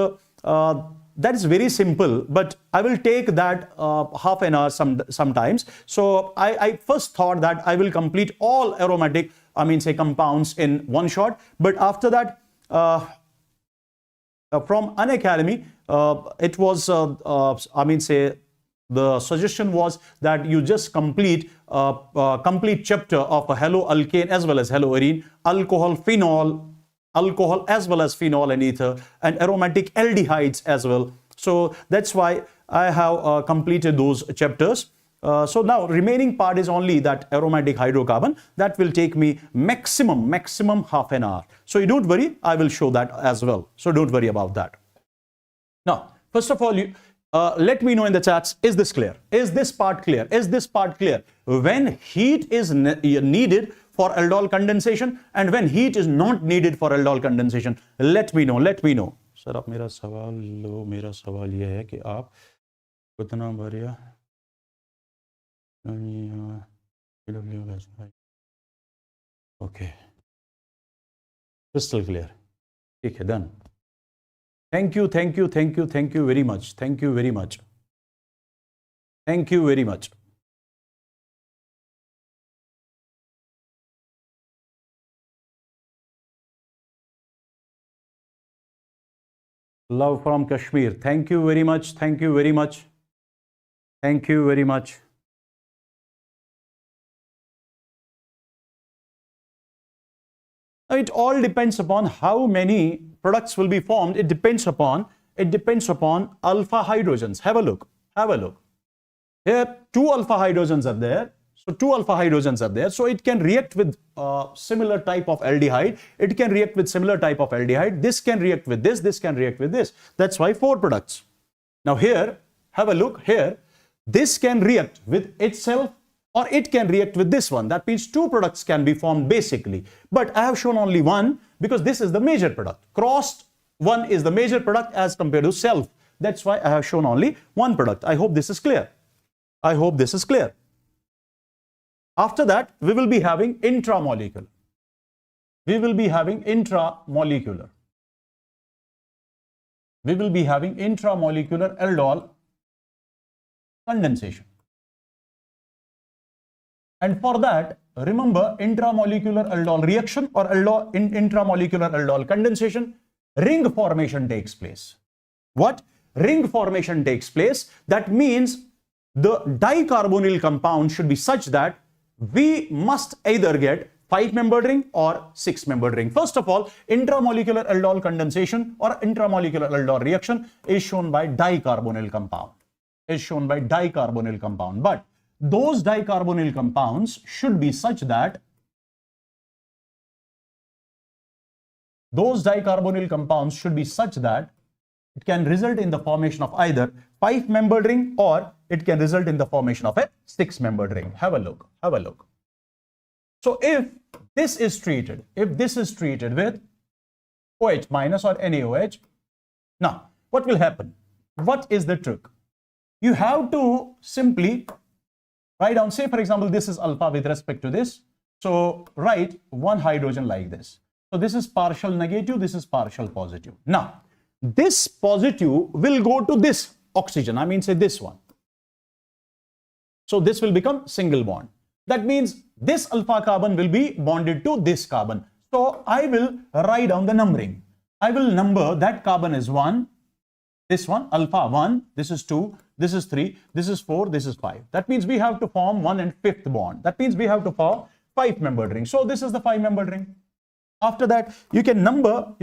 that is very simple. But I will take that half an hour sometimes. So I first thought that I will complete all aromatic, compounds in one shot. But after that, from Unacademy, it was, the suggestion was that you just complete complete chapter of a haloalkane as well as haloarine, alcohol, phenol, alcohol as well as phenol and ether, and aromatic aldehydes as well. So that's why I have completed those chapters. So now remaining part is only that aromatic hydrocarbon. That will take me maximum half an hour. So you don't worry, I will show that as well. So don't worry about that. Now, first of all, let me know in the chats, is this clear? Is this part clear? Is this part clear? When heat is needed for aldol condensation and when heat is not needed for aldol condensation, let me know, let me know. Sir, आप मेरा सवाल ये है कि आप कितना भरिया okay, crystal clear. Okay, done. Thank you very much. Thank you very much. Thank you very much. Love from Kashmir. Thank you very much. Thank you very much. Thank you very much. It all depends upon how many products will be formed. It depends upon alpha hydrogens. Have a look. Have a look. Here, 2 alpha hydrogens are there. So 2 alpha hydrogens are there. So it can react with similar type of aldehyde. It can react with similar type of aldehyde. This can react with this. This can react with this. That's why 4 products. Now here, have a look here. This can react with itself or it can react with this one. That means 2 products can be formed basically. But I have shown only one because this is the major product. Crossed one is the major product as compared to self. That's why I have shown only one product. I hope this is clear. I hope this is clear. After that, we will be having intramolecular. We will be having intramolecular. We will be having intramolecular aldol condensation. And for that, remember intramolecular aldol reaction or intramolecular aldol condensation, ring formation takes place. What? Ring formation takes place. That means the dicarbonyl compound should be such that we must either get 5-membered ring or 6-membered ring. First of all, intramolecular aldol condensation or intramolecular aldol reaction is shown by dicarbonyl compound. But those dicarbonyl compounds should be such that it can result in the formation of either 5-membered ring or it can result in the formation of a 6-membered ring. Have a look. Have a look. So if this is treated with OH minus or NaOH, now what will happen? What is the trick? You have to simply write down, say for example, this is alpha with respect to this. So write one hydrogen like this. So this is partial negative, this is partial positive. Now, this positive will go to this oxygen, say this one. So this will become single bond. That means this alpha carbon will be bonded to this carbon. So I will write down the numbering. I will number that carbon is 1, this one, alpha 1, this is 2, this is 3, this is 4, this is 5. That means we have to form 1 and 5th bond. That means we have to form 5-membered ring. So this is the 5-membered ring. After that, you can number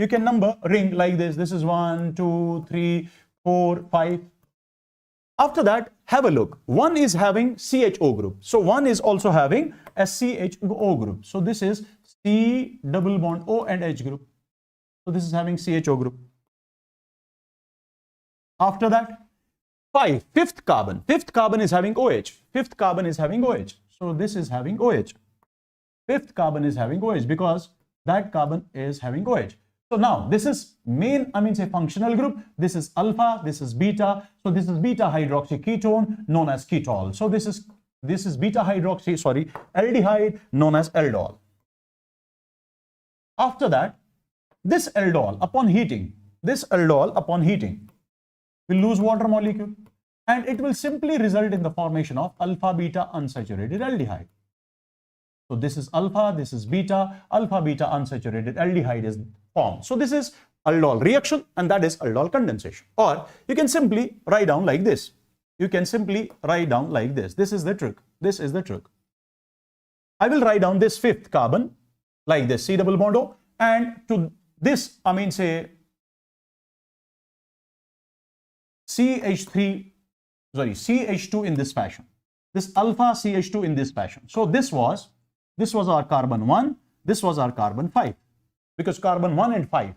ring like this. This is 1, 2, 3, 4, 5. After that, have a look. One is having CHO group. So one is also having a CHO group. So this is C double bond O and H group. So this is having CHO group. After that, fifth carbon. Fifth carbon is having OH. Fifth carbon is having OH. So this is having OH. Fifth carbon is having OH because that carbon is having OH. So now this is main, functional group. This is alpha, this is beta. So this is beta hydroxy ketone known as ketol. So this is beta hydroxy, aldehyde known as aldol. After that, this aldol upon heating will lose water molecule and it will simply result in the formation of alpha beta unsaturated aldehyde. So this is alpha, this is beta unsaturated aldehyde is formed. So this is aldol reaction and that is aldol condensation. Or you can simply write down like this. This is the trick. I will write down this fifth carbon like this, C double bond O, and to this, CH2 in this fashion. This alpha CH2 in this fashion. So this was our carbon 1, this was our carbon 5. Because carbon 1 and 5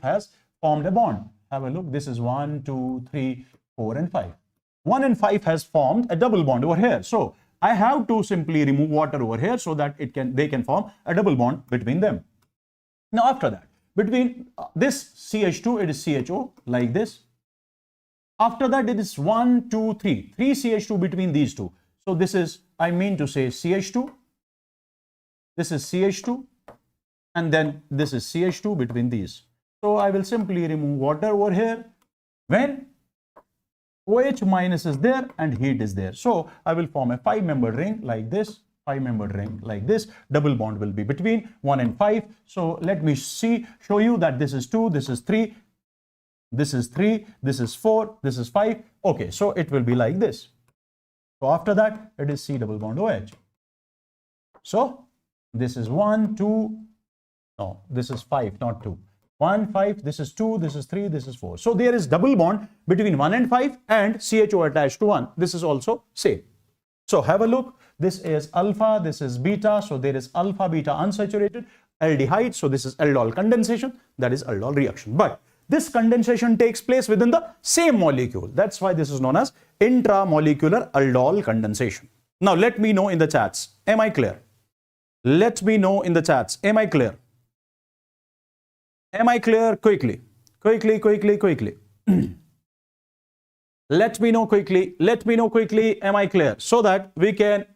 has formed a bond. Have a look. This is 1, 2, 3, 4 and 5. 1 and 5 has formed a double bond over here. So I have to simply remove water over here so that they can form a double bond between them. Now after that, between this CH2, it is CHO like this. After that, it is 1, 2, 3 CH2 between these two. So this is, CH2. This is CH2. And then this is CH2 between these. So I will simply remove water over here when OH minus is there and heat is there. So I will form a 5-membered ring like this. Double bond will be between 1 and 5. So let me show you that this is 2, this is 3. This is 3, this is 4, this is 5. Okay, so it will be like this. So after that, it is C double bond OH. So this is 1, 2, no, this is 5, not 2. 1, 5, this is 2, this is 3, this is 4. So there is double bond between 1 and 5 and CHO attached to 1. This is also same. So have a look. This is alpha, this is beta. So there is alpha beta unsaturated aldehyde. So this is aldol condensation, that is aldol reaction. But this condensation takes place within the same molecule. That's why this is known as intramolecular aldol condensation. Now let me know in the chats. Am I clear? Let me know in the chats. Am I clear? Am I clear? Quickly. Let me know quickly. Am I clear? So that we can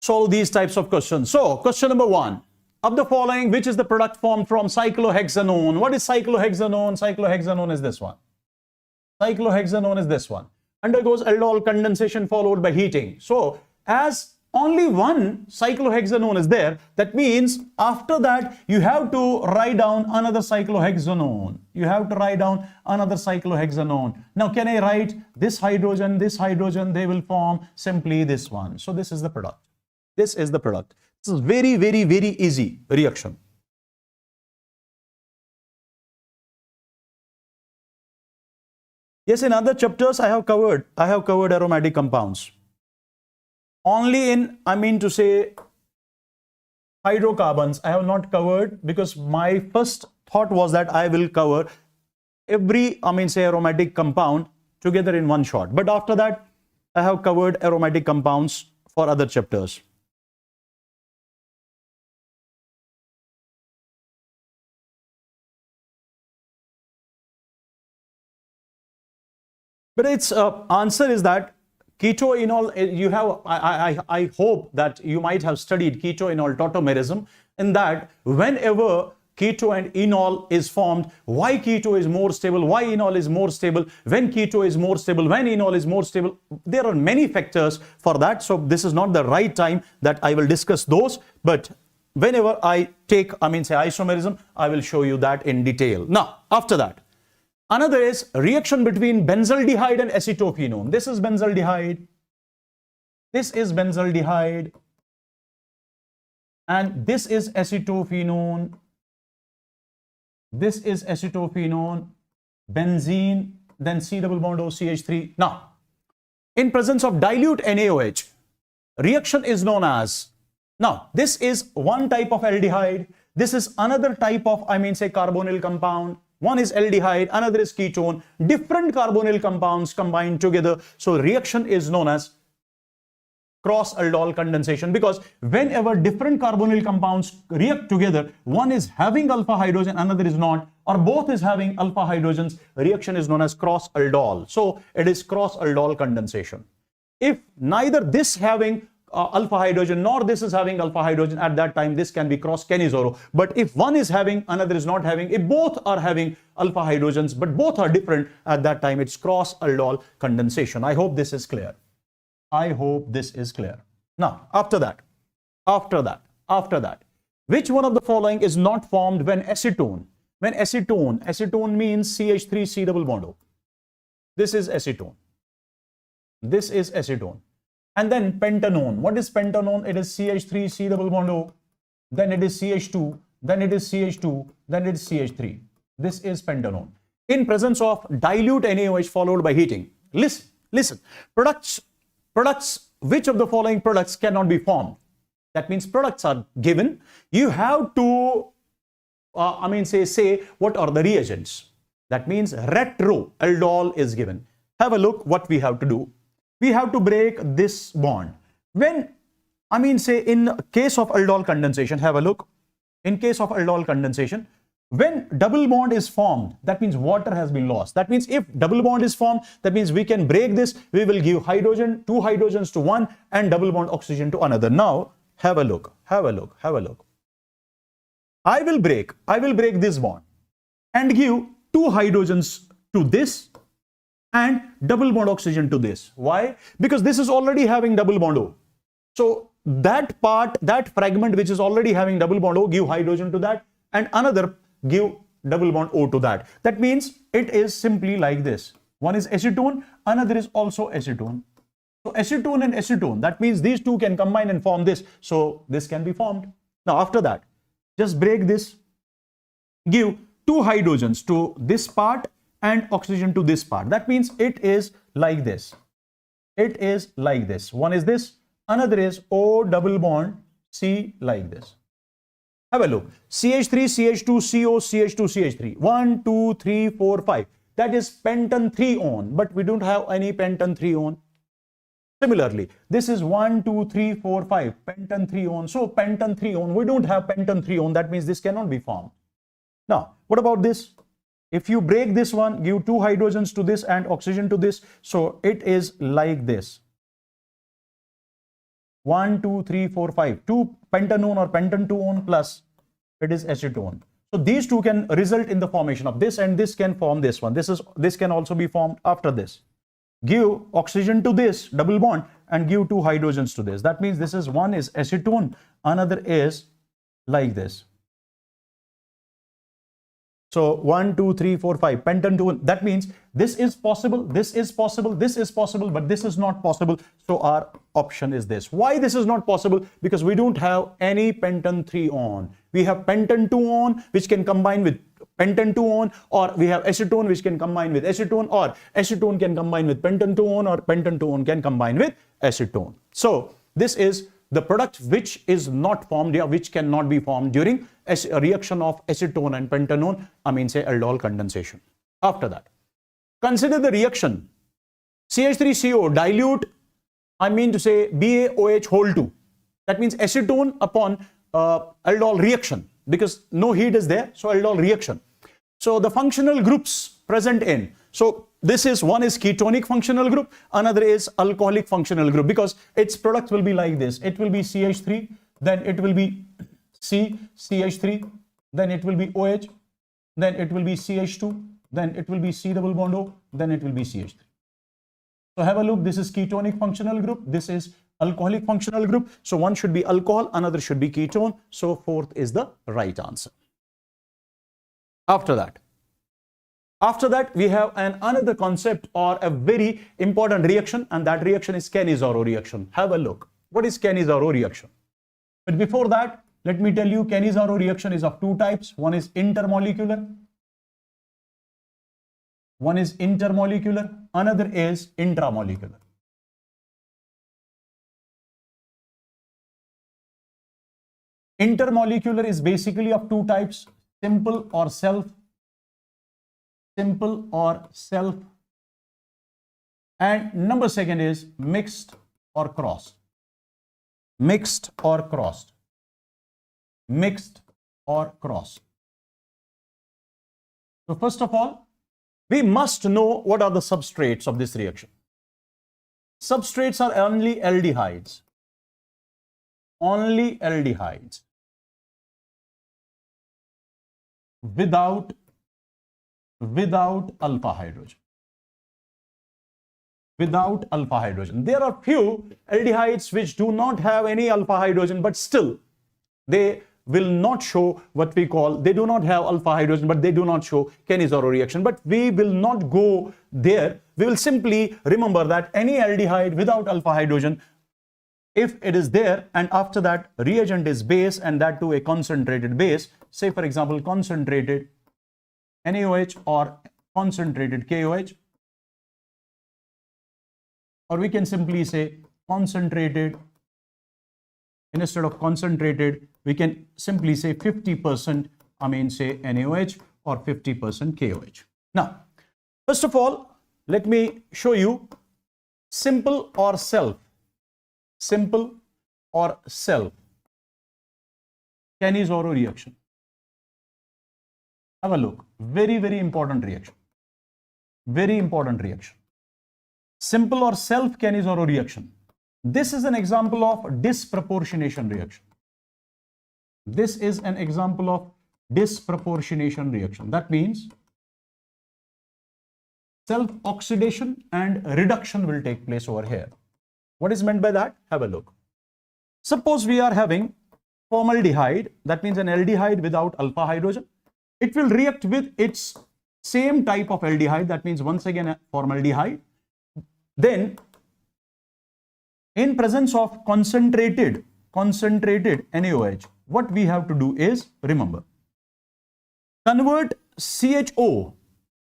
solve these types of questions. So question number 1. Of the following, which is the product formed from cyclohexanone? What is cyclohexanone? Cyclohexanone is this one. Undergoes aldol condensation followed by heating. So as only one cyclohexanone is there, that means after that you have to write down another cyclohexanone. Now can I write this hydrogen, they will form simply this one. So this is the product. This is very, very, very easy reaction. Yes, in other chapters I have covered aromatic compounds. Only in, hydrocarbons I have not covered, because my first thought was that I will cover every, aromatic compound together in one shot. But after that, I have covered aromatic compounds for other chapters. But its answer is that ketoenol, you have, I hope that you might have studied ketoenol tautomerism, in that whenever keto and enol is formed, why keto is more stable, why enol is more stable, when keto is more stable, when enol is more stable. There are many factors for that. So this is not the right time that I will discuss those. But whenever I take, isomerism, I will show you that in detail. Now, after that, another is reaction between benzaldehyde and acetophenone. This is benzaldehyde. And this is acetophenone. Benzene then C double bond O, CH3. Now, in presence of dilute NaOH, reaction is known as, now this is one type of aldehyde, this is another type of, say carbonyl compound. One is aldehyde, another is ketone, different carbonyl compounds combined together. So reaction is known as cross-aldol condensation, because whenever different carbonyl compounds react together, one is having alpha hydrogen, another is not, or both is having alpha hydrogens, reaction is known as cross-aldol. So it is cross-aldol condensation. If neither this having alpha hydrogen nor this is having alpha hydrogen, at that time this can be cross-Cannizzaro. But if one is having, another is not having, if both are having alpha hydrogens but both are different, at that time it's cross-aldol condensation. I hope this is clear. I hope this is clear. Now, after that, which one of the following is not formed when acetone? When acetone means CH3C double bond O. This is acetone. This is acetone. And then pentanone. What is pentanone? It is CH3C double bond O. Then it is CH2. Then it is CH2. Then it is CH3. This is pentanone. In presence of dilute NaOH followed by heating. Listen. Products, which of the following products cannot be formed? That means products are given. You have to, say what are the reagents. That means retro aldol is given. Have a look what we have to do. We have to break this bond. When, say in case of aldol condensation, have a look. In case of aldol condensation, when double bond is formed, that means water has been lost. That means if double bond is formed, that means we can break this. We will give hydrogen, 2 hydrogens to one and double bond oxygen to another. Now, have a look. I will break this bond and give 2 hydrogens to this and double bond oxygen to this. Why? Because this is already having double bond O. So that part, that fragment which is already having double bond O, give hydrogen to that and another give double bond O to that. That means it is simply like this. One is acetone, another is also acetone. So acetone and acetone, that means these two can combine and form this. So this can be formed. Now after that, just break this, give 2 hydrogens to this part and oxygen to this part. That means it is like this. It is like this. One is this, another is O double bond C like this. Have a look. CH3, CH2, CO, CH2, CH3. 1, 2, 3, 4, 5. That is pentan 3 on, but we don't have any pentan 3 on. Similarly, this is 1, 2, 3, 4, 5. Pentan 3 on. So pentan 3 on. We don't have pentan 3 on. That means this cannot be formed. Now, what about this? If you break this one, give 2 hydrogens to this and oxygen to this. So it is like this. 1, 2, 3, 4, 5. 2 pentanone or pentan 2 on plus it is acetone. So these two can result in the formation of this and this can form this one. This can also be formed after this. Give oxygen to this double bond and give 2 hydrogens to this. That means this is one is acetone, another is like this. So 1, 2, 3, 4, 5 pentan 2. That means this is possible, this is possible, this is possible, but this is not possible. So our option is this. Why this is not possible? Because we don't have any pentan 3 on. We have pentan 2 on which can combine with pentan 2 on, or we have acetone which can combine with acetone, or acetone can combine with pentan 2 on, or pentan 2 on can combine with acetone. So this is the product which is not formed, which cannot be formed during a reaction of acetone and pentanone, say aldol condensation. After that, consider the reaction CH3CO dilute, BaOH whole 2. That means acetone upon aldol reaction, because no heat is there, so aldol reaction. So the functional groups present in, so this is one is ketonic functional group, another is alcoholic functional group, because its product will be like this. It will be CH3, then it will be CH3, then it will be OH, then it will be CH2, then it will be C double bond O, then it will be CH3. So have a look, this is ketonic functional group, this is alcoholic functional group. So one should be alcohol, another should be ketone. So fourth is the right answer. After that, we have another concept or a very important reaction, and that reaction is Cannizzaro reaction. Have a look. What is Cannizzaro reaction? But before that, let me tell you, Cannizzaro reaction is of 2 types. One is intermolecular One is intermolecular, another is intramolecular. Intermolecular is basically of two types, simple or self, and number second is mixed or crossed. Mixed or crossed. So first of all, we must know what are the substrates of this reaction. Substrates are only aldehydes. Only aldehydes. Without alpha hydrogen. Without alpha hydrogen. There are few aldehydes which do not have any alpha hydrogen, but still they will not show what we call, they do not have alpha hydrogen, but they do not show Cannizzaro reaction. But we will not go there. We will simply remember that any aldehyde without alpha hydrogen, if it is there and after that reagent is base, and that too a concentrated base, say for example concentrated NaOH or concentrated KOH, or we can simply say concentrated, instead of concentrated we can simply say 50% say NaOH or 50% KOH. Now first of all, let me show you simple or self. Simple or self Cannizzaro reaction. Have a look. Very, very important reaction. Very important reaction. Simple or self Cannizzaro reaction. This is an example of disproportionation reaction. This is an example of disproportionation reaction. That means self-oxidation and reduction will take place over here. What is meant by that? Have a look. Suppose we are having formaldehyde, that means an aldehyde without alpha hydrogen. It will react with its same type of aldehyde, that means once again a formaldehyde. Then in presence of concentrated NaOH, what we have to do is, remember, convert CHO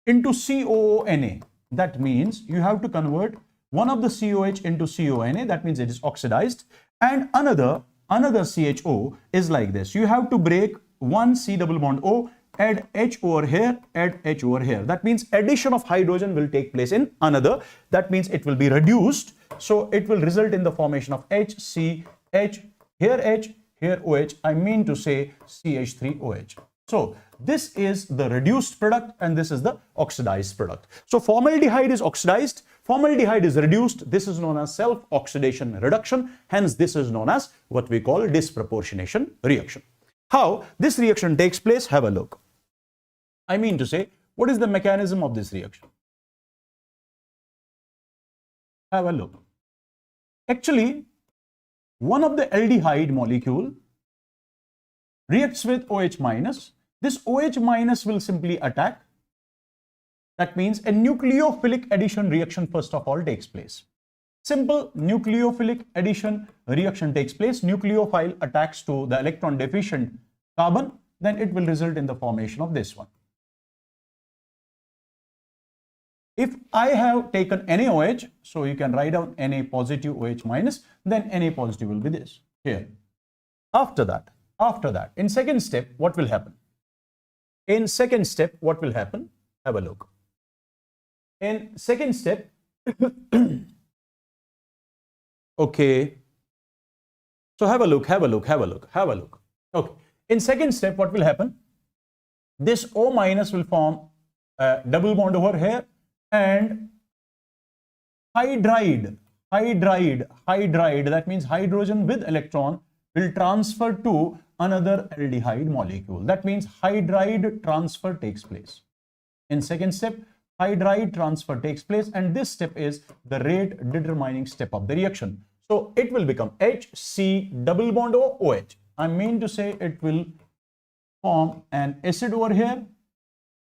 into COONA. That means you have to convert one of the COH into CONA, that means it is oxidized, and another CHO is like this. You have to break one C double bond O, add H over here, add H over here. That means addition of hydrogen will take place in another. That means it will be reduced. So it will result in the formation of HCH, here H, here OH, I mean to say CH3OH. So this is the reduced product and this is the oxidized product. So formaldehyde is oxidized, formaldehyde is reduced. This is known as self-oxidation reduction. Hence this is known as what we call disproportionation reaction. How this reaction takes place? Have a look. I mean to say, what is the mechanism of this reaction? Have a look. Actually, one of the aldehyde molecule reacts with OH minus. This OH minus will simply attack. That means a nucleophilic addition reaction first of all takes place. Simple nucleophilic addition reaction takes place. Nucleophile attacks to the electron deficient carbon, then it will result in the formation of this one. If I have taken NaOH, so you can write down Na positive OH minus, then Na positive will be this here. After that, in second step, what will happen? In second step, what will happen? Have a look. In second step, okay. So have a look. Okay. In second step, what will happen? This O minus will form a double bond over here, and hydride, that means hydrogen with electron will transfer to another aldehyde molecule. That means hydride transfer takes place. In second step, hydride transfer takes place, and this step is the rate determining step of the reaction. So it will become HC double bond OH. I mean to say it will form an acid over here,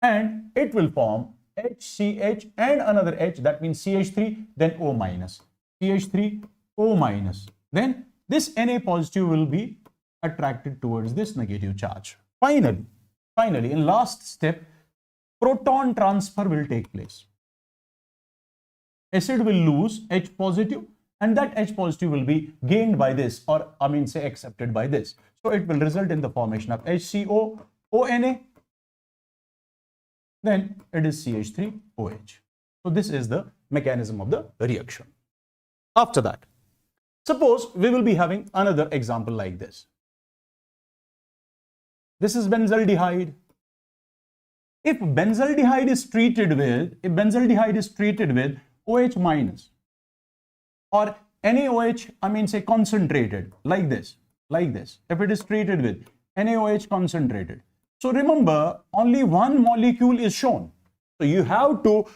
and it will form HCH and another H, that means CH3, then O minus, CH3, O minus. Then this Na positive will be attracted towards this negative charge. Finally, in last step, proton transfer will take place. Acid will lose H positive, and that H positive will be gained by this, or I mean say accepted by this. So it will result in the formation of HCO, ONA, then it is CH3OH. So this is the mechanism of the reaction. After that, suppose we will be having another example like this. This is benzaldehyde. If benzaldehyde is treated with OH minus or NaOH, I mean say concentrated like this. If it is treated with NaOH concentrated. So remember, only one molecule is shown. So you have to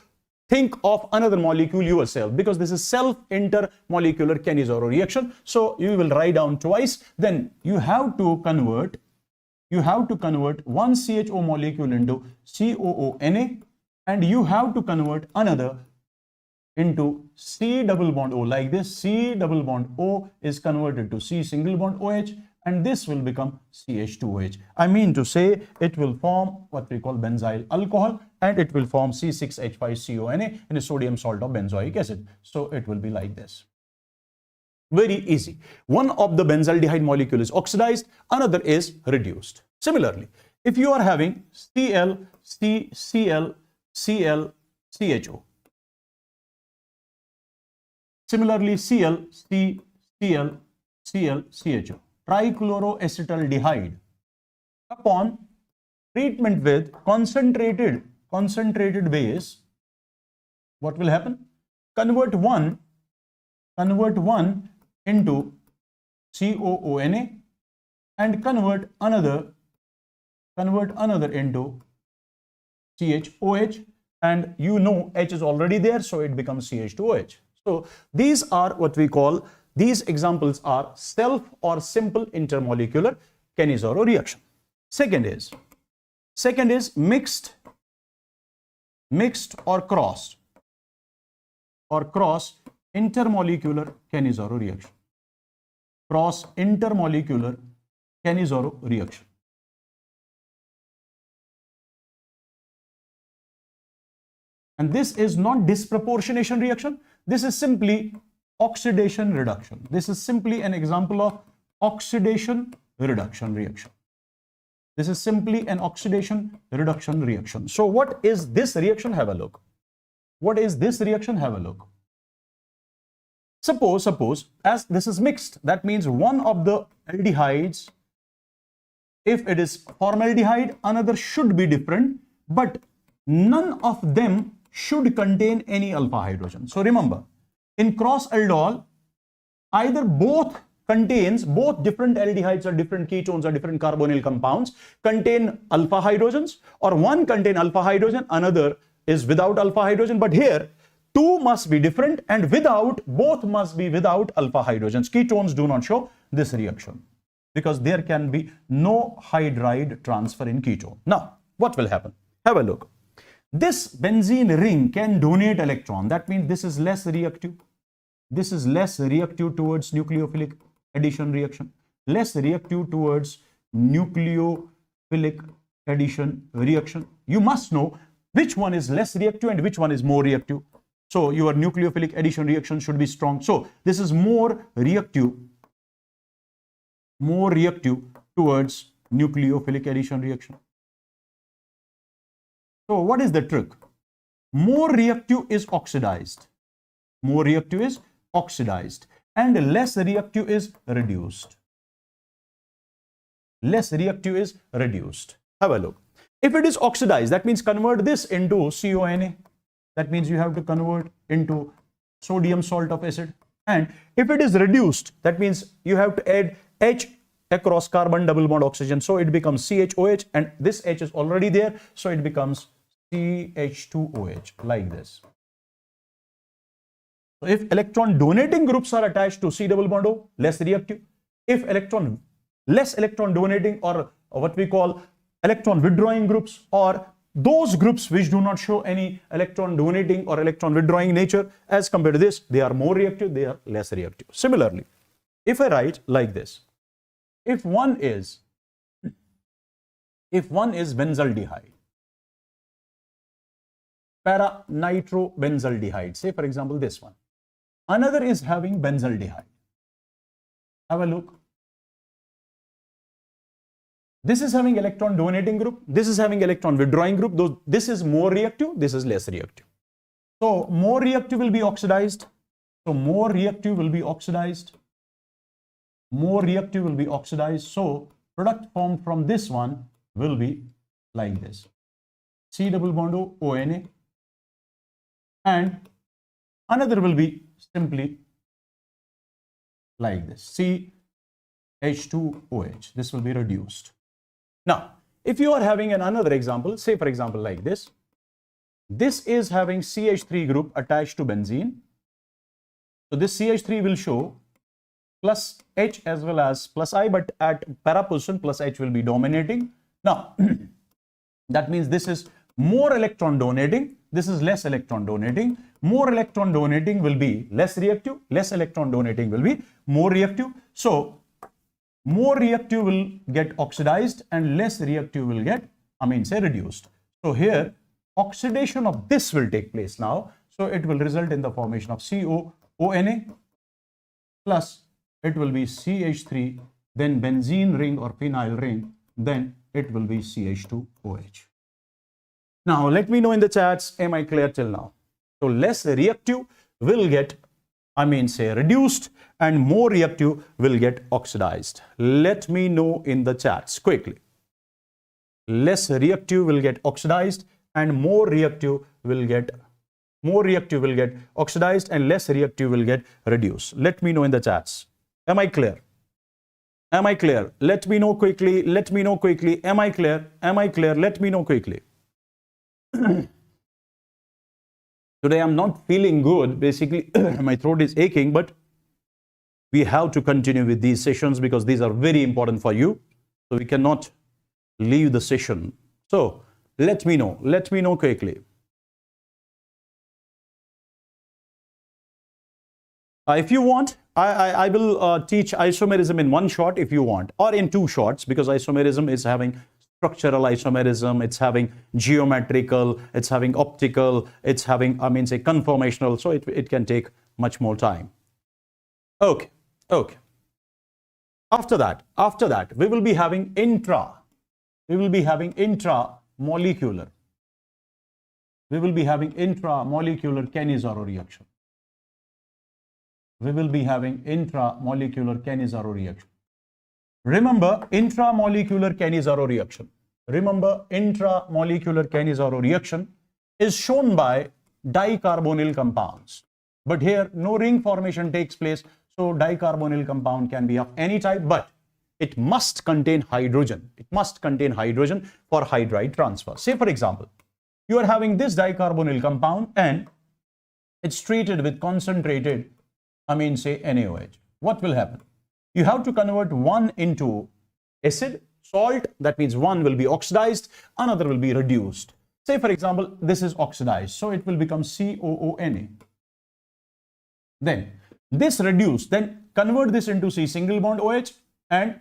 think of another molecule yourself, because this is self-intermolecular Cannizzaro reaction. So you will write down twice. Then you have to convert one CHO molecule into COONA, and you have to convert another into C double bond O like this. C double bond O is converted to C single bond OH, and this will become CH2OH. I mean to say it will form what we call benzyl alcohol, and it will form C6H5CONA in a sodium salt of benzoic acid. So it will be like this. Very easy. One of the benzaldehyde molecule is oxidized, another is reduced. Similarly, if you are having Cl, Cl, Cl, CHO. Similarly, Cl, Cl, CHO. Trichloroacetaldehyde. Upon treatment with concentrated base, what will happen? Convert one into COONA and convert another into CHOH, and you know H is already there, so it becomes CH2OH. So these are what we call, these examples are self or simple intermolecular Cannizzaro reaction. Second is mixed or cross intermolecular Cannizzaro reaction. Cross intermolecular Cannizzaro reaction. And this is not disproportionation reaction. This is simply oxidation reduction. This is simply an example of oxidation reduction reaction. This is simply an oxidation reduction reaction. So what is this reaction? Have a look. What is this reaction? Have a look. Suppose as this is mixed, that means one of the aldehydes, if it is formaldehyde, another should be different, but none of them should contain any alpha hydrogen. So remember, in cross aldol, either both different aldehydes or different ketones or different carbonyl compounds contain alpha hydrogens, or one contain alpha hydrogen, another is without alpha hydrogen. But here two must be different, and both must be without alpha hydrogens. Ketones do not show this reaction because there can be no hydride transfer in ketone. Now what will happen? Have a look. This benzene ring can donate electron. That means this is less reactive. This is less reactive towards nucleophilic addition reaction. Less reactive towards nucleophilic addition reaction. You must know which one is less reactive and which one is more reactive. So your nucleophilic addition reaction should be strong. So this is more reactive towards nucleophilic addition reaction. So what is the trick? More reactive is oxidized. More reactive is oxidized, and less reactive is reduced. Less reactive is reduced. Have a look. If it is oxidized, that means convert this into CONA. That means you have to convert into sodium salt of acid. And if it is reduced, that means you have to add H across carbon double bond oxygen. So it becomes CHOH, and this H is already there. So it becomes CH2OH like this. So if electron donating groups are attached to C double bond O, less reactive. If less electron donating, or what we call electron withdrawing groups, or those groups which do not show any electron donating or electron withdrawing nature, as compared to this, they are more reactive, they are less reactive. Similarly, if I write like this, if one is benzaldehyde, para-nitrobenzaldehyde. Say, for example, this one. Another is having benzaldehyde. Have a look. This is having electron donating group. This is having electron withdrawing group. This is more reactive. This is less reactive. So more reactive will be oxidized. So more reactive will be oxidized. More reactive will be oxidized. So product formed from this one will be like this. C double bond O, ONA. And another will be simply like this. CH2OH. This will be reduced. Now, if you are having another example, say for example like this. This is having CH3 group attached to benzene. So this CH3 will show plus H as well as plus I, but at para position plus H will be dominating. Now, that means this is more electron donating. This is less electron donating. More electron donating will be less reactive. Less electron donating will be more reactive. So, more reactive will get oxidized and less reactive will get, reduced. So, here oxidation of this will take place now. So, it will result in the formation of COONA plus it will be CH3, then benzene ring or phenyl ring, then it will be CH2OH. Now, let me know in the chats, am I clear till now? So, less reactive will get, reduced and more reactive will get oxidized. Let me know in the chats quickly. Less reactive will get oxidized and more reactive will get oxidized and less reactive will get reduced. Let me know in the chats. Am I clear? Am I clear? Let me know quickly. Let me know quickly. Am I clear? Am I clear? Let me know quickly. Today I'm not feeling good. Basically, my throat is aching, but we have to continue with these sessions because these are very important for you. So we cannot leave the session. So let me know. Let me know quickly. If you want, I will teach isomerism in one shot if you want, or in two shots, because isomerism is having structural isomerism, it's having geometrical, it's having optical, it's having, conformational, so it can take much more time. Okay. After that, we will be having intramolecular. We will be having intramolecular Cannizzaro reaction. We will be having intramolecular Cannizzaro reaction. Remember intramolecular Cannizzaro reaction. Remember intramolecular Cannizzaro reaction is shown by dicarbonyl compounds. But here no ring formation takes place. So dicarbonyl compound can be of any type, but it must contain hydrogen. It must contain hydrogen for hydride transfer. Say for example, you are having this dicarbonyl compound and it's treated with concentrated NaOH. What will happen? You have to convert one into acid, salt, that means one will be oxidized, another will be reduced. Say for example, this is oxidized, so it will become COONA. Then this reduced, then convert this into C single bond OH and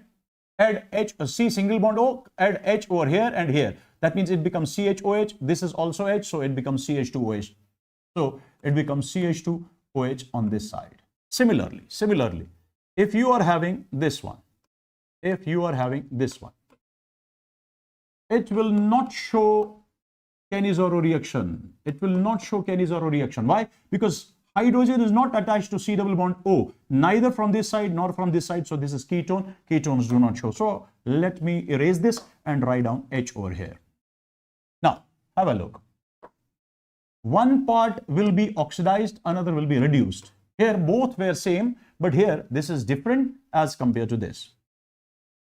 add H, C single bond O, add H over here and here. That means it becomes CHOH, this is also H, so it becomes CH2OH. So it becomes CH2OH on this side. Similarly, if you are having this one, it will not show Cannizzaro reaction. It will not show Cannizzaro reaction. Why? Because hydrogen is not attached to C double bond O, neither from this side nor from this side. So this is ketone. Ketones do not show. So let me erase this and write down H over here. Now, have a look. One part will be oxidized, another will be reduced. Here both were same, but here this is different as compared to this.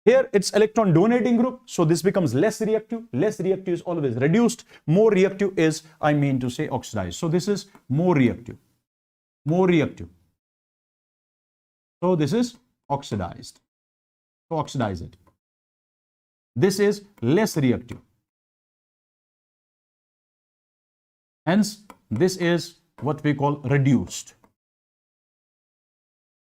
Here it's electron donating group, so this becomes less reactive. Less reactive is always reduced. More reactive is, oxidized. So this is more reactive. So this is oxidized. So oxidize it. This is less reactive. Hence, this is what we call reduced.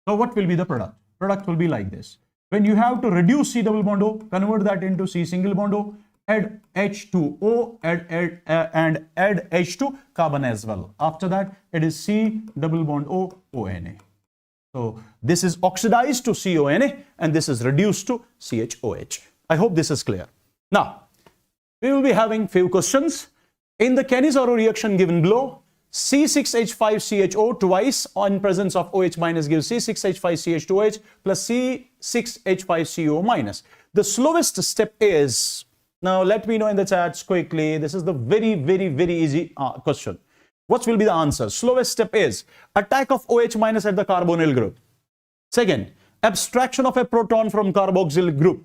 So what will be the product? Product will be like this. When you have to reduce C double bond O, convert that into C single bond O, add H2O, and add H2 carbon as well. After that, it is C double bond O, ONA. So this is oxidized to CONA and this is reduced to CHOH. I hope this is clear. Now, we will be having few questions. In the Cannizzaro reaction given below, C6H5CHO twice in presence of OH minus gives C6H5CH2OH plus C6H5CO minus. The slowest step is, now let me know in the chats quickly, this is the very easy question. What will be the answer? Slowest step is attack of OH minus at the carbonyl group. Second, abstraction of a proton from carboxylic group.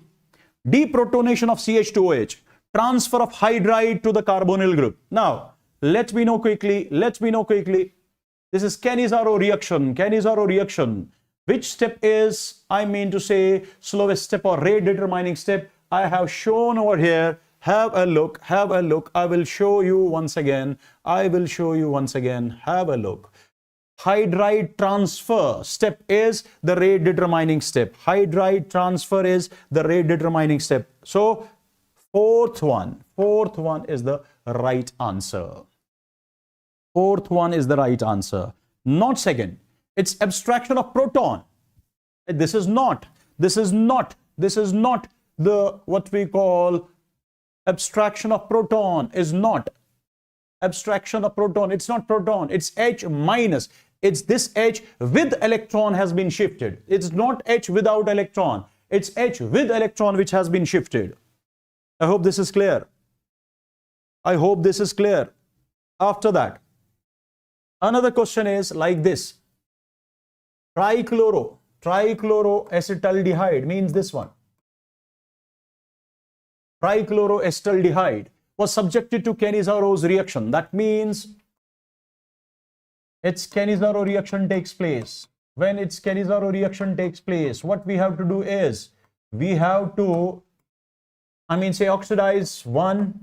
Deprotonation of CH2OH. Transfer of hydride to the carbonyl group. Now, let me know quickly. This is Cannizzaro reaction. Which step is, I mean to say, slowest step or rate determining step? I have shown over here. Have a look. I will show you once again. Have a look. Hydride transfer step is the rate determining step. Hydride transfer is the rate determining step. So, fourth one is the right answer. Not second. It's abstraction of proton. This is not the what we call abstraction of proton. Is not abstraction of proton. It's not proton. It's H minus. It's this H with electron has been shifted. It's not H without electron. It's H with electron which has been shifted. I hope this is clear. After that, another question is like this. Trichloroacetaldehyde means this one. Trichloroacetaldehyde was subjected to Cannizzaro's reaction. That means its Cannizzaro reaction takes place. When its Cannizzaro reaction takes place, what we have to do is we have to oxidize one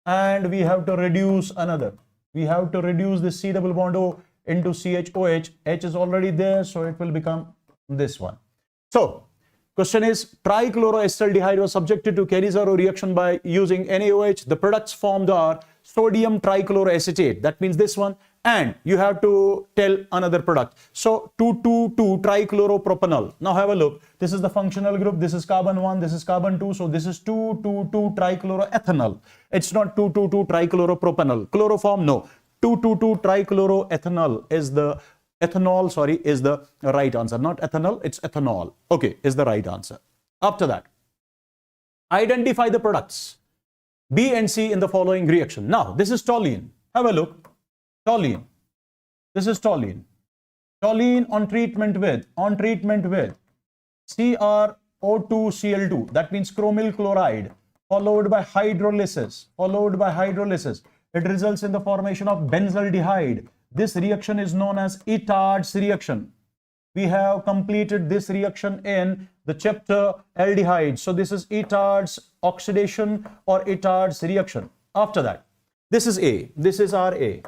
and we have to reduce another. We have to reduce the C double bond O into CHOH. H is already there, so it will become this one. So, question is, trichloroacetaldehyde was subjected to Cannizzaro reaction by using NaOH. The products formed are sodium trichloroacetate. That means this one. And you have to tell another product. So 2,2,2 trichloropropanyl. Now have a look. This is the functional group. This is carbon 1. This is carbon 2. So this is 2,2,2 trichloroethanol. It's not 2,2,2 trichloropropanyl. Chloroform, no. 2,2,2 trichloroethanol is the is the right answer. Not ethanol, it's ethanol. Okay, is the right answer. After that, identify the products B and C in the following reaction. Now, this is toluene. Have a look. Toluene. This is toluene. Toluene on treatment with CrO2Cl2. That means chromyl chloride followed by hydrolysis. It results in the formation of benzaldehyde. This reaction is known as Itard's reaction. We have completed this reaction in the chapter aldehyde. So this is Itard's oxidation or Itard's reaction. After that, this is A. This is our A.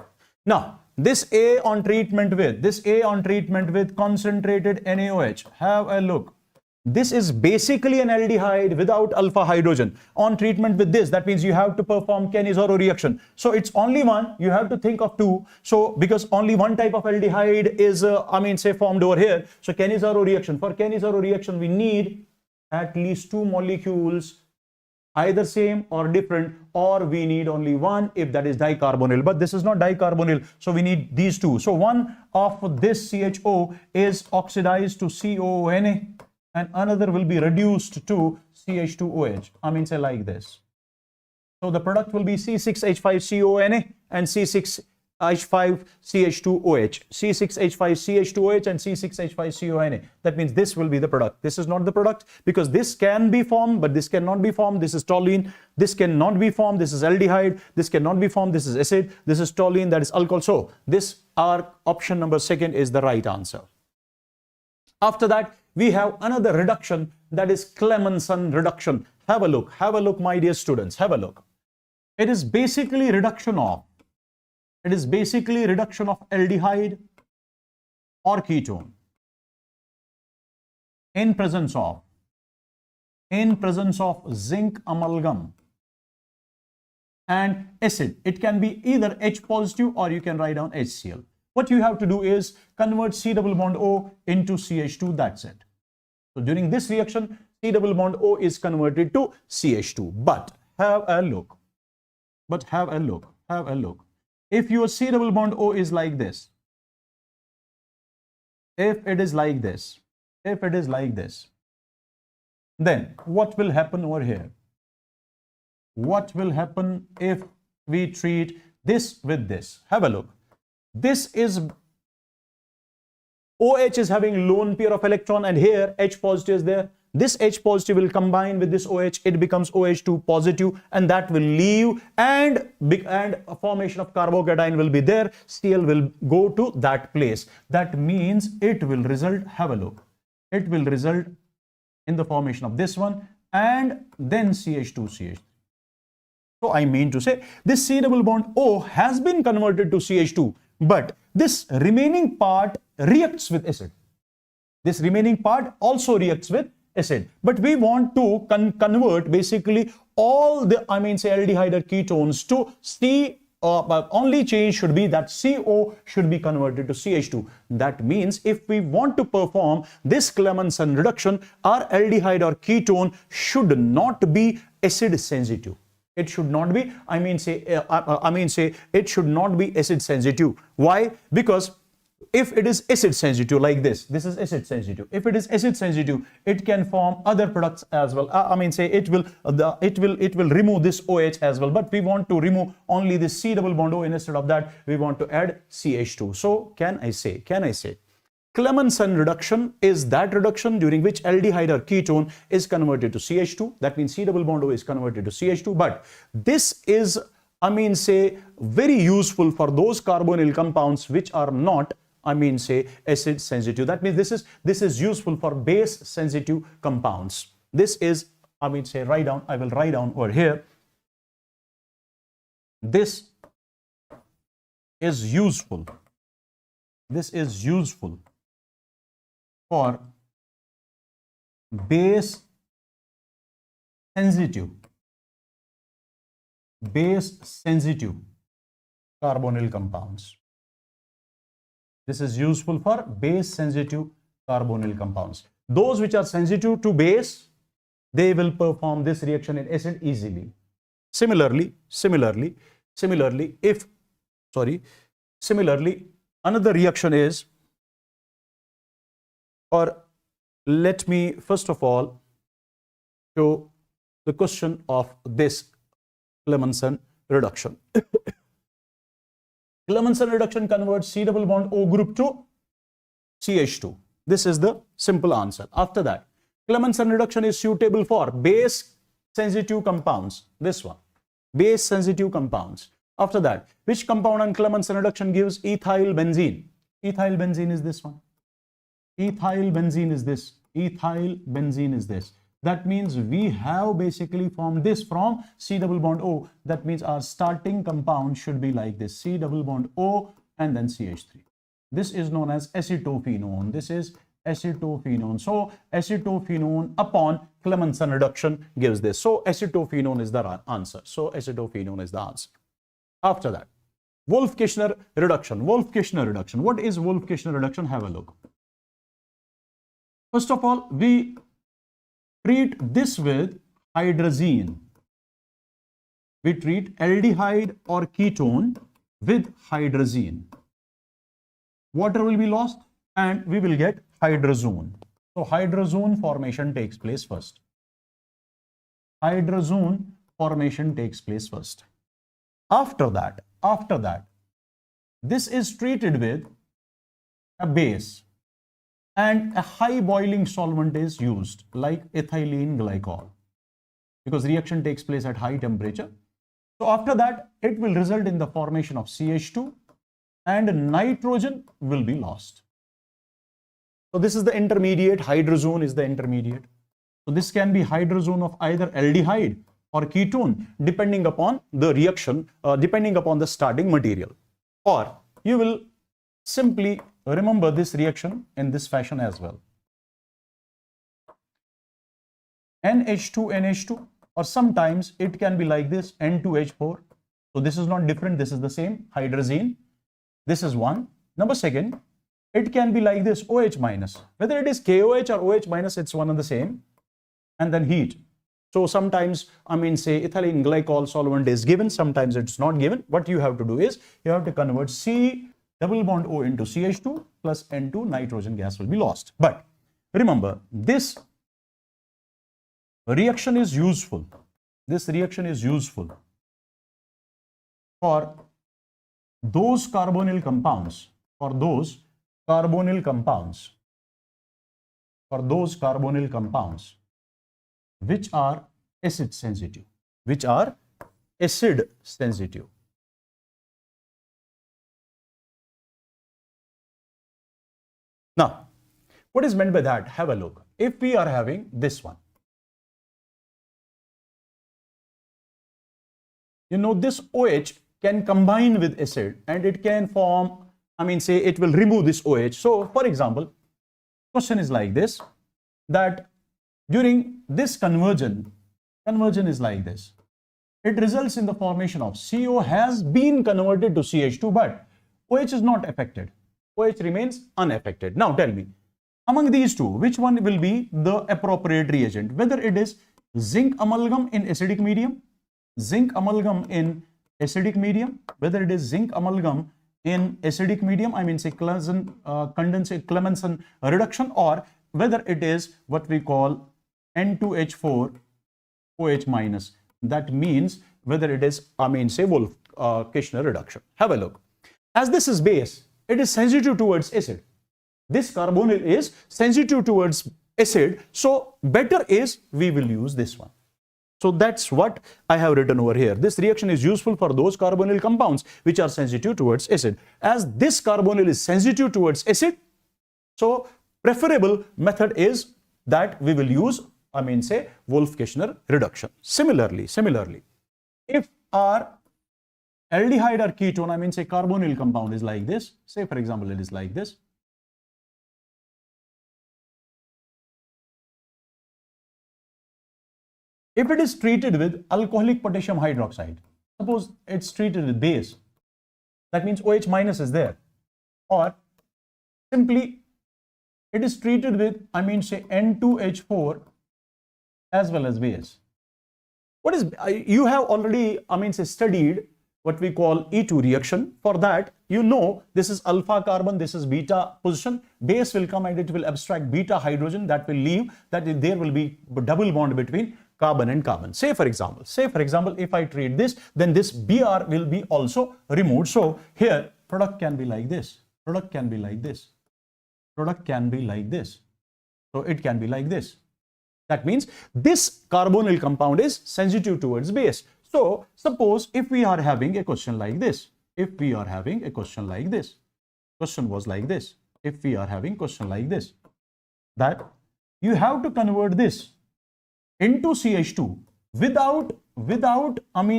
Now, this A on treatment with concentrated NaOH. Have a look. This is basically an aldehyde without alpha hydrogen. On treatment with this, that means you have to perform Cannizzaro reaction. So it's only one. You have to think of two. So because only one type of aldehyde is, formed over here. So Cannizzaro reaction. For Cannizzaro reaction, we need at least two molecules, either same or different, or we need only one if that is dicarbonyl. But this is not dicarbonyl, so we need these two. So one of this CHO is oxidized to CONA. And another will be reduced to CH2OH. Like this. So the product will be C6H5CONA and C6H5CH2OH. C6H5CH2OH and C6H5CONA. That means this will be the product. This is not the product because this can be formed, but this cannot be formed. This is toluene. This cannot be formed. This is aldehyde. This cannot be formed. This is acid. This is toluene. That is alcohol. So this, our option number 2 is the right answer. After that, we have another reduction, that is Clemmensen reduction. Have a look, my dear students, have a look. It is basically reduction of aldehyde or ketone in presence of in presence of zinc amalgam and acid. It can be either H positive or you can write down HCl. What you have to do is convert C double bond O into CH2, that's it. So during this reaction, C double bond O is converted to CH2. But have a look. If your C double bond O is like this, if it is like this, then what will happen over here? What will happen if we treat this with this? Have a look. This is OH is having lone pair of electron and here H positive is there. This H positive will combine with this OH, it becomes OH2 positive and that will leave and a formation of carbocation will be there. Cl will go to that place. That means it will result, have a look, it will result in the formation of this one and then CH2CH. So I mean to say this C double bond O has been converted to CH2, but this remaining part reacts with acid. This remaining part also reacts with acid. But we want to convert basically all the, aldehyde or ketones to C. Only change should be that CO should be converted to CH2. That means if we want to perform this Williamson reduction, our aldehyde or ketone should not be acid sensitive. It should not be, it should not be acid sensitive. Why? Because if it is acid sensitive like this is acid sensitive. If it is acid sensitive, it can form other products as well. It will remove this OH as well. But we want to remove only this C double bond O. Instead of that, we want to add CH2. So can I say? Williamson reduction is that reduction during which aldehyde or ketone is converted to CH2. That means C double bond O is converted to CH2. But this is, very useful for those carbonyl compounds which are not, acid sensitive. That means this is useful for base sensitive compounds. This is, I will write down over here. This is useful. This is useful for base sensitive carbonyl compounds. This is useful for base sensitive carbonyl compounds. Those which are sensitive to base, they will perform this reaction in acid easily. Similarly, another reaction is, or let me first of all show the question of this Williamson reduction. Williamson reduction converts C double bond O group to CH2. This is the simple answer. After that, Williamson reduction is suitable for base sensitive compounds. This one, base sensitive compounds. After that, which compound on Williamson reduction gives ethyl benzene? Ethyl benzene is this one. Ethyl benzene is this. Ethyl benzene is this. That means we have basically formed this from C double bond O. That means our starting compound should be like this. C double bond O and then CH3. This is known as acetophenone. This is acetophenone. So acetophenone upon Williamson reduction gives this. So acetophenone is the answer. After that, Wolff-Kishner reduction. Wolff-Kishner reduction. What is Wolff-Kishner reduction? Have a look. First of all, we treat this with hydrazine. We treat aldehyde or ketone with hydrazine. Water will be lost and we will get hydrazone. So hydrazone formation takes place first. Hydrazone formation takes place first. After that, this is treated with a base. And a high boiling solvent is used like ethylene glycol because reaction takes place at high temperature. So after that, it will result in the formation of CH2 and nitrogen will be lost. So this is the intermediate. Hydrazone is the intermediate. So this can be hydrazone of either aldehyde or ketone depending upon the reaction, depending upon the starting material. Or you will simply remember this reaction in this fashion as well. NH2, NH2, or sometimes it can be like this, N2H4. So this is not different, this is the same, hydrazine. This is one. Number second, it can be like this, OH minus. Whether it is KOH or OH minus, it's one and the same. And then heat. So sometimes, say ethylene glycol solvent is given, sometimes it's not given. What you have to do is, you have to convert C double bond O into CH2 plus N2, nitrogen gas will be lost. But remember, this reaction is useful. This reaction is useful for those carbonyl compounds, which are acid sensitive, Now, what is meant by that? Have a look. If we are having this one, this OH can combine with acid and it can form, it will remove this OH. So, for example, question is like this, that during this conversion is like this. It results in the formation of CO has been converted to CH2, but OH is not affected. OH remains unaffected. Now tell me, among these two, which one will be the appropriate reagent? Whether it is zinc amalgam in acidic medium, whether it is zinc amalgam in acidic medium, say Williamson reduction, or whether it is what we call N2H4 OH minus. That means whether it is, say Wolff-Kishner reduction. Have a look. As this is base, it is sensitive towards acid. This carbonyl is sensitive towards acid. So better is we will use this one. So that's what I have written over here. This reaction is useful for those carbonyl compounds which are sensitive towards acid. As this carbonyl is sensitive towards acid, so preferable method is that we will use, say Wolff-Kishner reduction. Similarly, if our aldehyde or ketone, say carbonyl compound is like this, say for example it is like this. If it is treated with alcoholic potassium hydroxide, suppose it's treated with base, that means OH minus is there, or simply it is treated with, say N2H4 as well as base. What is, you have already, say studied what we call E2 reaction. For that, this is alpha carbon, this is beta position. Base will come and it will abstract beta hydrogen, that will leave, that there will be double bond between carbon and carbon. Say for example, if I treat this, then this Br will be also removed. So here product can be like this, product can be like this, product can be like this. So it can be like this. That means this carbonyl compound is sensitive towards base. So suppose if we are having a question like this, question was like this, if we are having question like this, that you have to convert this into CH2 without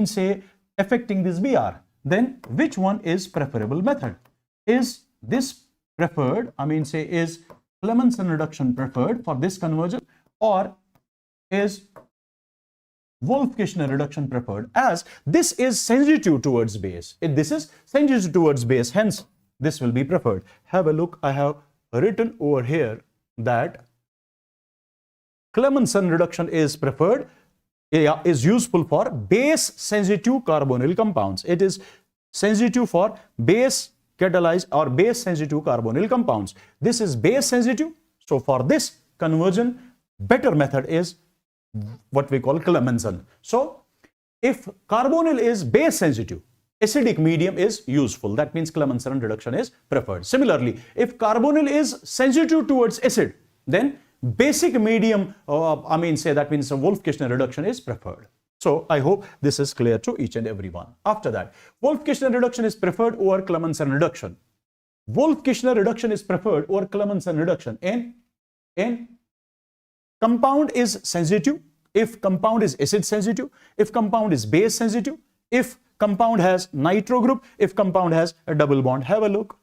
say affecting this Br, then which one is preferable method? Is this preferred, say is Williamson reduction preferred for this conversion, or is Wolff-Kishner reduction preferred? As this is sensitive towards base, this is sensitive towards base, hence this will be preferred. Have a look, I have written over here that Williamson reduction is preferred, is useful for base sensitive carbonyl compounds. It is sensitive for base catalyzed or base sensitive carbonyl compounds. This is base sensitive. So for this conversion, better method is what we call Williamson. So if carbonyl is base sensitive, acidic medium is useful. That means Williamson reduction is preferred. Similarly, if carbonyl is sensitive towards acid, then basic medium, say that means Wolff-Kishner reduction is preferred. So I hope this is clear to each and every one. After that, Wolff-Kishner reduction is preferred over Williamson reduction. Wolff-Kishner reduction is preferred over Williamson reduction in compound is sensitive, if compound is acid sensitive, if compound is base sensitive, if compound has nitro group, if compound has a double bond. Have a look.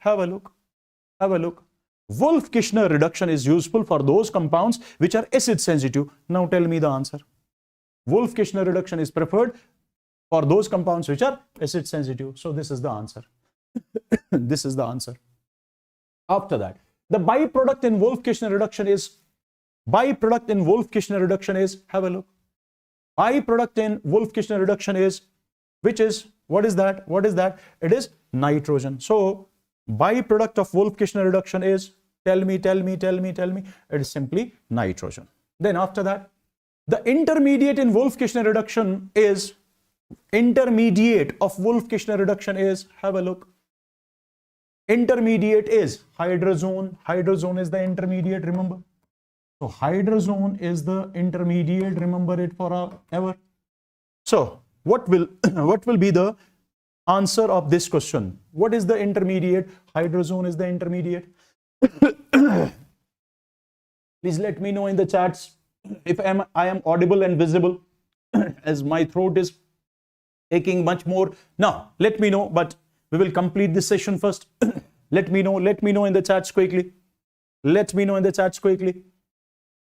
Wolff-Kishner reduction is useful for those compounds which are acid sensitive. Now tell me the answer. Wolff-Kishner reduction is preferred for those compounds which are acid sensitive. So this is the answer. This is the answer. After that, the byproduct in Wolff-Kishner reduction is, have a look. Byproduct in Wolff-Kishner reduction is, which is, what is that? It is nitrogen. So byproduct of Wolff-Kishner reduction is, tell me, it is simply nitrogen. Then after that, the intermediate in Wolff-Kishner reduction is, intermediate of Wolff-Kishner reduction is, have a look. Intermediate is hydrazone. Hydrazone is the intermediate, remember. So hydrazone is the intermediate, remember it forever. So what will be the answer of this question? What is the intermediate? Hydrazone is the intermediate. Please let me know in the chats if I am audible and visible, as my throat is aching much more. Now let me know, but we will complete this session first. Let me know in the chats quickly.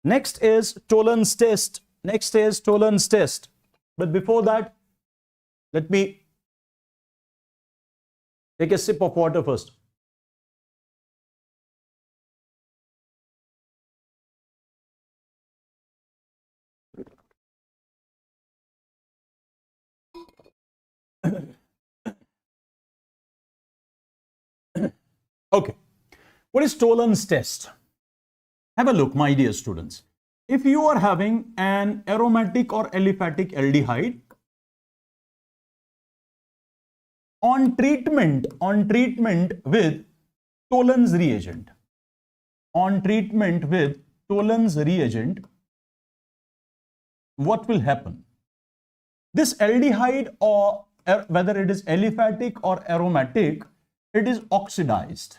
Next is Tollens test. But before that, let me take a sip of water first. Okay, what is Tollens test? Have a look, my dear students. If you are having an aromatic or aliphatic aldehyde, on treatment with Tollens reagent, what will happen? This aldehyde, or whether it is aliphatic or aromatic, it is oxidized.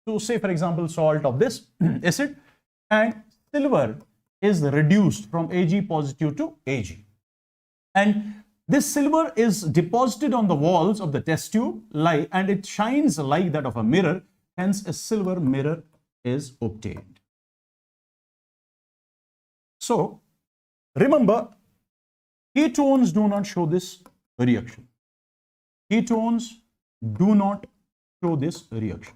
So say for example salt of this acid, and silver is reduced from Ag positive to Ag. And this silver is deposited on the walls of the test tube, and it shines like that of a mirror. Hence a silver mirror is obtained. So remember, ketones do not show this reaction. Ketones do not show this reaction.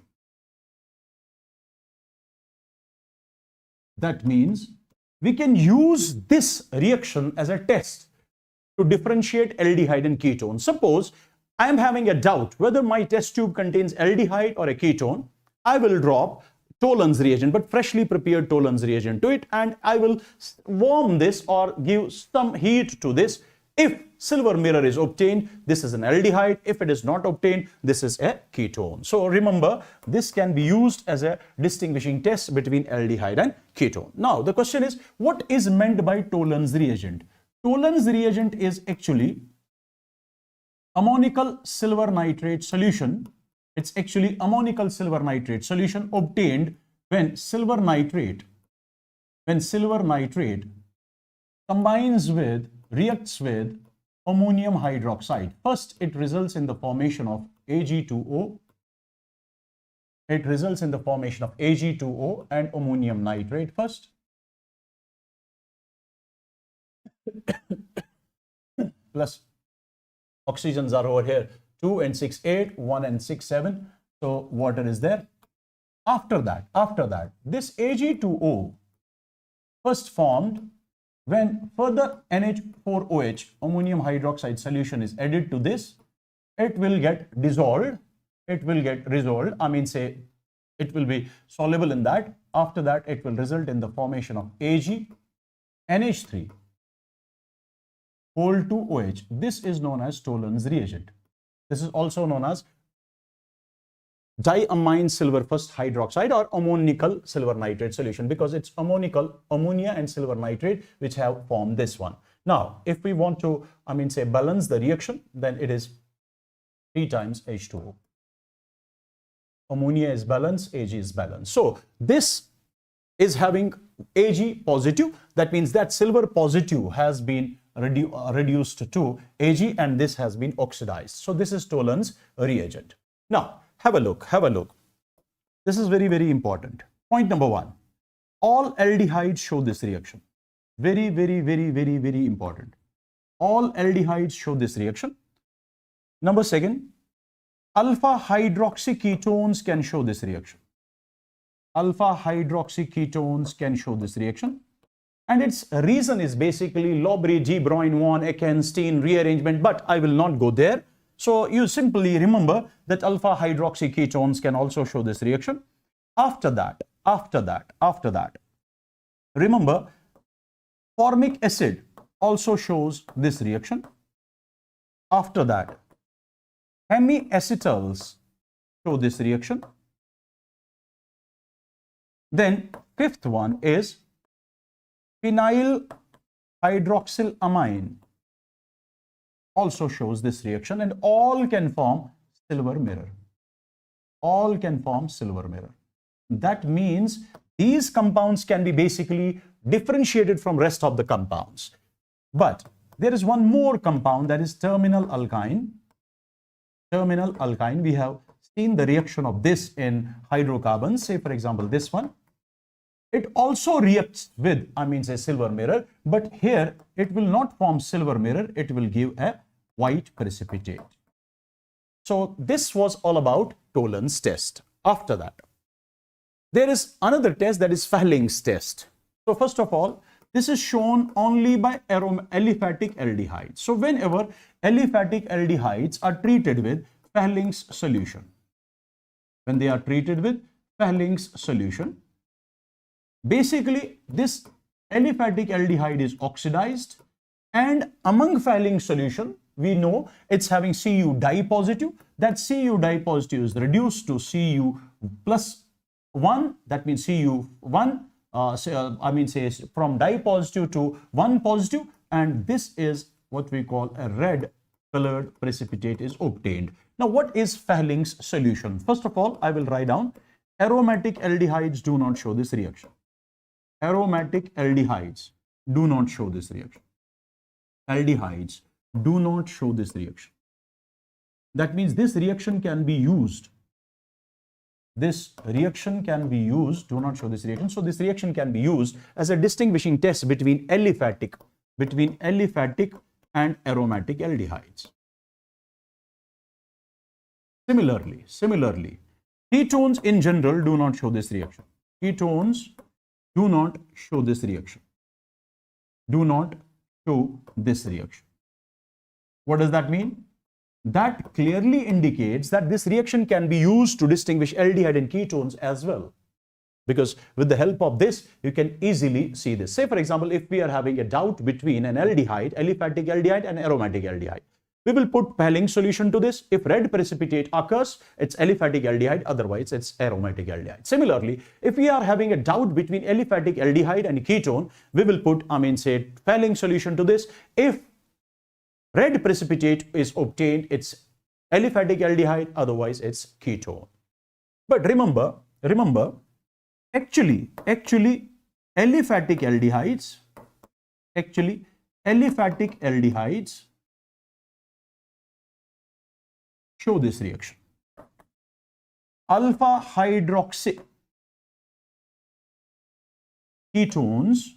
That means we can use this reaction as a test to differentiate aldehyde and ketone. Suppose I am having a doubt whether my test tube contains aldehyde or a ketone. I will drop Tollens reagent, but freshly prepared Tollens reagent to it, and I will warm this or give some heat to this. If silver mirror is obtained, this is an aldehyde. If it is not obtained, this is a ketone. So remember, this can be used as a distinguishing test between aldehyde and ketone. Now the question is, what is meant by Tollens reagent? Tollens reagent is actually ammonical silver nitrate solution. It's actually ammonical silver nitrate solution obtained when silver nitrate reacts with ammonium hydroxide. First, it results in the formation of Ag2O. It results in the formation of Ag2O and ammonium nitrate first. Plus oxygens are over here, 2 and 6, 8, 1 and 6, 7. So water is there. After that, this Ag2O first formed when further NH4OH, ammonium hydroxide solution, is added to this. It will get dissolved. It will get resolved. I mean, say it will be soluble in that. After that, it will result in the formation of Ag, NH3, whole 2 OH. This is known as Tollens reagent. This is also known as diamine silver first hydroxide or ammonical silver nitrate solution, because it's ammonia and silver nitrate which have formed this one. Now, if we want to, say balance the reaction, then it is 3 times H2O. Ammonia is balanced, Ag is balanced. So this is having Ag positive. That means that silver positive has been reduced to Ag, and this has been oxidized. So this is Tollens reagent. Now, have a look. This is very, very important. Point number 1. All aldehydes show this reaction. Very, very, very, very, very important. All aldehydes show this reaction. Number 2, alpha hydroxyketones can show this reaction. Alpha hydroxyketones can show this reaction. And its reason is basically Lowry, G. Bruyne-1, Eckenstein rearrangement, but I will not go there. So you simply remember that alpha hydroxyketones can also show this reaction. After that, remember formic acid also shows this reaction. After that, hemiacetals show this reaction. Then 5th one is phenyl hydroxylamine also shows this reaction, and all can form silver mirror. All can form silver mirror. That means these compounds can be basically differentiated from rest of the compounds. But there is one more compound, that is terminal alkyne. Terminal alkyne, we have seen the reaction of this in hydrocarbons. Say for example this one. It also reacts with, say silver mirror, but here it will not form silver mirror, it will give a white precipitate. So this was all about Tollens test. After that, there is another test, that is Fehling's test. So first of all, this is shown only by aliphatic aldehydes. So whenever aliphatic aldehydes are treated with Fehling's solution, when they are treated with Fehling's solution, basically this aliphatic aldehyde is oxidized, and among Fehling's solution, we know it's having Cu di positive. That Cu di positive is reduced to Cu plus 1. That means Cu1, say from di positive to 1 positive, and this is what we call a red colored precipitate is obtained. Now, what is Fehling's solution? First of all, I will write down aromatic aldehydes do not show this reaction. Aromatic aldehydes do not show this reaction. Aldehydes do not show this reaction. That means this reaction can be used. This reaction can be used, do not show this reaction. So this reaction can be used as a distinguishing test between aliphatic and aromatic aldehydes. Similarly, ketones in general do not show this reaction. Ketones do not show this reaction. Do not show this reaction. What does that mean? That clearly indicates that this reaction can be used to distinguish aldehyde and ketones as well. Because with the help of this, you can easily see this. Say, for example, if we are having a doubt between an aldehyde, aliphatic aldehyde and aromatic aldehyde, we will put Fehling's solution to this. If red precipitate occurs, it's aliphatic aldehyde, otherwise it's aromatic aldehyde. Similarly, if we are having a doubt between aliphatic aldehyde and ketone, we will put, say, Fehling's solution to this. If red precipitate is obtained, it's aliphatic aldehyde, otherwise it's ketone. But remember, actually aliphatic aldehydes show this reaction. Alpha hydroxy ketones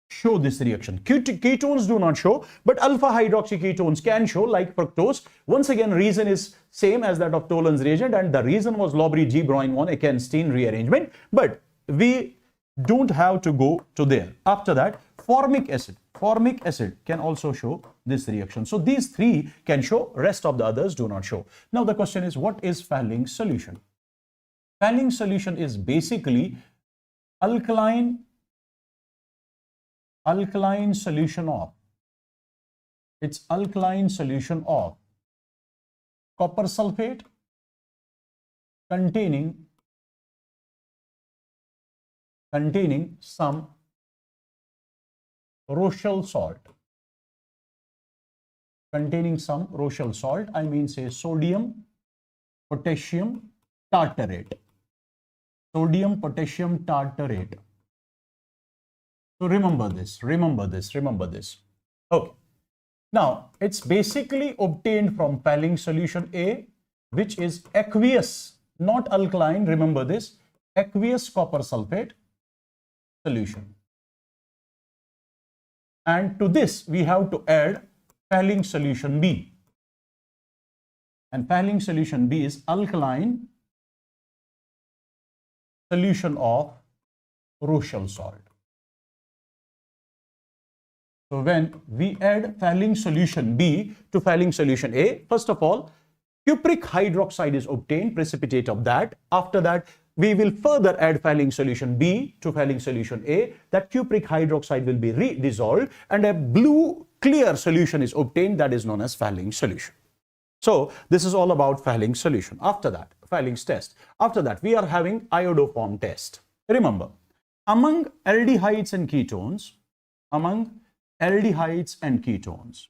show this reaction. Ketones do not show, but alpha hydroxyketones can show, like fructose. Once again, reason is same as that of Tollens reagent, and the reason was Lowry, G. Bruyne-1, Eckenstein rearrangement, but we don't have to go to there. After that, formic acid can also show this reaction. So these three can show, rest of the others do not show. Now the question is, what is Fehling's solution? Fehling's solution is basically alkaline solution of, it's alkaline solution of copper sulfate containing some Rochelle salt. I say sodium potassium tartarate. So remember this. Okay. Now, it's basically obtained from Fehling's solution A, which is aqueous not alkaline, remember this, aqueous copper sulfate solution. And to this, we have to add Fehling solution B. And Fehling solution B is alkaline solution of Rochelle salt. So when we add Fehling solution B to Fehling solution A, first of all, cupric hydroxide is obtained, precipitate of that. After that, we will further add Fehling solution B to Fehling solution A. That cupric hydroxide will be redissolved and a blue clear solution is obtained, that is known as Fehling solution. So this is all about Fehling solution. After that, Fehling's test. After that, we are having iodoform test. Remember, among aldehydes and ketones, aldehydes and ketones,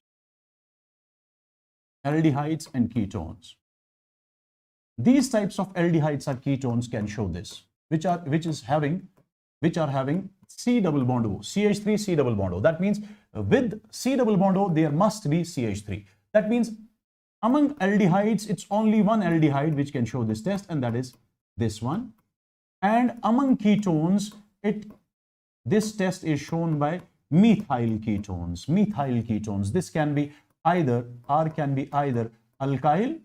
these types of aldehydes or ketones can show this, which are having C double bond O, CH3 C double bond O. That means with C double bond O there must be CH3. That means among aldehydes it's only one aldehyde which can show this test, and that is this one. And among ketones, this test is shown by methyl ketones. This can be either, R can be either alkyl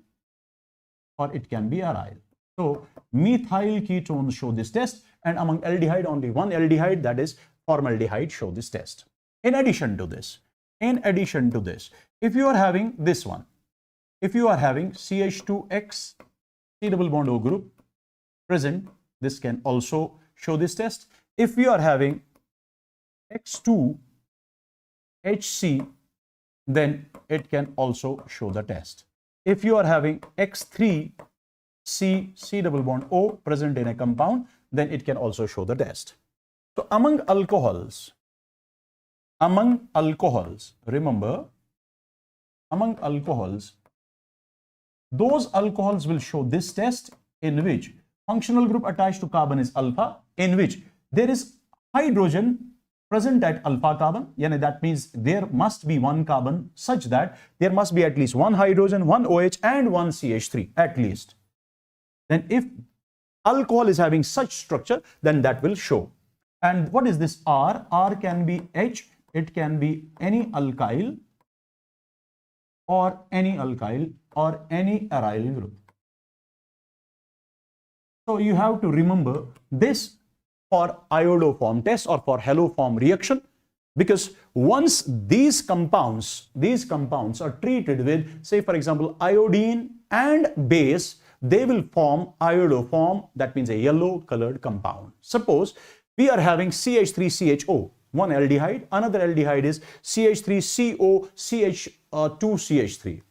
or it can be aryl. So methyl ketones show this test, and among aldehyde only one aldehyde, that is formaldehyde, show this test. In addition to this, if you are having this one, if you are having CH2X C double bond O group present, this can also show this test. If you are having X2HC, then it can also show the test. If you are having X3C C double bond O present in a compound, then it can also show the test. So among alcohols, remember, among alcohols, those alcohols will show this test in which functional group attached to carbon is alpha, in which there is hydrogen present at alpha carbon. That means there must be one carbon such that there must be at least one hydrogen, one OH and one CH3 at least. Then if alcohol is having such structure, then that will show. And what is this R? R can be H, it can be any alkyl or any aryl group. So you have to remember this for iodoform test or for haloform reaction, because once these compounds are treated with, say for example, iodine and base, they will form iodoform, that means a yellow colored compound. Suppose we are having CH3CHO, one aldehyde, another aldehyde is CH3CO CH2CH3.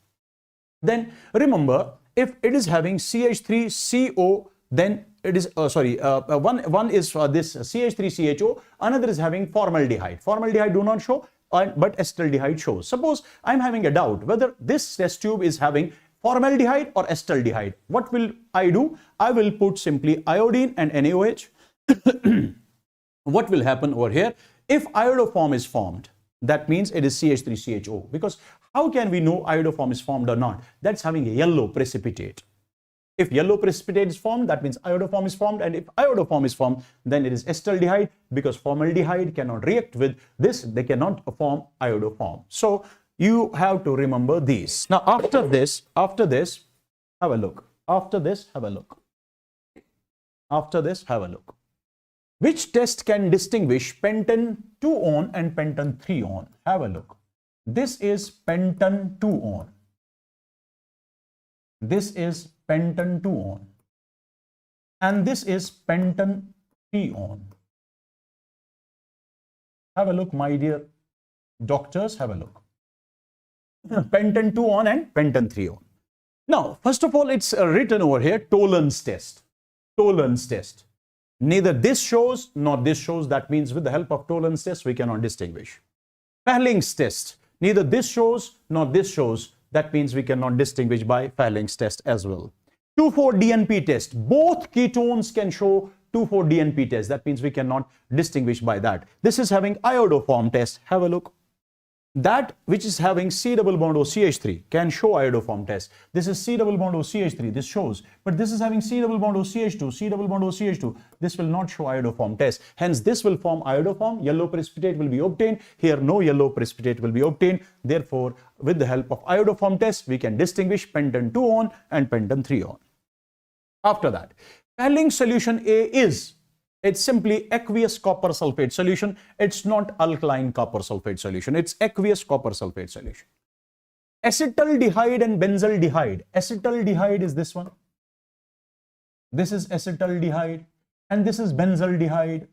Then remember, if it is having CH3CO, then it is one is this CH3CHO, another is having formaldehyde. Formaldehyde do not show, but acetaldehyde shows. Suppose I am having a doubt whether this test tube is having formaldehyde or acetaldehyde. What will I do? I will put simply iodine and NaOH. What will happen over here? If iodoform is formed, that means it is CH3CHO, because how can we know iodoform is formed or not? That's having a yellow precipitate. If yellow precipitate is formed, that means iodoform is formed, and if iodoform is formed, then it is acetaldehyde, because formaldehyde cannot react with this, they cannot form iodoform. So you have to remember these. Now after this, have a look. After this, have a look. Which test can distinguish pentan 2-on and pentan 3-on? Have a look. This is pentan 2-on. This is pentan 2-on. And this is pentan 3-on. Have a look, my dear doctors, have a look. Pentan 2-on and pentan 3-on. Now, first of all, it's written over here, Tollens test. Tollens test. Neither this shows nor this shows. That means with the help of Tollens test, we cannot distinguish. Fehling's test. Neither this shows nor this shows. That means we cannot distinguish by Fehling's test as well. 2,4-DNP test. Both ketones can show 2,4-DNP test. That means we cannot distinguish by that. This is having iodoform test. Have a look. that which is having C double bond O CH3 can show iodoform test. This is C double bond O CH3, this shows, but this is having C double bond O CH2, C double bond O CH2, this will not show iodoform test. Hence, this will form iodoform, yellow precipitate will be obtained. Here, no yellow precipitate will be obtained. Therefore, with the help of iodoform test, we can distinguish pentan 2 on and pentan 3 on. After that, Fehling solution A is, it's simply aqueous copper sulfate solution. It's not alkaline copper sulfate solution. It's aqueous copper sulfate solution. Acetaldehyde and benzaldehyde. Acetaldehyde is this one. This is acetaldehyde and this is benzaldehyde.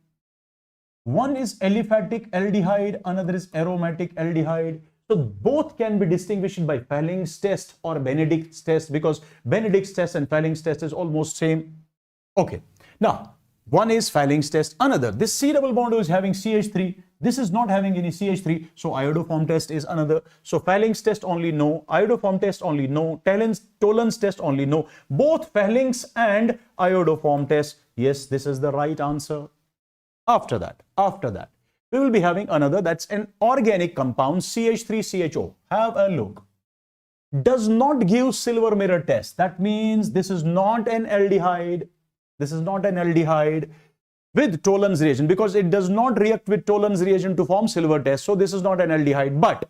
One is aliphatic aldehyde, another is aromatic aldehyde. So both can be distinguished by Fehling's test or Benedict's test, because Benedict's test and Fehling's test is almost same. Okay. Now, one is Fehling's test, another. This C double bond is having CH3. This is not having any CH3. So iodoform test is another. So Fehling's test only no. Iodoform test only no. Tollens test only no. Both Fehling's and iodoform test. Yes, this is the right answer. After that, we will be having another. That's an organic compound CH3CHO. Have a look. Does not give silver mirror test. That means this is not an aldehyde. This is not an aldehyde with Tollens reagent, because it does not react with Tollens reagent to form silver test. So this is not an aldehyde. But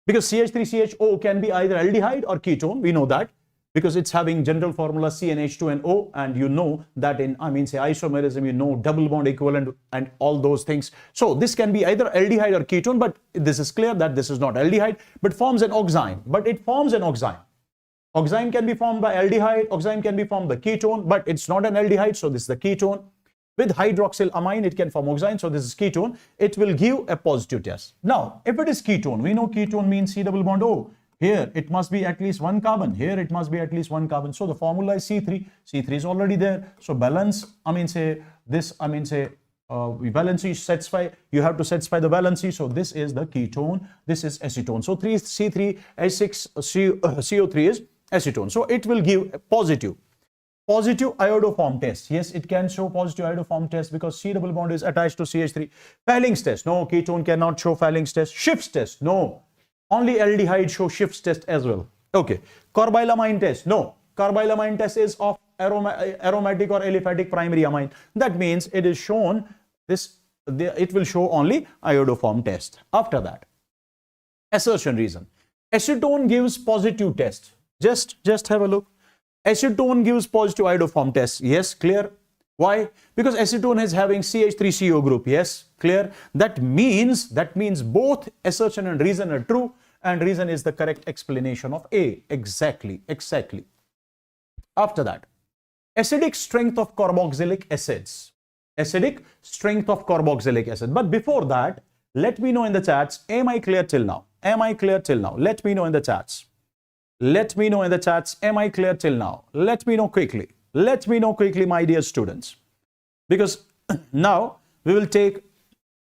because CH3CHO can be either aldehyde or ketone, we know that, because it's having general formula CnH2 and O, and you know that in, say isomerism, you know double bond equivalent and all those things. So this can be either aldehyde or ketone, but this is clear that this is not aldehyde, but forms an oxime. But it forms an oxime. Oxime can be formed by aldehyde, oxime can be formed by ketone, but it's not an aldehyde, so this is the ketone. With hydroxylamine, it can form oxime, so this is ketone. It will give a positive test. Now, if it is ketone, we know ketone means C double bond O. Here, it must be at least one carbon. Here, it must be at least one carbon. So the formula is C3. C3 is already there. So balance, valency satisfy, you have to satisfy the valency. So this is the ketone, this is acetone. So C3H6CO3 is acetone. So it will give a positive iodoform test. Yes, it can show positive iodoform test because C double bond is attached to CH3. Fehling's test, no, ketone cannot show Fehling's test. Schiff's test, no, only aldehyde show Schiff's test as well. Okay, carbylamine test, no, carbylamine test is of aromatic or aliphatic primary amine. That means it is shown it will show only iodoform test. After that, assertion reason. Acetone gives positive test. Just have a look. Acetone gives positive iodoform test. Yes, clear. Why? Because acetone is having CH3CO group. Yes, clear. That means both assertion and reason are true, and reason is the correct explanation of A. Exactly. After that, acidic strength of carboxylic acids. Acidic strength of carboxylic acid. But before that, let me know in the chats, am I clear till now? Am I clear till now? Let me know in the chats. Let me know in the chats, am I clear till now? Let me know quickly. Let me know quickly, my dear students. Because now we will take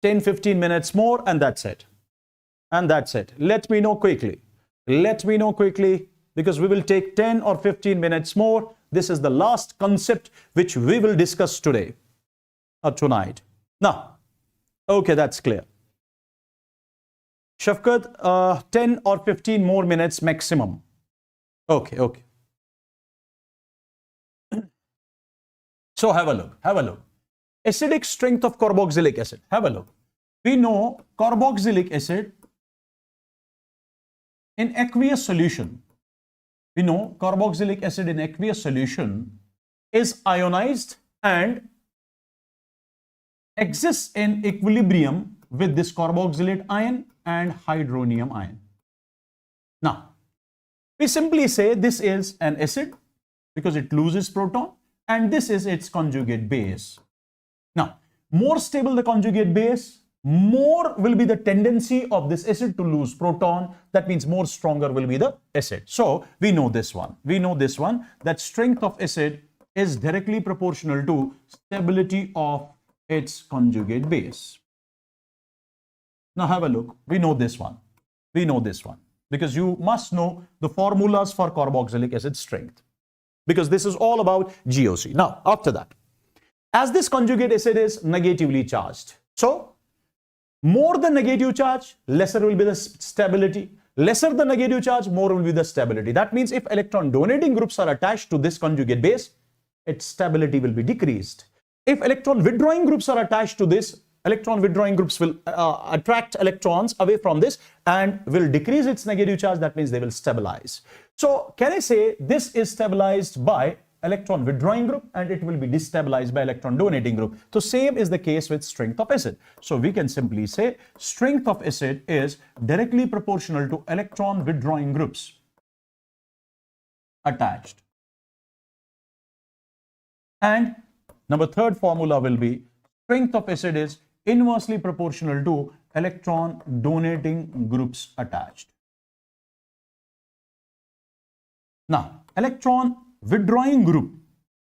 10-15 minutes more and that's it. And that's it. Let me know quickly. Let me know quickly, because we will take 10 or 15 minutes more. This is the last concept which we will discuss today or tonight. Now, okay, that's clear. Shafqat, 10 or 15 more minutes maximum. Okay. So have a look. Acidic strength of carboxylic acid. Have a look. We know carboxylic acid in aqueous solution. We know carboxylic acid in aqueous solution is ionized and exists in equilibrium with this carboxylate ion and hydronium ion. Now, we simply say this is an acid because it loses proton, and this is its conjugate base. Now, more stable the conjugate base, more will be the tendency of this acid to lose proton. That means more stronger will be the acid. So we know this one. That strength of acid is directly proportional to stability of its conjugate base. Now have a look. We know this one. Because you must know the formulas for carboxylic acid strength, because this is all about GOC. Now, after that, as this conjugate acid is negatively charged, so More the negative charge, lesser will be the stability. Lesser the negative charge, more will be the stability. That means if electron donating groups are attached to this conjugate base, its stability will be decreased. If electron withdrawing groups are attached to this, electron withdrawing groups will attract electrons away from this and will decrease its negative charge. That means they will stabilize. So can I say this is stabilized by electron withdrawing group and it will be destabilized by electron donating group. So same is the case with strength of acid. So we can simply say strength of acid is directly proportional to electron withdrawing groups attached. And number third formula will be strength of acid is inversely proportional to electron donating groups attached. Now, electron withdrawing group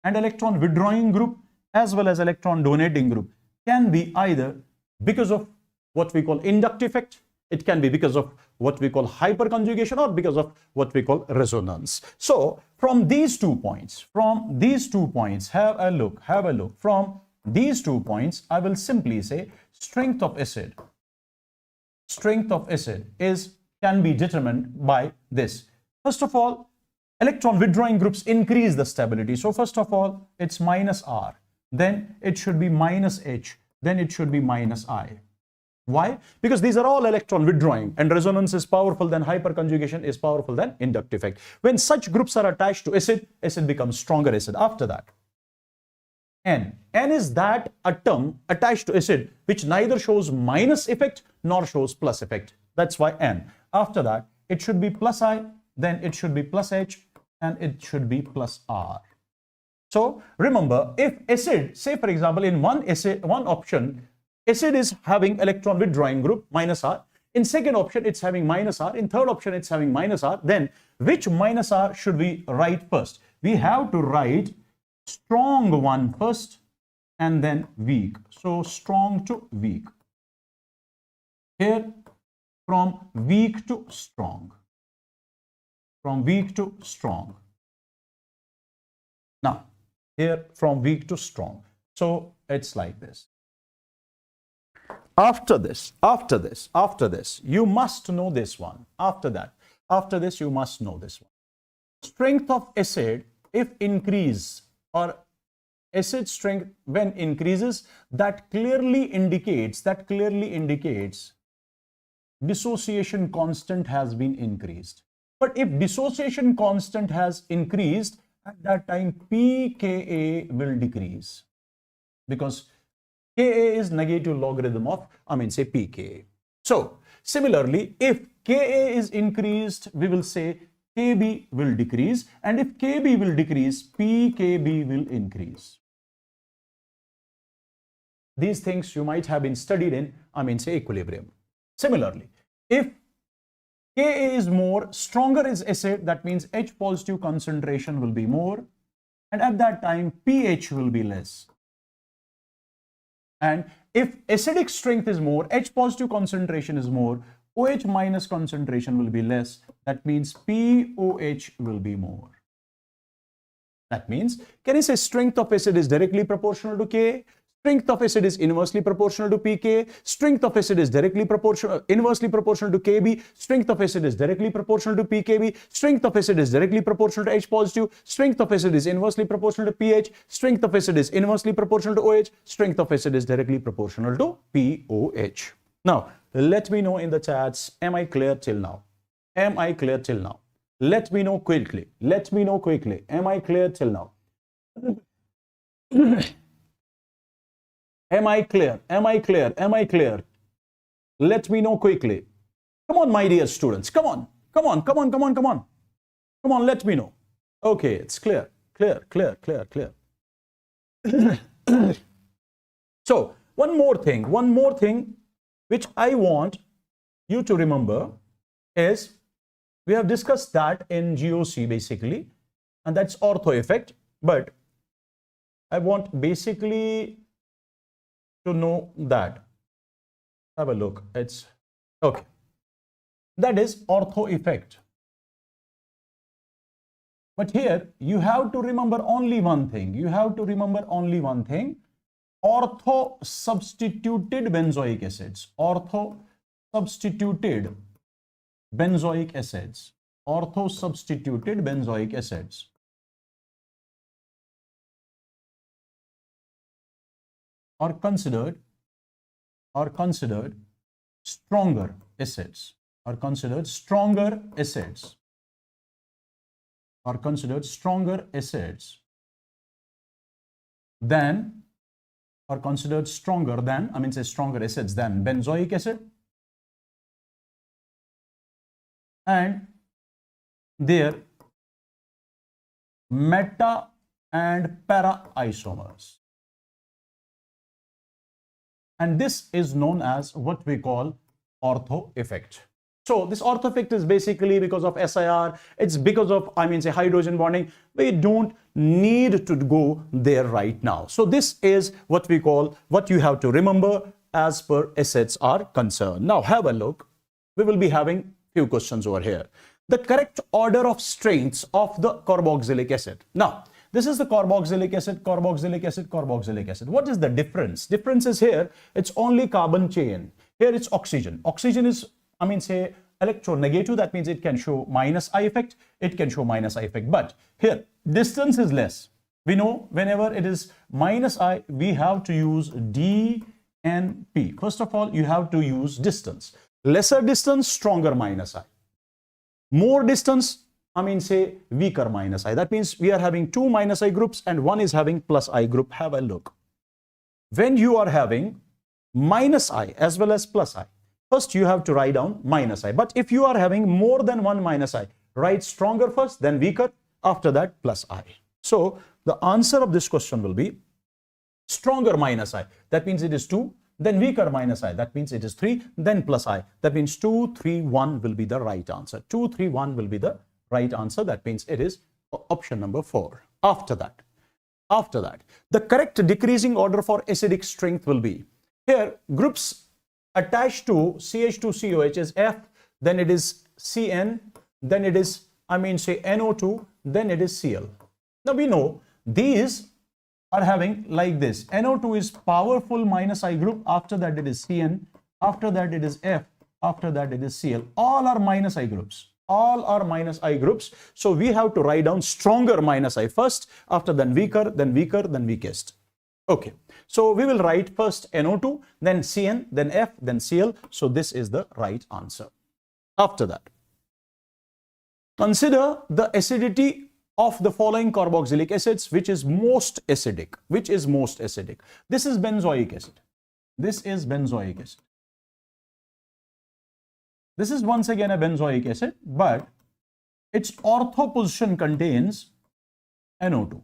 and electron withdrawing group as well as electron donating group can be either because of what we call inductive effect, it can be because of what we call hyperconjugation, or because of what we call resonance. So from these 2 points, have a look. From these 2 points, I will simply say strength of acid can be determined by this. First of all, electron withdrawing groups increase the stability. So first of all, it's minus R, then it should be minus H, then it should be minus I. Why? Because these are all electron withdrawing and resonance is powerful than hyperconjugation is powerful than inductive effect. When such groups are attached to acid, acid becomes stronger acid. After that, N is that atom attached to acid which neither shows minus effect nor shows plus effect. That's why N. After that, it should be plus I, then it should be plus H, and it should be plus R. So remember, if acid, say for example, in one option, acid is having electron withdrawing group minus R. In second option, it's having minus R. In third option, it's having minus R. Then which minus R should we write first? We have to write strong one first and then weak. So strong to weak. Here, from weak to strong. From weak to strong. Now, here from weak to strong. So it's like this. After this, you must know this one. After this, you must know this one. Strength of acid, if increase, or acid strength when increases, that clearly indicates dissociation constant has been increased. But if dissociation constant has increased, at that time pKa will decrease, because Ka is negative logarithm of, say pKa. So similarly, if Ka is increased, we will say Kb will decrease, and if Kb will decrease, pKb will increase. These things you might have been studied in, say equilibrium. Similarly, if Ka is more, stronger is acid, that means H positive concentration will be more, and at that time pH will be less. And if acidic strength is more, H positive concentration is more, OH minus concentration will be less. That means POH will be more. That means, can I say strength of acid is directly proportional to Ka? Strength of acid is inversely proportional to pK. Strength of acid is inversely proportional to Kb. Strength of acid is directly proportional to pKb. Strength of acid is directly proportional to H positive. Strength of acid is inversely proportional to pH. Strength of acid is inversely proportional to OH. Strength of acid is directly proportional to POH. Now, let me know in the chats, am I clear till now? Am I clear till now? Let me know quickly. Let me know quickly. Am I clear till now? Am I clear? Am I clear? Am I clear? Let me know quickly. Come on, my dear students. Come on. Come on. Come on. Come on. Come on. Come on. Let me know. Okay, it's clear. Clear. Clear. Clear. Clear. So, one more thing which I want you to remember is, we have discussed that in GOC basically, and that's ortho effect, but I want basically to know that. Have a look. It's okay. That is ortho effect. But here you have to remember only one thing. You have to remember only one thing. ortho-substituted benzoic acids. Ortho-substituted benzoic acids. Ortho-substituted benzoic acids are considered stronger acids. Are considered stronger acids. Are considered stronger acids than, are considered stronger than, I mean say stronger acids than benzoic acid and their meta and para isomers. And this is known as what we call ortho effect. So this ortho effect is basically because of SIR. It's because of, I mean say hydrogen bonding. We don't need to go there right now. So this is what we call, what you have to remember as per acids are concerned. Now have a look. We will be having few questions over here. The correct order of strengths of the carboxylic acid. Now, this is the carboxylic acid, carboxylic acid, carboxylic acid. What is the difference? Difference is here, it's only carbon chain. Here it's oxygen. Oxygen is, I mean say, electronegative. That means it can show minus I effect. It can show minus I effect. But here, distance is less. We know whenever it is minus I, we have to use DNP. First of all, you have to use distance. Lesser distance, stronger minus I. More distance, I mean say weaker minus I. That means we are having two minus I groups and one is having plus I group. Have a look. When you are having minus I as well as plus I, first you have to write down minus I. But if you are having more than one minus I, write stronger first, then weaker, after that plus I. So the answer of this question will be stronger minus I. That means it is 2. Then weaker minus I, that means it is 3, then plus I. That means 2, 3, 1 will be the right answer. 2, 3, 1 will be the right answer. That means it is option number 4. After that, the correct decreasing order for acidic strength will be, here groups attached to CH2COH is F, then it is CN, then it is, I mean say NO2, then it is Cl. Now we know these are having like this. NO2 is powerful minus I group, after that it is CN, after that it is F, after that it is Cl. All are minus I groups. All are minus I groups. So we have to write down stronger minus I first, after then weaker, then weaker, then weakest. Okay. So we will write first NO2, then CN, then F, then Cl. So this is the right answer. After that, consider the acidity of the following carboxylic acids, which is most acidic. Which is most acidic? This is benzoic acid. This is benzoic acid. This is once again a benzoic acid, but its ortho position contains NO2.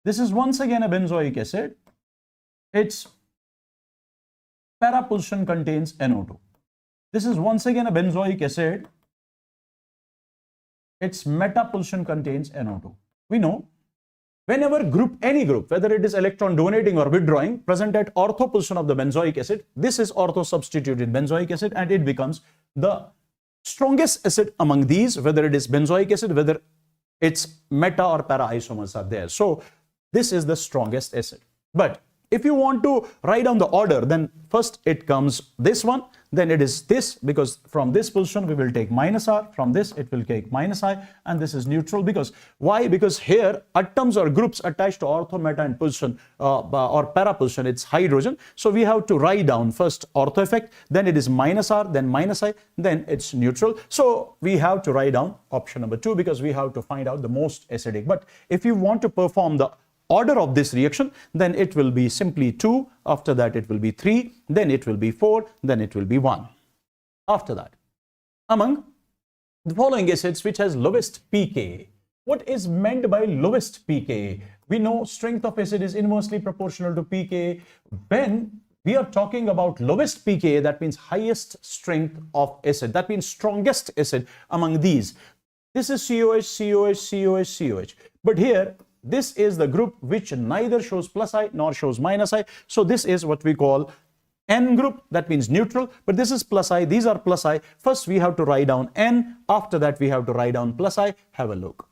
This is once again a benzoic acid. Its para position contains NO2. This is once again a benzoic acid. Its meta position contains NO2. We know whenever any group, whether it is electron donating or withdrawing, present at ortho position of the benzoic acid, this is ortho substituted benzoic acid and it becomes the strongest acid among these, whether it is benzoic acid, whether its meta or para isomers are there. So this is the strongest acid. But if you want to write down the order, then first it comes this one, then it is this, because from this position we will take minus R, from this it will take minus I, and this is neutral. Because why? Because here atoms or groups attached to ortho, meta and position or para position, it's hydrogen. So we have to write down first ortho effect, then it is minus R, then minus I, then it's neutral. So we have to write down option number 2 because we have to find out the most acidic. But if you want to perform the order of this reaction, then it will be simply 2, after that it will be 3, then it will be 4, then it will be 1. After that, among the following acids which has lowest pKa, what is meant by lowest pKa? We know strength of acid is inversely proportional to pKa. When we are talking about lowest pKa, that means highest strength of acid, that means strongest acid among these. This is COH, COH, COH, COH. But here, this is the group which neither shows plus I nor shows minus I. So this is what we call N group, that means neutral, but this is plus I, these are plus I. First we have to write down N, after that we have to write down plus I. Have a look.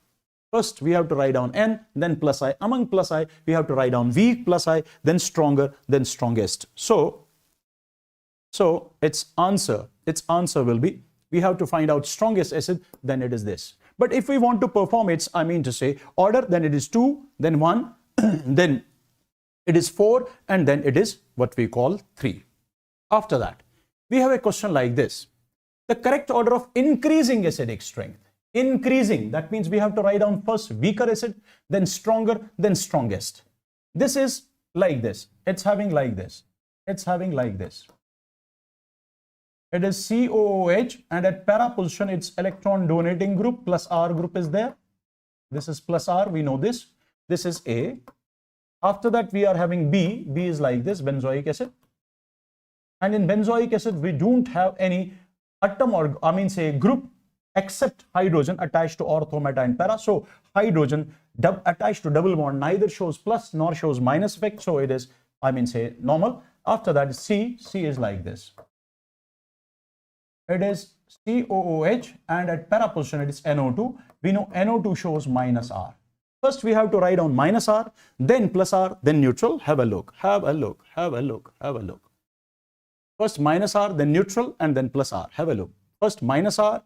First, we have to write down N, then plus I. Among plus I, we have to write down weak plus I, then stronger, then strongest. So its answer will be, we have to find out strongest acid, then it is this. But if we want to perform its, I mean to say, order, then it is 2, then 1, then it is 4, and then it is what we call 3. After that, we have a question like this. The correct order of increasing acidic strength. Increasing, that means we have to write down first weaker acid, then stronger, then strongest. This is like this. It's having like this. It's having like this. It is COOH, and at para position, its electron donating group plus R group is there. This is plus R, we know this. This is A. After that, we are having B. B is like this, benzoic acid. And in benzoic acid, we don't have any atom or, I mean say, group except hydrogen attached to ortho, meta, and para. So hydrogen attached to double bond neither shows plus nor shows minus effect. So it is, I mean say, normal. After that, C. C is like this. It is COOH, and at para position it is NO2. We know NO2 shows minus R. First we have to write down minus R, then plus R, then neutral. Have a look, have a look, have a look, have a look. First minus R, then neutral, and then plus R. Have a look. First minus R,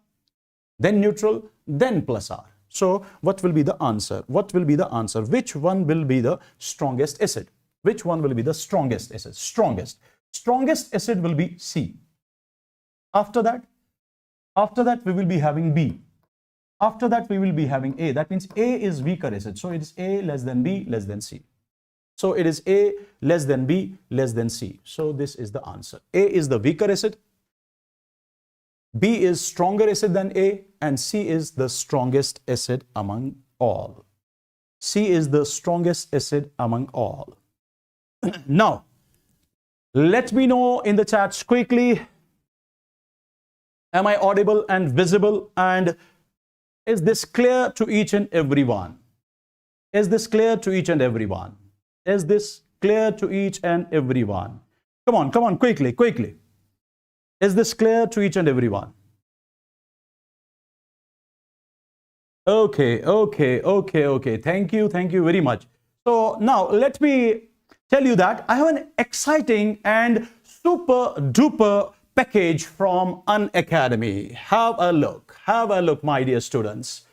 then neutral, then plus R. So what will be the answer? What will be the answer? Which one will be the strongest acid? Which one will be the strongest acid? Strongest. Strongest acid will be C. After that we will be having B. After that we will be having A. That means A is weaker acid. So it is A less than B less than C. So it is A less than B less than C. So this is the answer. A is the weaker acid, B is stronger acid than A, and C is the strongest acid among all. C is the strongest acid among all. Now, let me know in the chats quickly, am I audible and visible, and is this clear to each and everyone? Is this clear to each and everyone? Is this clear to each and everyone? Come on, quickly, quickly. Is this clear to each and everyone? Okay. Thank you very much. So now let me tell you that I have an exciting and super duper package from Unacademy. Have a look, my dear students.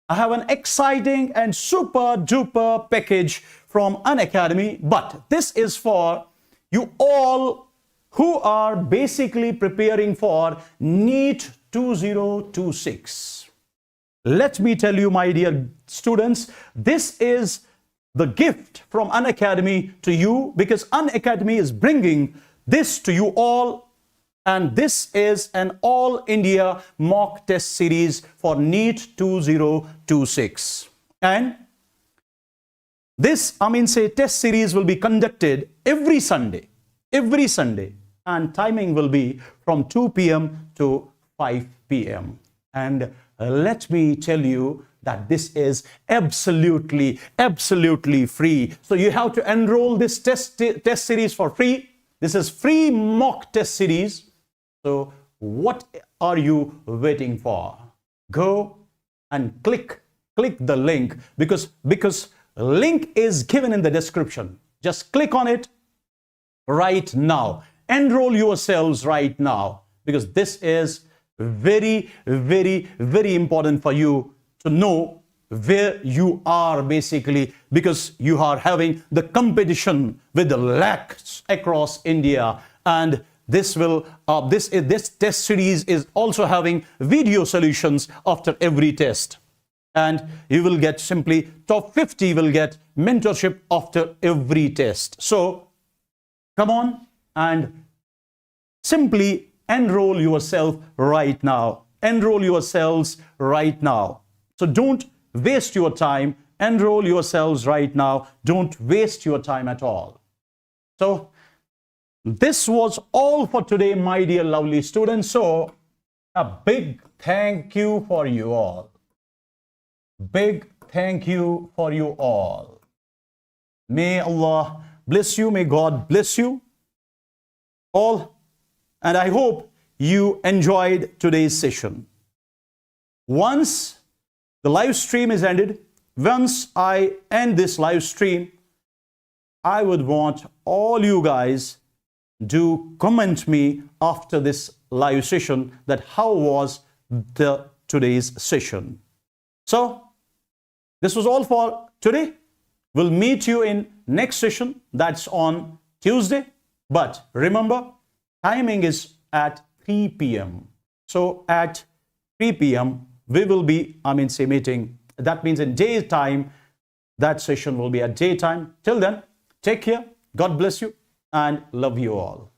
I have an exciting and super duper package from Unacademy, but this is for you all who are basically preparing for NEET 2026. Let me tell you, my dear students, this is the gift from Unacademy to you, because Unacademy is bringing this to you all, and this is an all India mock test series for NEET 2026. And this, test series will be conducted every Sunday, and timing will be from 2 p.m. to 5 p.m. And let me tell you that this is absolutely free. So you have to enroll this test series for free. This is free mock test series. So what are you waiting for? Go and click the link, because link is given in the description. Just click on it right now. Enroll yourselves right now, because this is very important for you to know where you are, basically, because you are having the competition with the lakhs across India. And this test series is also having video solutions after every test, and you will get simply top 50 will get mentorship after every test. So come on and simply enroll yourself right now. Enroll yourselves right now. So don't waste your time. Enroll yourselves right now. Don't waste your time at all. So this was all for today, my dear lovely students. So a big thank you for you all. Big thank you for you all. May Allah bless you. May God bless you all. And I hope you enjoyed today's session. Once the live stream is ended, once I end this live stream, I would want all you guys do comment me after this live session that how was the today's session. So this was all for today. We'll meet you in next session, that's on Tuesday. But remember, timing is at 3 p.m. So at 3 p.m. we will be, meeting. That means in daytime, that session will be at daytime. Till then, take care. God bless you and love you all.